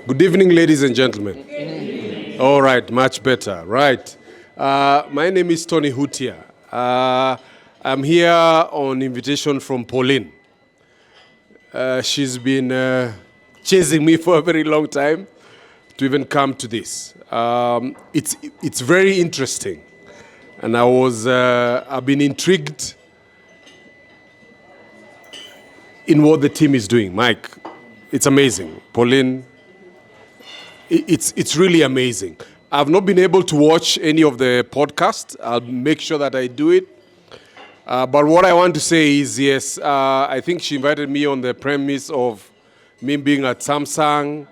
Good evening, ladies and gentlemen. All right. Much better. Right. My name is Tony Hutia. I'm here on invitation from Pauline. She's been chasing me for a very long time to even come to this. It's very interesting, and I've been intrigued in what the team is doing. Mike, it's amazing. Pauline, it's really amazing. I've not been able to watch any of the podcasts. I'll make sure that I do it. But what I want to say is, yes, I think she invited me on the premise of me being at Samsung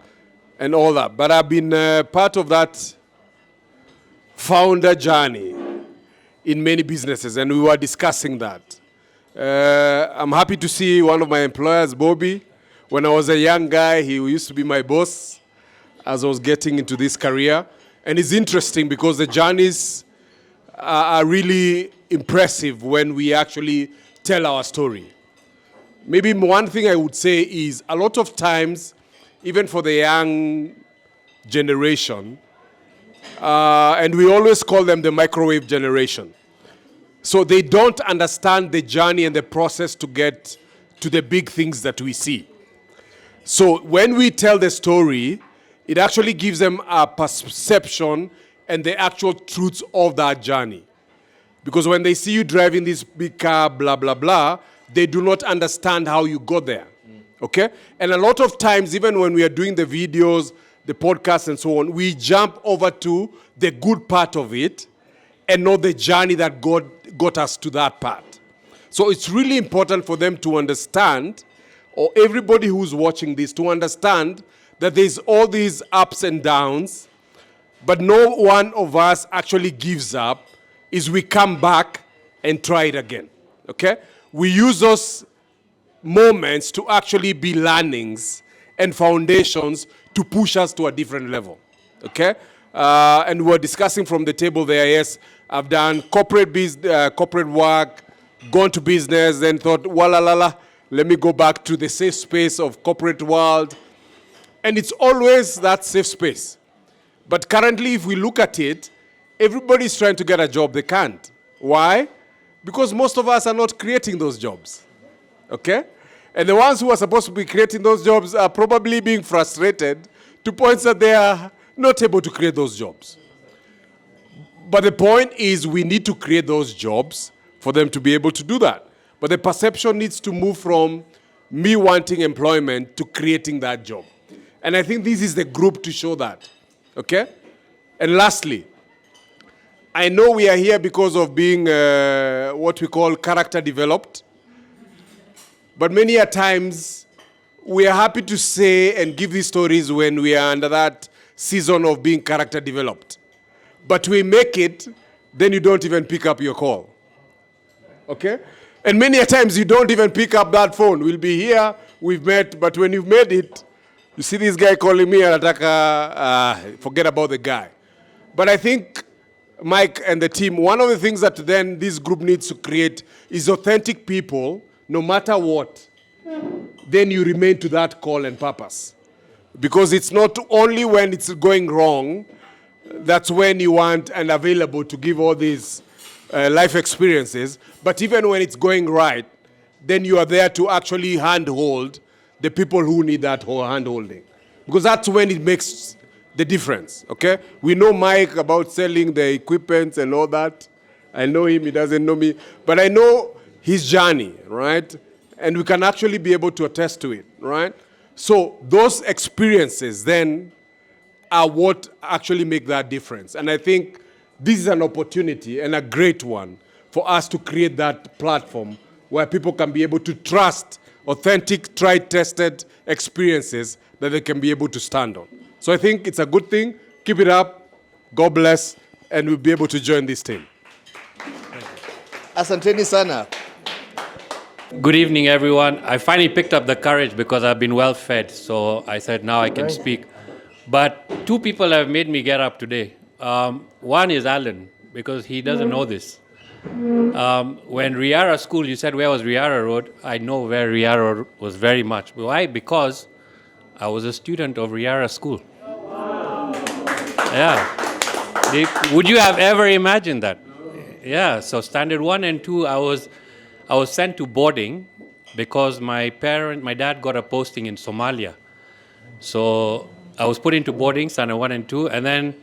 and all that. But I've been part of that founder journey in many businesses, and we were discussing that. I'm happy to see one of my employers, Bobby, When I was a young guy, he used to be my boss as I was getting into this career. And it's interesting because the journeys are really impressive when we actually tell our story. Maybe one thing I would say is a lot of times, even for the young generation, and we always call them the microwave generation. So they don't understand the journey and the process to get to the big things that we see. So when we tell the story, it actually gives them a perception and the actual truths of that journey. Because when they see you driving this big car, blah, blah, blah, they do not understand how you got there. Okay? And a lot of times, even when we are doing the videos, the podcasts and so on, we jump over to the good part of it and not the journey that got us to that part. So it's really important for them to understand, or everybody who's watching this, to understand that there's all these ups and downs, but no one of us actually gives up, is we come back and try it again, okay? We use those moments to actually be learnings and foundations to push us to a different level, okay? And we're discussing from the table there, yes, I've done corporate work, gone to business, then thought, wala, let me go back to the safe space of corporate world. And it's always that safe space. But currently, if we look at it, everybody's trying to get a job, they can't. Why? Because most of us are not creating those jobs, okay? And the ones who are supposed to be creating those jobs are probably being frustrated to points that they are not able to create those jobs. But the point is we need to create those jobs for them to be able to do that. But the perception needs to move from me wanting employment to creating that job. And I think this is the group to show that, okay? And lastly, I know we are here because of being what we call character developed. But many a times, we are happy to say and give these stories when we are under that season of being character developed. But we make it, then you don't even pick up your call. Okay? And many a times you don't even pick up that phone. We'll be here, we've met, but when you've made it, you see this guy calling me, and forget about the guy. But I think Mike and the team, one of the things that then this group needs to create is authentic people, no matter what. Then you remain to that call and purpose. Because it's not only when it's going wrong, that's when you want and available to give all these life experiences. But even when it's going right, then you are there to actually handhold the people who need that whole handholding. Because that's when it makes the difference, okay? We know Mike about selling the equipment and all that. I know him, he doesn't know me. But I know his journey, right? And we can actually be able to attest to it, right? So those experiences then are what actually make that difference. And I think this is an opportunity and a great one for us to create that platform where people can be able to trust authentic, tried, tested experiences that they can be able to stand on. So I think it's a good thing. Keep it up. God bless. And we'll be able to join this team. Asanteni sana. Good evening, everyone. I finally picked up the courage because I've been well fed. So I said, now I can speak. But two people have made me get up today. One is Alan, because he doesn't know this. When Riara School, you said, where was Riara Road? I know where Riara Road was very much. Why? Because I was a student of Riara School. Yeah. Would you have ever imagined that? Yeah, so standard 1 and 2, I was sent to boarding because my dad got a posting in Somalia. So I was put into boarding, standard 1 and 2, and then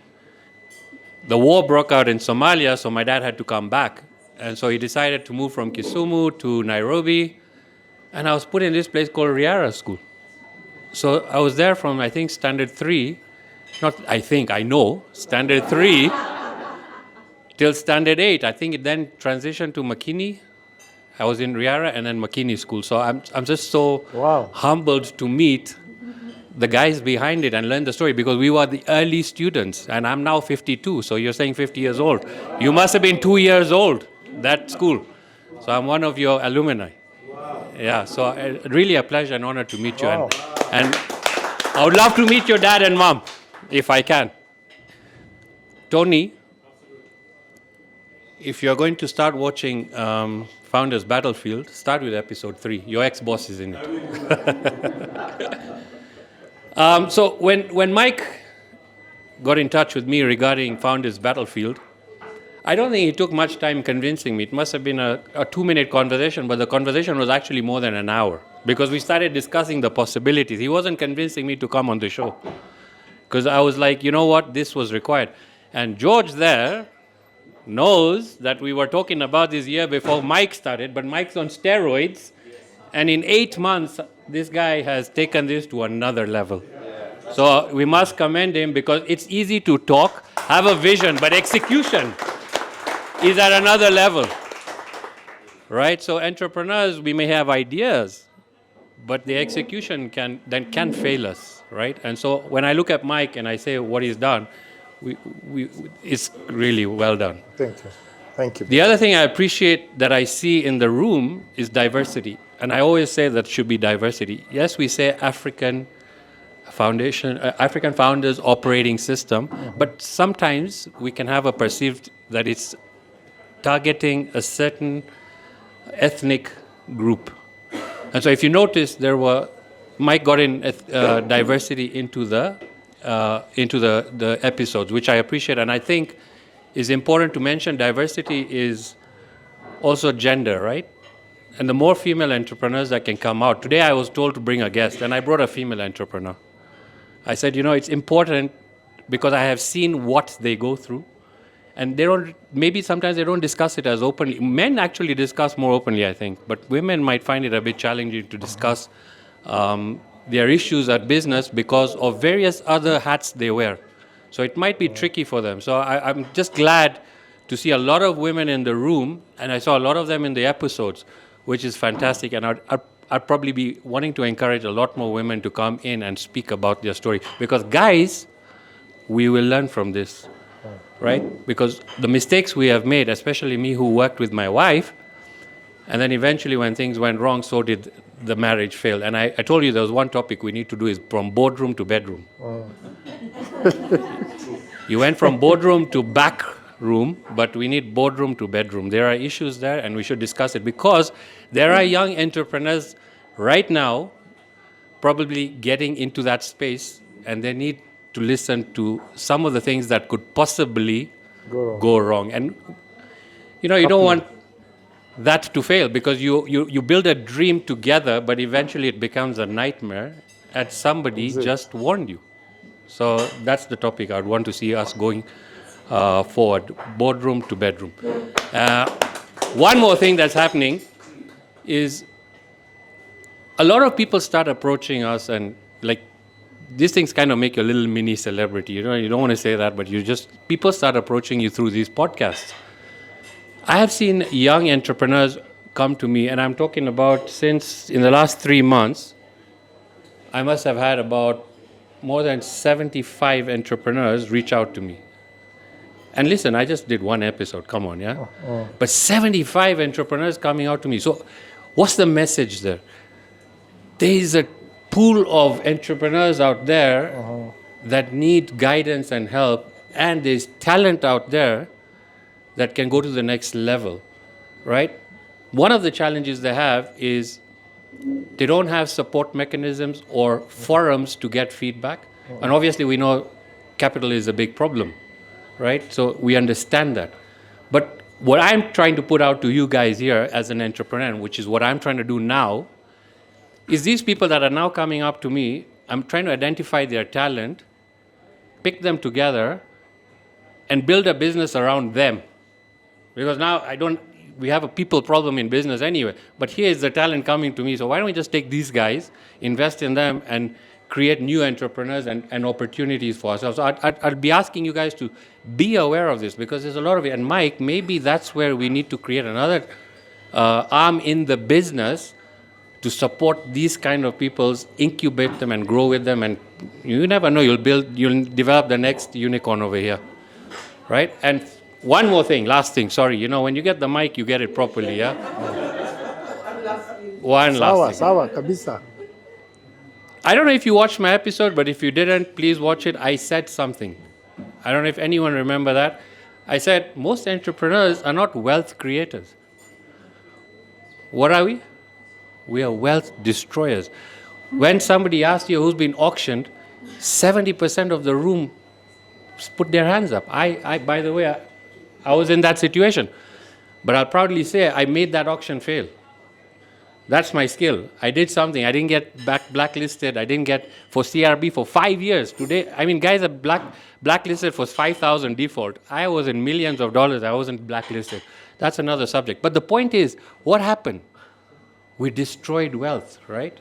the war broke out in Somalia, so my dad had to come back. And so he decided to move from Kisumu to Nairobi, and I was put in this place called Riara School. So I was there from, I think, standard 3, I know, standard 3, till standard 8. I think it then transitioned to Makini. I was in Riara and then Makini School. So I'm just so humbled to meet the guys behind it and learn the story, because we were the early students, and I'm now 52, so you're saying 50 years old. You must have been 2 years old, that school. So I'm one of your alumni. Yeah, so really a pleasure and honor to meet you. And I would love to meet your dad and mom, if I can. Tony, if you're going to start watching Founders Battlefield, start with episode 3. Your ex-boss is in it. So when Mike got in touch with me regarding Founders Battlefield, I don't think it took much time convincing me. It must have been a 2-minute conversation, but the conversation was actually more than an hour because we started discussing the possibilities. He wasn't convincing me to come on the show because I was like, you know what, this was required. And George there knows that we were talking about this year before Mike started, but Mike's on steroids, and in 8 months, this guy has taken this to another level. So we must commend him because it's easy to talk, have a vision, but execution is at another level, right? So entrepreneurs, we may have ideas, but the execution can fail us, right? And so when I look at Mike and I say what he's done, it's really well done. Thank you. Thank you. The other thing I appreciate that I see in the room is diversity. And I always say that should be diversity. Yes, we say African founders operating system, but sometimes we can have a perceived that it's targeting a certain ethnic group. And so if you notice, Mike got in diversity into the episodes, which I appreciate. And I think is important to mention diversity is also gender, right? And the more female entrepreneurs that can come out. Today I was told to bring a guest, and I brought a female entrepreneur. I said, it's important because I have seen what they go through. And maybe sometimes they don't discuss it as openly. Men actually discuss more openly, I think. But women might find it a bit challenging to discuss their issues at business because of various other hats they wear. So it might be tricky for them. So I'm just glad to see a lot of women in the room, and I saw a lot of them in the episodes, which is fantastic. And I'd probably be wanting to encourage a lot more women to come in and speak about their story. Because guys, we will learn from this, right? Because the mistakes we have made, especially me who worked with my wife, and then eventually when things went wrong, so did the marriage fail. And I told you there was one topic we need to do is from boardroom to bedroom. You went from boardroom to back room, but we need boardroom to bedroom. There are issues there, and we should discuss it because there are young entrepreneurs right now probably getting into that space, and they need to listen to some of the things that could possibly go wrong. And you don't want that to fail because you build a dream together, but eventually it becomes a nightmare, and somebody just warned you. So that's the topic I'd want to see us going forward, boardroom to bedroom. One more thing that's happening is a lot of people start approaching us, and like these things kind of make you a little mini celebrity. You don't want to say that, but people start approaching you through these podcasts. I have seen young entrepreneurs come to me, and I'm talking about since in the last 3 months, I must have had about more than 75 entrepreneurs reach out to me. And listen, I just did one episode, come on, yeah? But 75 entrepreneurs coming out to me. So what's the message there? There is a pool of entrepreneurs out there that need guidance and help, and there's talent out there that can go to the next level, right? One of the challenges they have is they don't have support mechanisms or forums to get feedback. And obviously we know capital is a big problem, right? So we understand that. But what I'm trying to put out to you guys here as an entrepreneur, which is what I'm trying to do now, is these people that are now coming up to me, I'm trying to identify their talent, pick them together, and build a business around them. Because now we have a people problem in business anyway, but here is the talent coming to me, so why don't we just take these guys, invest in them, and create new entrepreneurs and opportunities for ourselves. So I'd be asking you guys to be aware of this, because there's a lot of it. And Mike, maybe that's where we need to create another arm in the business to support these kind of peoples, incubate them and grow with them, and you never know, you'll develop the next unicorn over here, right? And one more thing, last thing, sorry, when you get the mic, you get it properly, yeah? One last thing. Sawa, kabisa. I don't know if you watched my episode, but if you didn't, please watch it. I said something. I don't know if anyone remember that. I said most entrepreneurs are not wealth creators. What are we? We are wealth destroyers. When somebody asks you who's been auctioned, 70% of the room put their hands up. I by the way, I was in that situation. But I'll proudly say I made that auction fail. That's my skill. I did something. I didn't get blacklisted. I didn't get for CRB for 5 years. Today, I mean, guys are blacklisted for 5,000 default. I was in millions of dollars. I wasn't blacklisted. That's another subject. But the point is, what happened? We destroyed wealth, right?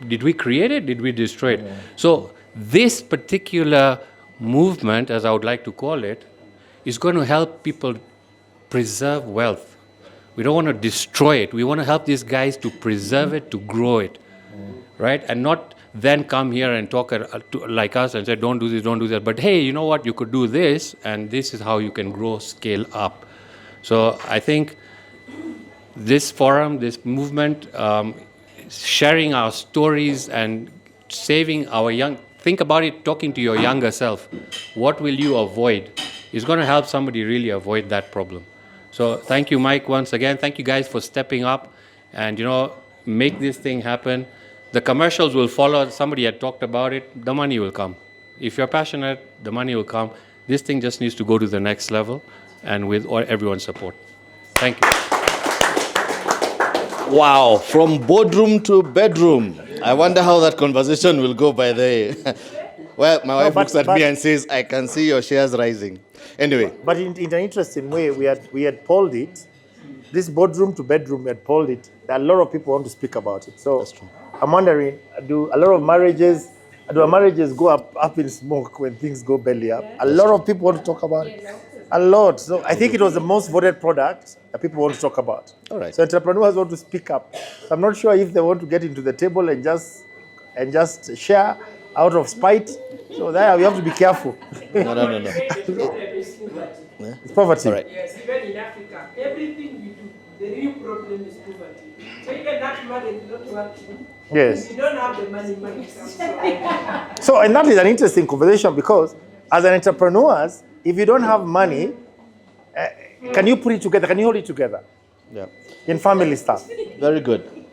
Did we create it? Did we destroy it? So this particular movement, as I would like to call it, is going to help people preserve wealth. We don't want to destroy it. We want to help these guys to preserve it, to grow it, right? And not then come here and talk like us and say, don't do this, don't do that. But hey, you know what? You could do this, and this is how you can grow, scale up. So I think this forum, this movement, sharing our stories and saving our young, think about it, talking to your younger self. What will you avoid? Is going to help somebody really avoid that problem. So thank you, Mike, once again. Thank you guys for stepping up and, make this thing happen. The commercials will follow. Somebody had talked about it. The money will come. If you're passionate, the money will come. This thing just needs to go to the next level and with everyone's support. Thank you. Wow, from boardroom to bedroom. I wonder how that conversation will go by the way. Well, my wife looks at me and says, I can see your shares rising. Anyway. But in an interesting way, we had polled it. This boardroom to bedroom, we had polled it. There are a lot of people who want to speak about it. So that's true. I'm wondering, do our marriages go up in smoke when things go belly up? A lot of people want to talk about it. A lot. So I think it was the most voted product that people want to talk about. All right. So entrepreneurs want to speak up. So I'm not sure if they want to get into the table and just share out of spite. So there we have to be careful. No. It's poverty. All right. Yes, even in Africa, everything we do, the real problem is poverty. So even that marriage not working. Yes. If you don't have the money comes. So, and that is an interesting conversation because as an entrepreneurs, if you don't have money, can you put it together? Can you hold it together? Yeah. In family stuff. Very good.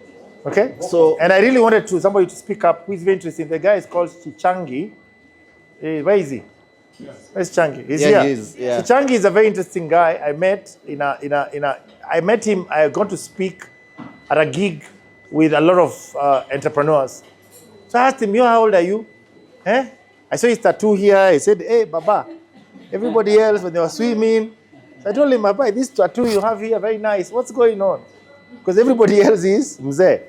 Okay? So, and I really wanted somebody to speak up who is very interesting. The guy is called Chichangi. Where is he? Where's Changi? He's here. He is. Yeah. So Changi is a very interesting guy. I met I met him. I got to speak at a gig with a lot of entrepreneurs. So I asked him, how old are you? I saw his tattoo here. He said, hey, Baba. Everybody else, when they were swimming. So I told him, Baba, this tattoo you have here, very nice. What's going on? Because everybody else is Mzee.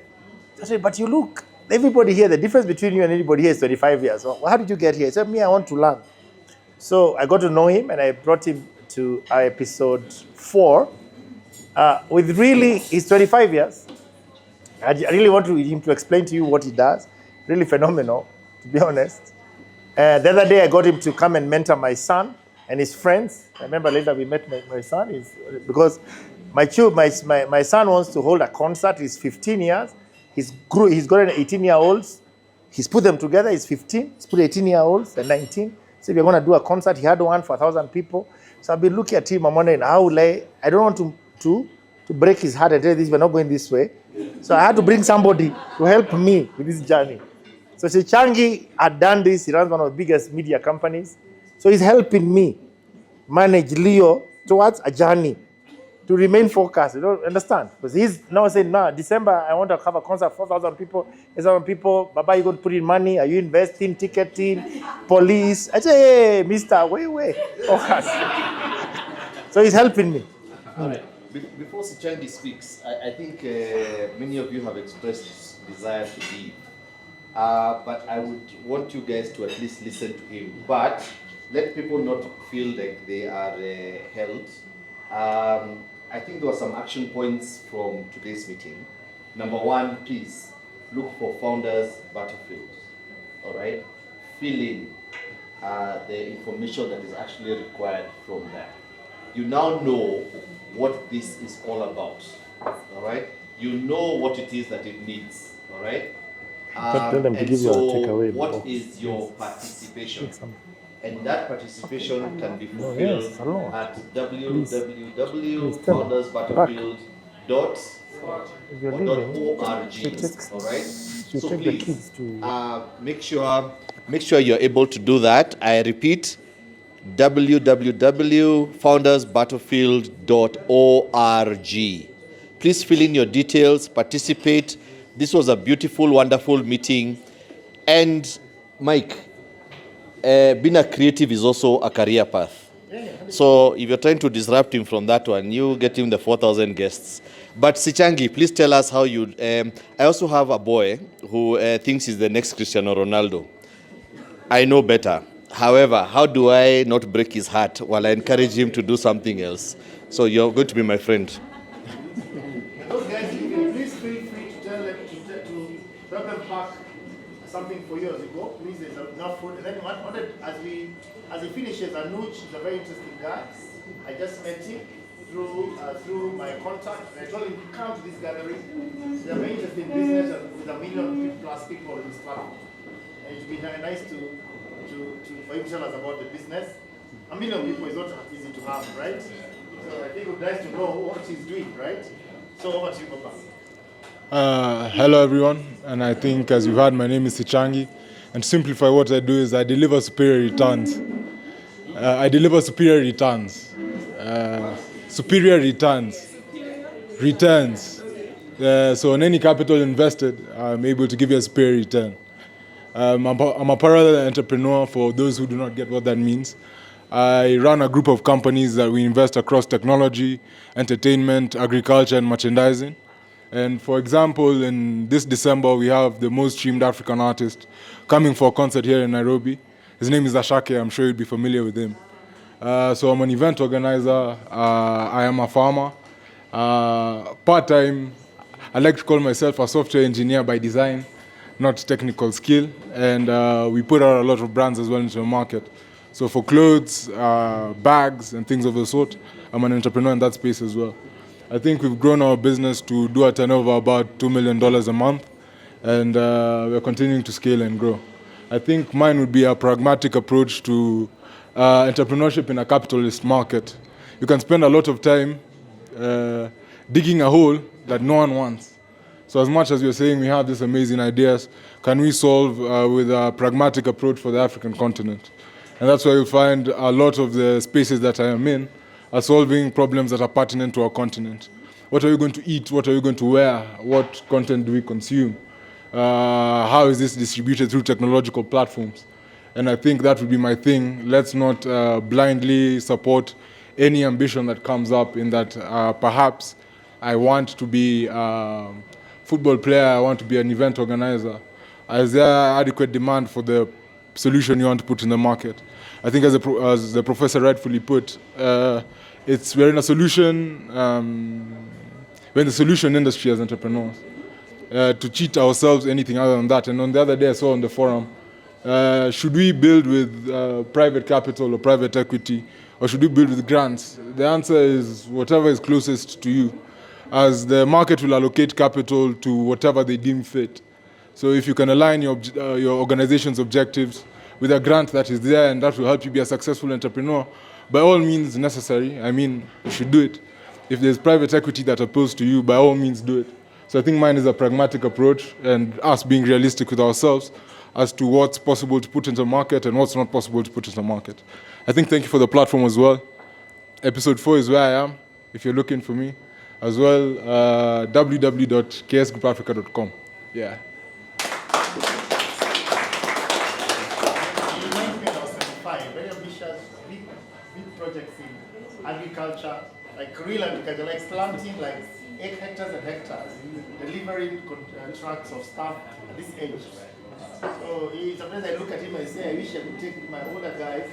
I said, but you look, everybody here, the difference between you and anybody here is 25 years. So how did you get here? He said, me, I want to learn. So I got to know him and I brought him to our episode 4 with really, he's 25 years. I really want him to explain to you what he does. Really phenomenal, to be honest. The other day I got him to come and mentor my son and his friends. I remember later we met my son because my son wants to hold a concert. He's 15 years. He's got an 18-year-olds. He's put them together. He's 15. He's put 18-year-olds and 19. So we're going to do a concert. He had one for 1,000 people. So I've been looking at him. I'm wondering how will I don't want to break his heart and tell this, we're not going this way. So I had to bring somebody to help me with this journey. So Chichangi had done this. He runs one of the biggest media companies. So he's helping me manage Leo towards a journey to remain focused. You don't understand? Because he's now saying, December, I want to have a concert, 4,000 people, 8,000 people. Baba, you going to put in money? Are you investing, ticketing, police? I say, hey, mister, wait, focus. So he's helping me. All right. Before Chichangi speaks, I think many of you have expressed desire to leave. But I would want you guys to at least listen to him. But let people not feel like they are held. I think there were some action points from today's meeting. Number 1, please look for founders' battlefield. All right? Fill in the information that is actually required from that. You now know what this is all about. All right? you know what it is that it needs, all right? Tell them to And give you a so takeaway what box. is your participation? And that participation can be No, yes, fulfilled hello. at Please tell them. www.foundersbattlefield.org. If you're leaving, .org, all right? you So take the please, kids to. make sure you're able to do that. I repeat, www.foundersbattlefield.org. Please fill in your details, participate. This was a beautiful, wonderful meeting. And Mike, being a creative is also a career path. So if you're trying to disrupt him from that one, you get him the 4,000 guests. But Sichangi, please tell us how you... I also have a boy who thinks he's the next Cristiano Ronaldo. I know better. However, how do I not break his heart while I encourage him to do something else? So you're going to be my friend. Those guys, please feel free to tell them to help them pack something for you as you go. Please, there's enough food. And then as he finishes, Anuj is a very interesting guy. I just met him through my contact. And I told him to come to this gathering. It's a very interesting business with 1 million plus people on this platform. And it would be nice for him to tell us about the business. 1 million people is not easy to have, right? So I think it would be nice to know what he's doing, right? So over to you, Papa. Hello everyone, and I think as you've heard, my name is Sichangi, and to simplify what I do is I deliver superior returns. Returns. So on any capital invested, I'm able to give you a superior return. I'm a parallel entrepreneur for those who do not get what that means. I run a group of companies that we invest across technology, entertainment, agriculture, and merchandising. And for example, in this December, we have the most streamed African artist coming for a concert here in Nairobi. His name is Ashake. I'm sure you'd be familiar with him. So I'm an event organizer. I am a farmer. Part-time, I like to call myself a software engineer by design, not technical skill. And we put out a lot of brands as well into the market. So for clothes, bags, and things of the sort, I'm an entrepreneur in that space as well. I think we've grown our business to do a turnover about $2 million a month, and we're continuing to scale and grow. I think mine would be a pragmatic approach to entrepreneurship in a capitalist market. You can spend a lot of time digging a hole that no one wants. So as much as you're saying we have these amazing ideas, can we solve with a pragmatic approach for the African continent? And that's why you'll find a lot of the spaces that I am in are solving problems that are pertinent to our continent. What are we going to eat? What are we going to wear? What content do we consume? How is this distributed through technological platforms? And I think that would be my thing. Let's not blindly support any ambition that comes up in that perhaps I want to be a football player, I want to be an event organizer. Is there adequate demand for the solution you want to put in the market? I think as the professor rightfully put, we're in a solution, we're in the solution industry as entrepreneurs. To cheat ourselves, anything other than that. And on the other day I saw on the forum, should we build with private capital or private equity, or should we build with grants? The answer is whatever is closest to you, as the market will allocate capital to whatever they deem fit. So if you can align your organization's objectives with a grant that is there and that will help you be a successful entrepreneur, by all means necessary, I mean, you should do it. If there's private equity that appeals to you, by all means do it. So I think mine is a pragmatic approach, and us being realistic with ourselves as to what's possible to put into the market and what's not possible to put into the market. I think thank you for the platform as well. Episode 4 is where I am, if you're looking for me. As well, www.ksgroupafrica.com. Yeah. Very ambitious, big projects in agriculture, like real agriculture, like planting like hectares and hectares, delivering trucks of stuff at this age. So sometimes I look at him and say, I wish I could take my older guys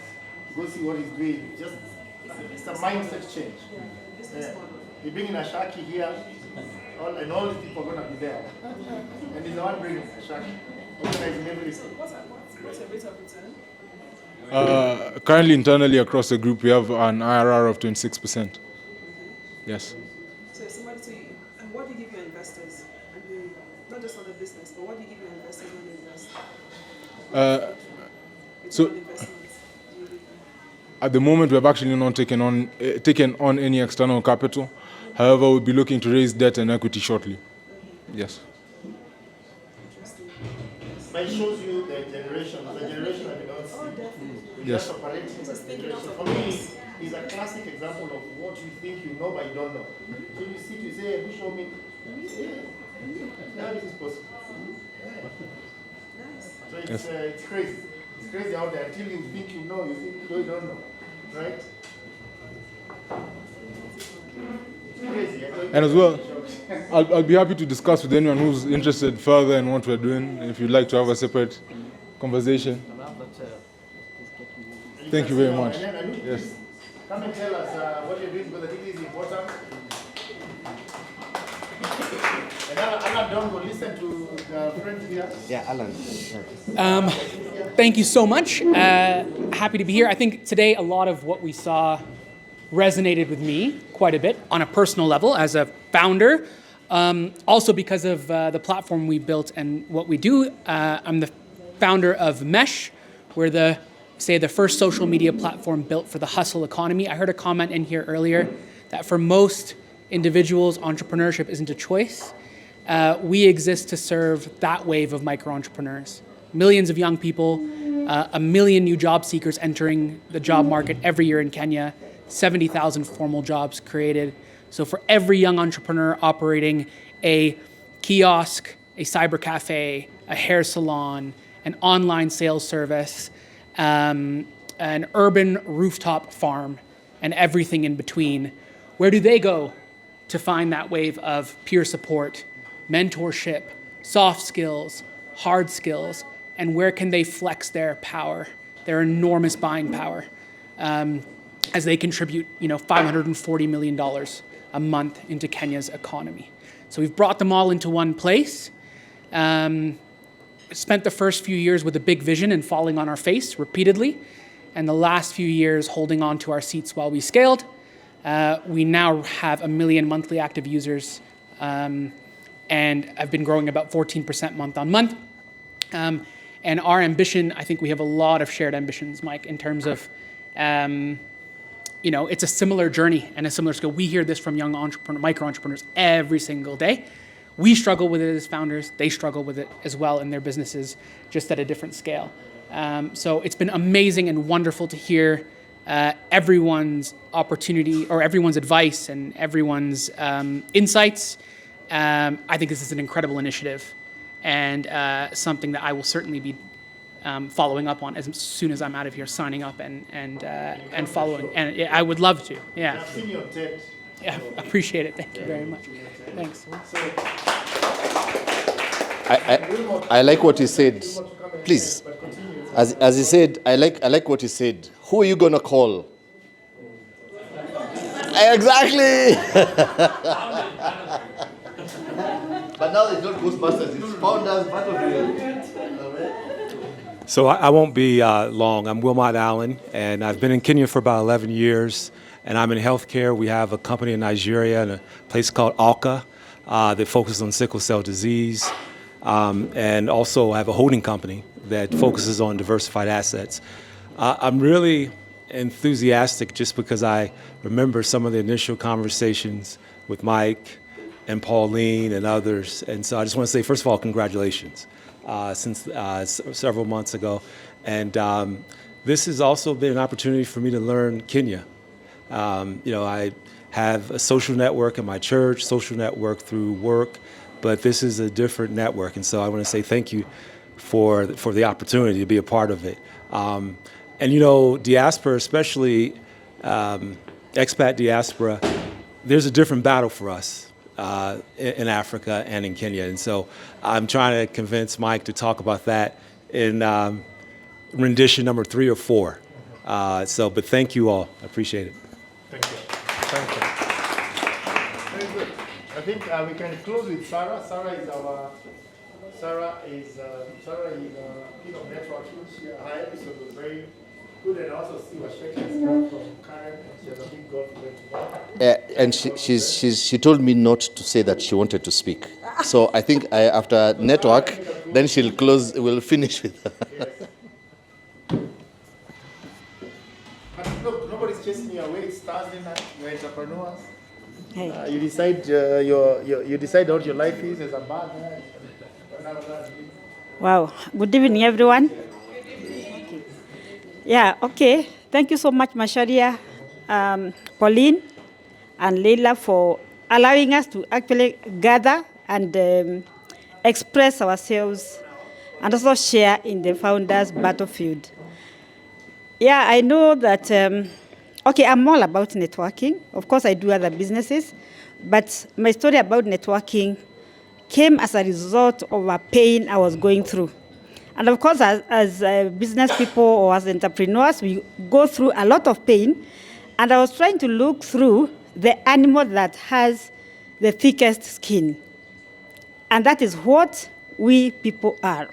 to go see what he's doing. It's a mindset change. Yeah. He bringing Ashaki here, and all these people are going to be there. And he's the one bringing Ashaki, organizing everything. What's the rate of return? Currently, internally across the group, we have an IRR of 26%. Yes. So, and what did you give your investors? So at the moment, we have actually not taken on any external capital. However, we'll be looking to raise debt and equity shortly. Yes. But it shows you the generation that you don't see. We Yes. just operate in the generation. For me, it's a classic example of what you think you know but you don't know. So you sit, you say, who show me? How this is possible? So it's crazy. It's crazy out there until you think you know, you think you don't know. Right? It's crazy. And as well, I'll be happy to discuss with anyone who's interested further in what we're doing, if you'd like to have a separate conversation. Thank you very much. Yes. Come and tell us what you're doing because I think this is important. And Alan, don't go listen to the friend here. Yeah, Alan. Thank you so much. Happy to be here. I think today a lot of what we saw resonated with me quite a bit on a personal level as a founder. Also because of the platform we built and what we do. I'm the founder of Mesh. We're the first social media platform built for the hustle economy. I heard a comment in here earlier that for most individuals, entrepreneurship isn't a choice. We exist to serve that wave of micro-entrepreneurs. Millions of young people, 1 million new job seekers entering the job market every year in Kenya, 70,000 formal jobs created. So for every young entrepreneur operating a kiosk, a cyber cafe, a hair salon, an online sales service, an urban rooftop farm, and everything in between, where do they go to find that wave of peer support, mentorship, soft skills, hard skills, and where can they flex their power, their enormous buying power, as they contribute, $540 million a month into Kenya's economy. So we've brought them all into one place. Spent the first few years with a big vision and falling on our face repeatedly, and the last few years holding on to our seats while we scaled. We now have 1 million monthly active users, and have been growing about 14% month on month. And our ambition, I think we have a lot of shared ambitions, Mike, in terms of, it's a similar journey and a similar skill. We hear this from young micro-entrepreneurs every single day. We struggle with it as founders. They struggle with it as well in their businesses, just at a different scale. So it's been amazing and wonderful to hear everyone's opportunity or everyone's advice and everyone's insights. I think this is an incredible initiative and something that I will certainly be following up on as soon as I'm out of here, signing up and following. And I would love to. Yeah. I've seen your TED. Yeah, appreciate it. Thank you very much. Thanks. I like what he said. Please, as he said, I like what he said. Who are you gonna call? Exactly. But now it's not Ghostbusters. It's Founders Battlefield. So I won't be long. I'm Wilmot Allen, and I've been in Kenya for about 11 years, and I'm in healthcare. We have a company in Nigeria and a place called Alka that focuses on sickle cell disease, and also have a holding company that focuses on diversified assets. I'm really enthusiastic just because I remember some of the initial conversations with Mike and Pauline and others, and so I just want to say, first of all, congratulations. Since several months ago. And this has also been an opportunity for me to learn Kenya. I have a social network in my church, social network through work, but this is a different network. And so I want to say thank you for the opportunity to be a part of it. Diaspora, especially expat diaspora, there's a different battle for us. In Africa and in Kenya. And so I'm trying to convince Mike to talk about that in rendition number 3 or 4. But thank you all. I appreciate it. Thank you. Thank you. Very good. I think we can close with Sarah. Sarah is king of networking. Her episode was very good, and also she was shaking from Karen, and she has a big goal for tomorrow. And she told me not to say that she wanted to speak. So I think after network, then we'll finish with her. Yes. chasing your way. It's Thursday night. You're entrepreneurs. Hey. You decide you decide what your life is as a man. Wow. Good evening, everyone. Okay. Yeah, okay. Thank you so much, Masharia, Pauline, and Laila for allowing us to actually gather and express ourselves and also share in the founders' battlefield. Yeah, I know that, okay, I'm all about networking. Of course, I do other businesses, but my story about networking came as a result of a pain I was going through. And of course, as business people or as entrepreneurs, we go through a lot of pain. And I was trying to look through the animal that has the thickest skin. And that is what we people are.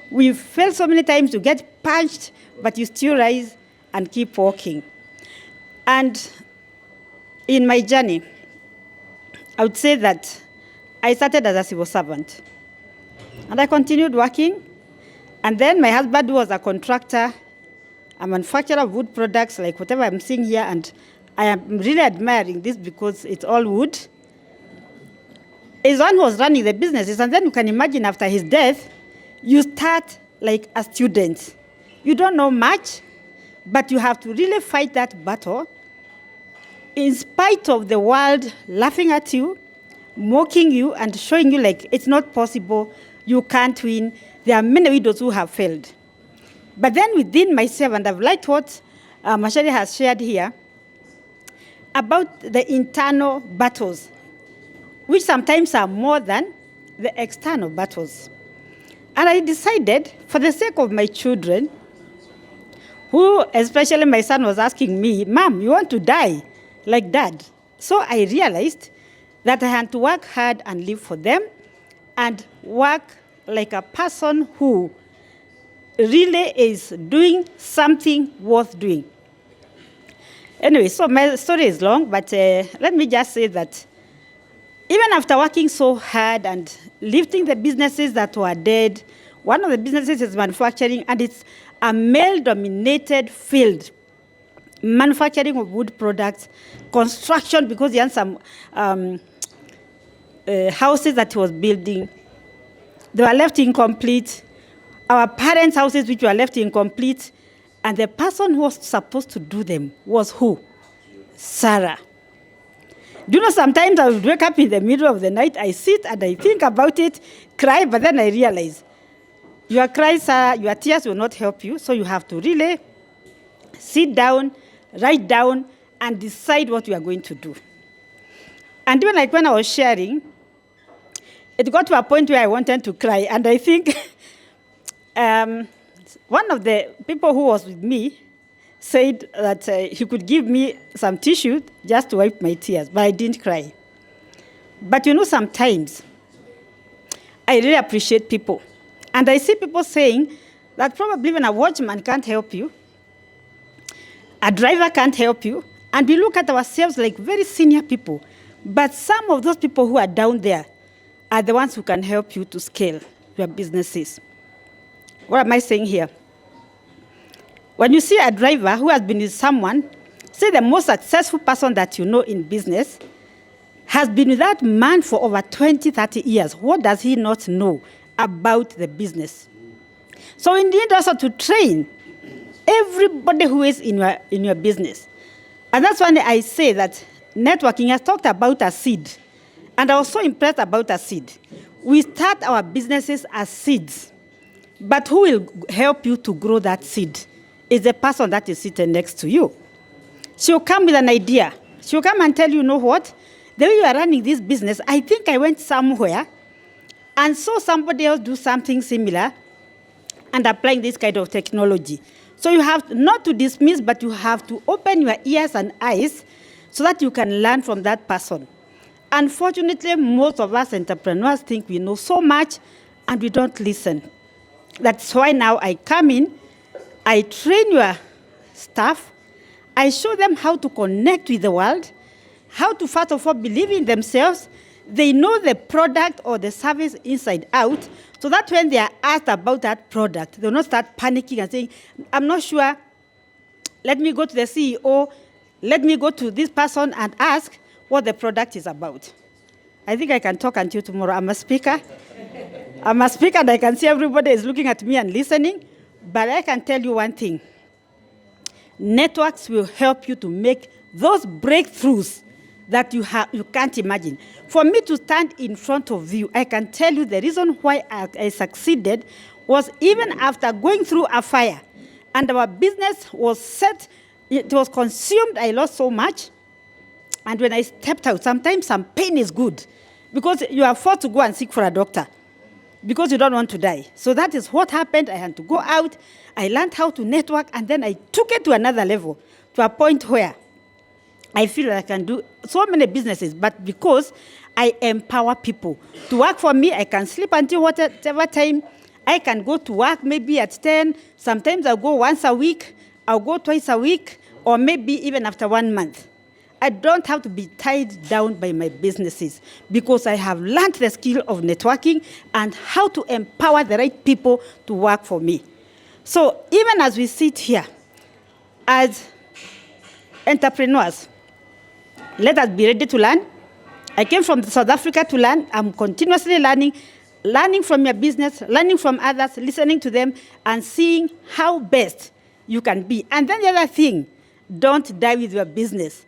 We've failed so many times to get punched, but you still rise and keep walking. And in my journey, I would say that I started as a civil servant. And I continued working. And then my husband was a contractor, a manufacturer of wood products, like whatever I'm seeing here. And I am really admiring this because it's all wood. His one was running the businesses. And then you can imagine after his death, you start like a student. You don't know much, but you have to really fight that battle in spite of the world laughing at you, mocking you, and showing you like it's not possible, you can't win. There are many widows who have failed. But then within myself, and I've liked what Mashari has shared here, about the internal battles, which sometimes are more than the external battles. And I decided, for the sake of my children, who, especially my son, was asking me, Mom, you want to die like Dad? So I realized that I had to work hard and live for them and work like a person who really is doing something worth doing. Anyway, so my story is long, but let me just say that even after working so hard and lifting the businesses that were dead, one of the businesses is manufacturing, and it's a male-dominated field. Manufacturing of wood products, construction, because he had some houses that he was building. They were left incomplete. Our parents' houses, which were left incomplete, and the person who was supposed to do them was who? Sarah. Do you know, sometimes I would wake up in the middle of the night, I sit and I think about it, cry, but then I realize, your cries, your tears will not help you, so you have to really sit down, write down, and decide what you are going to do. And even like when I was sharing, it got to a point where I wanted to cry, and I think one of the people who was with me said that he could give me some tissue just to wipe my tears, but I didn't cry. But you know, sometimes I really appreciate people. And I see people saying that probably even a watchman can't help you, a driver can't help you, and we look at ourselves like very senior people. But some of those people who are down there are the ones who can help you to scale your businesses. What am I saying here? When you see a driver who has been with someone, say the most successful person that you know in business, has been with that man for over 20, 30 years. What does he not know about the business? So we need also to train everybody who is in your business. And that's why I say that networking has talked about a seed. And I was so impressed about a seed. We start our businesses as seeds. But who will help you to grow that seed is the person that is sitting next to you. She'll come with an idea. She'll come and tell you, know what? The way you are running this business, I think I went somewhere and saw somebody else do something similar and applying this kind of technology. So you have not to dismiss, but you have to open your ears and eyes so that you can learn from that person. Unfortunately, most of us entrepreneurs think we know so much and we don't listen. That's why now I come in, I train your staff, I show them how to connect with the world, how to first of all believe in themselves. They know the product or the service inside out, so that when they are asked about that product, they'll not start panicking and saying, I'm not sure, let me go to the CEO. let me go to this person and ask what the product is about. I think I can talk until tomorrow. I'm a speaker. I'm a speaker and I can see everybody is looking at me and listening. But I can tell you one thing. Networks will help you to make those breakthroughs that you can't imagine. For me to stand in front of you, I can tell you the reason why I succeeded was even after going through a fire and our business was set, it was consumed, I lost so much. And when I stepped out, sometimes some pain is good because you are forced to go and seek for a doctor because you don't want to die. So that is what happened. I had to go out. I learned how to network, and then I took it to another level, to a point where I feel like I can do so many businesses, but because I empower people to work for me, I can sleep until whatever time. I can go to work maybe at 10. Sometimes I'll go once a week. I'll go twice a week, or maybe even after 1 month. I don't have to be tied down by my businesses because I have learned the skill of networking and how to empower the right people to work for me. So even as we sit here as entrepreneurs, let us be ready to learn. I came from South Africa to learn. I'm continuously learning from your business, learning from others, listening to them, and seeing how best you can be. And then the other thing, don't die with your business.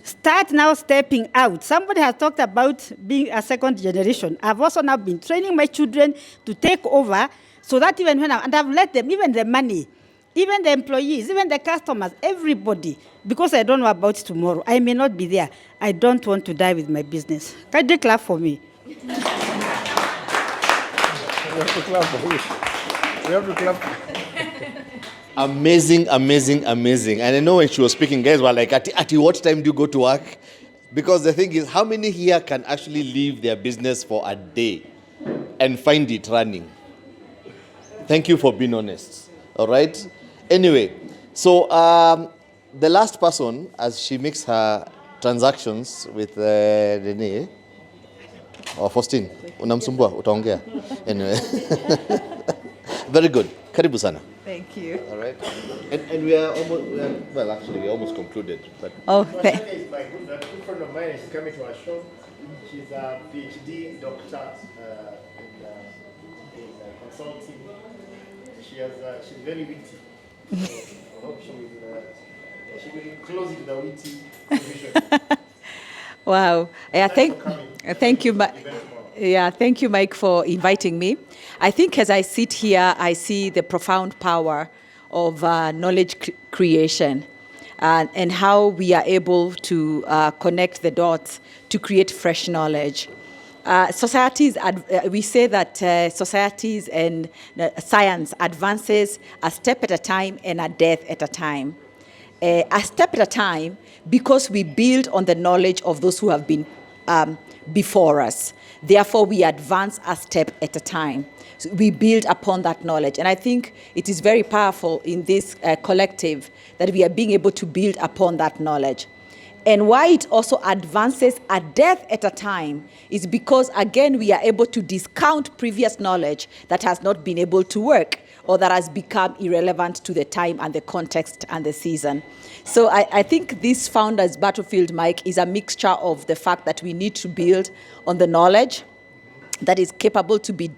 Start now stepping out. Somebody has talked about being a second generation. I've also now been training my children to take over so that even when and I've let them, even the money, even the employees, even the customers, everybody, because I don't know about tomorrow. I may not be there. I don't want to die with my business. Can you clap for me? We have to clap for you. We have to clap. Amazing, amazing, amazing. And I know when she was speaking, guys were like, at what time do you go to work? Because the thing is, how many here can actually leave their business for a day and find it running? Thank you for being honest. All right? Anyway, so the last person, as she makes her transactions with Renee, or Faustine, unamsumbua, utaongea. Anyway. Very good. Karibu sana. Thank you. All right. And we are almost, well, actually, we almost concluded. But Mashaka is my good friend of mine. She's coming to our show. She's a PhD doctor in consulting. She's very witty. So I hope she will close it with a witty vision. Wow. Thank you. Yeah, thank you, Mike, for inviting me. I think as I sit here, I see the profound power of knowledge creation and how we are able to connect the dots to create fresh knowledge. We say that societies and science advances a step at a time and a death at a time. A step at a time because we build on the knowledge of those who have been before us. Therefore, we advance a step at a time. So we build upon that knowledge. And I think it is very powerful in this collective that we are being able to build upon that knowledge. And why it also advances a death at a time is because, again, we are able to discount previous knowledge that has not been able to work or that has become irrelevant to the time and the context and the season. So I think this founder's battlefield, Mike, is a mixture of the fact that we need to build on the knowledge that is capable to be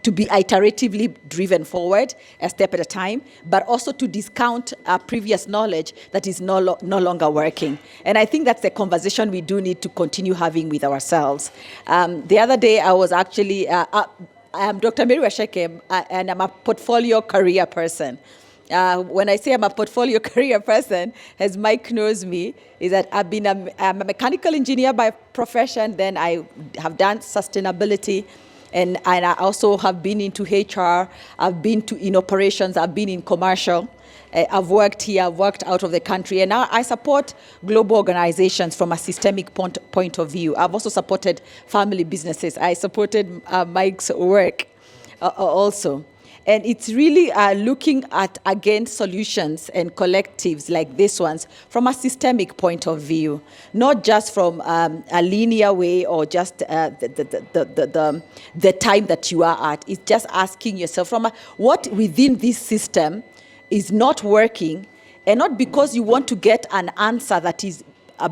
iteratively driven forward a step at a time, but also to discount previous knowledge that is no longer working. And I think that's the conversation we do need to continue having with ourselves. The other day I was actually, I'm Dr. Mary Washeke, and I'm a portfolio career person. When I say I'm a portfolio career person, as Mike knows me, is that I'm a mechanical engineer by profession, then I have done sustainability, and I also have been into HR, I've been in operations, I've been in commercial, I've worked here, I've worked out of the country, and now I support global organizations from a systemic point of view. I've also supported family businesses. I supported Mike's work also. And it's really looking at, again, solutions and collectives like this ones from a systemic point of view, not just from a linear way or just the time that you are at. It's just asking yourself what within this system is not working and not because you want to get an answer that is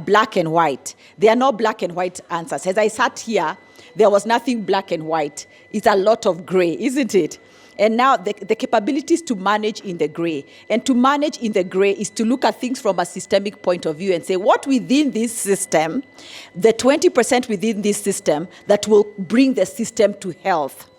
black and white. There are no black and white answers. As I sat here, there was nothing black and white. It's a lot of gray, isn't it? And now the capabilities to manage in the gray. And to manage in the gray is to look at things from a systemic point of view and say, what within this system, the 20% within this system that will bring the system to health.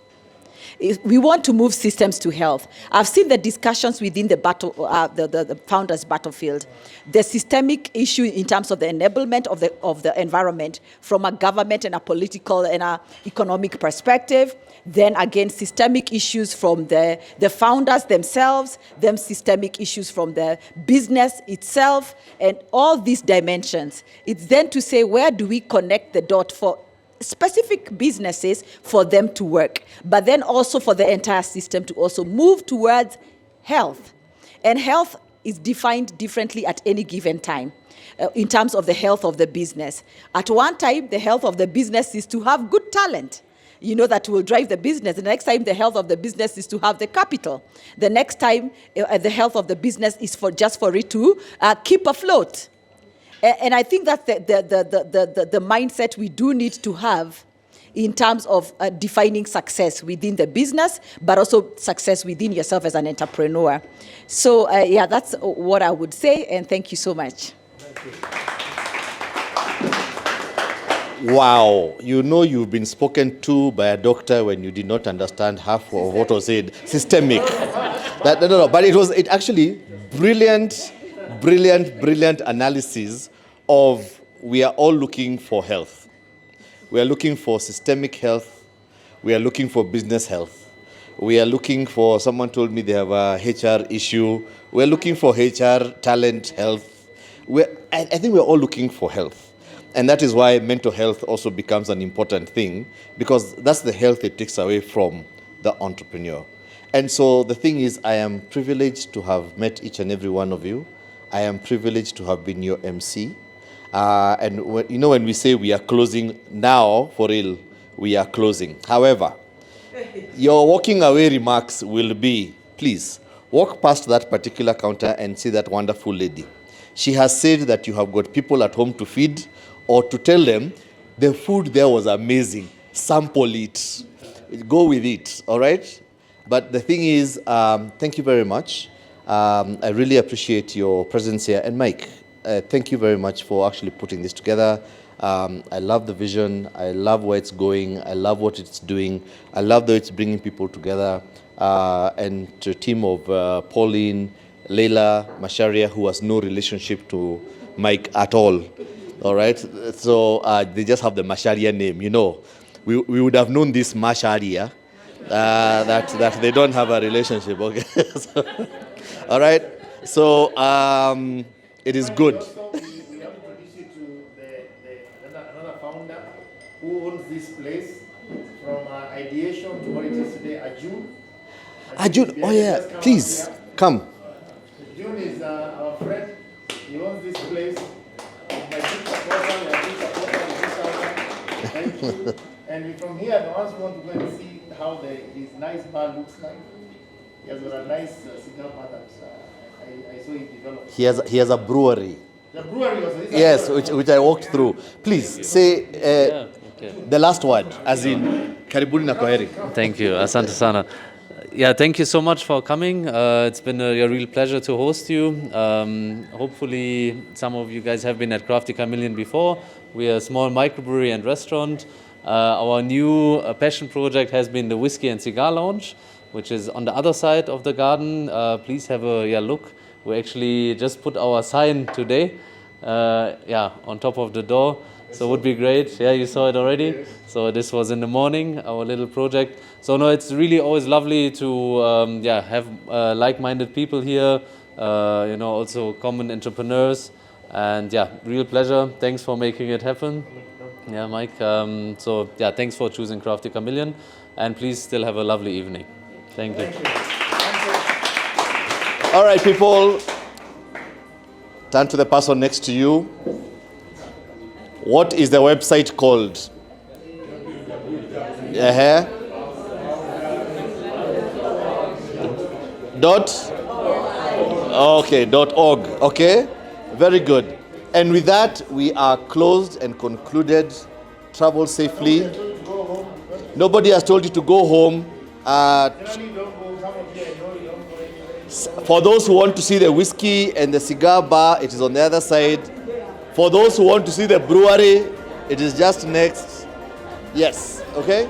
We want to move systems to health. I've seen the discussions within the the founders' battlefield. The systemic issue in terms of the enablement of the environment from a government and a political and a economic perspective. Then again, systemic issues from the founders themselves, then systemic issues from the business itself, and all these dimensions. It's then to say, where do we connect the dot for specific businesses for them to work, but then also for the entire system to also move towards health. And health is defined differently at any given time in terms of the health of the business. At one time, the health of the business is to have good talent, that will drive the business. The next time, the health of the business is to have the capital. The next time, the health of the business is just for it to keep afloat. And I think that's the mindset we do need to have in terms of defining success within the business, but also success within yourself as an entrepreneur. So, that's what I would say, and thank you so much. Wow, you've been spoken to by a doctor when you did not understand half of what was said. Systemic. No, but it actually brilliant analysis of we are all looking for health. We are looking for systemic health. We are looking for business health. We are looking for, someone told me they have a HR issue. We're looking for HR, talent, health. I think we're all looking for health. And that is why mental health also becomes an important thing, because that's the health it takes away from the entrepreneur. And so the thing is, I am privileged to have met each and every one of you. I am privileged to have been your MC. And when we say we are closing now, for real, we are closing. However, your walking away remarks will be, please, walk past that particular counter and see that wonderful lady. She has said that you have got people at home to feed, or to tell them the food there was amazing. Sample it. Go with it, all right? But the thing is, thank you very much. I really appreciate your presence here. And Mike, thank you very much for actually putting this together. I love the vision. I love where it's going. I love what it's doing. I love that it's bringing people together. And to a team of Pauline, Laila, Masharia, who has no relationship to Mike at all. All right? So they just have the Masharia name, We would have known this Masharia, that they don't have a relationship, okay? All right? So it is good. We have to introduce you to another founder who owns this place from ideation to what it is today, Ajun. Ajun, oh yeah, please, come. June is our friend. He owns this place. My big supporter, my big supporter, thank you. And from here, the ones who want to go and see how his nice bar looks like. He has got a nice cigar bar that I saw he developed. He has a brewery. The brewery also. Yes, which I walked through. Please say the last word, as in karibuni na kwaheri. Thank you, asante sana. Yeah, thank you so much for coming. It's been a real pleasure to host you. Hopefully, some of you guys have been at Crafty Chameleon before. We are a small microbrewery and restaurant. Our new passion project has been the Whiskey and Cigar Lounge, which is on the other side of the garden. Please have a look. We actually just put our sign today, on top of the door. So it would be great. Yeah, you saw it already. So this was in the morning, our little project. So no, it's really always lovely to have like-minded people here. Also common entrepreneurs, and real pleasure. Thanks for making it happen. Yeah, Mike. Thanks for choosing Crafty Chameleon, and please still have a lovely evening. Thank you. All right, people. Turn to the person next to you. What is the website called? Dot Okay, .org. Okay, very good. And with that, we are closed and concluded. Travel safely. Nobody has told you to go home. For those who want to see the whiskey and the cigar bar, it is on the other side. For those who want to see the brewery, it is just next. Yes, okay?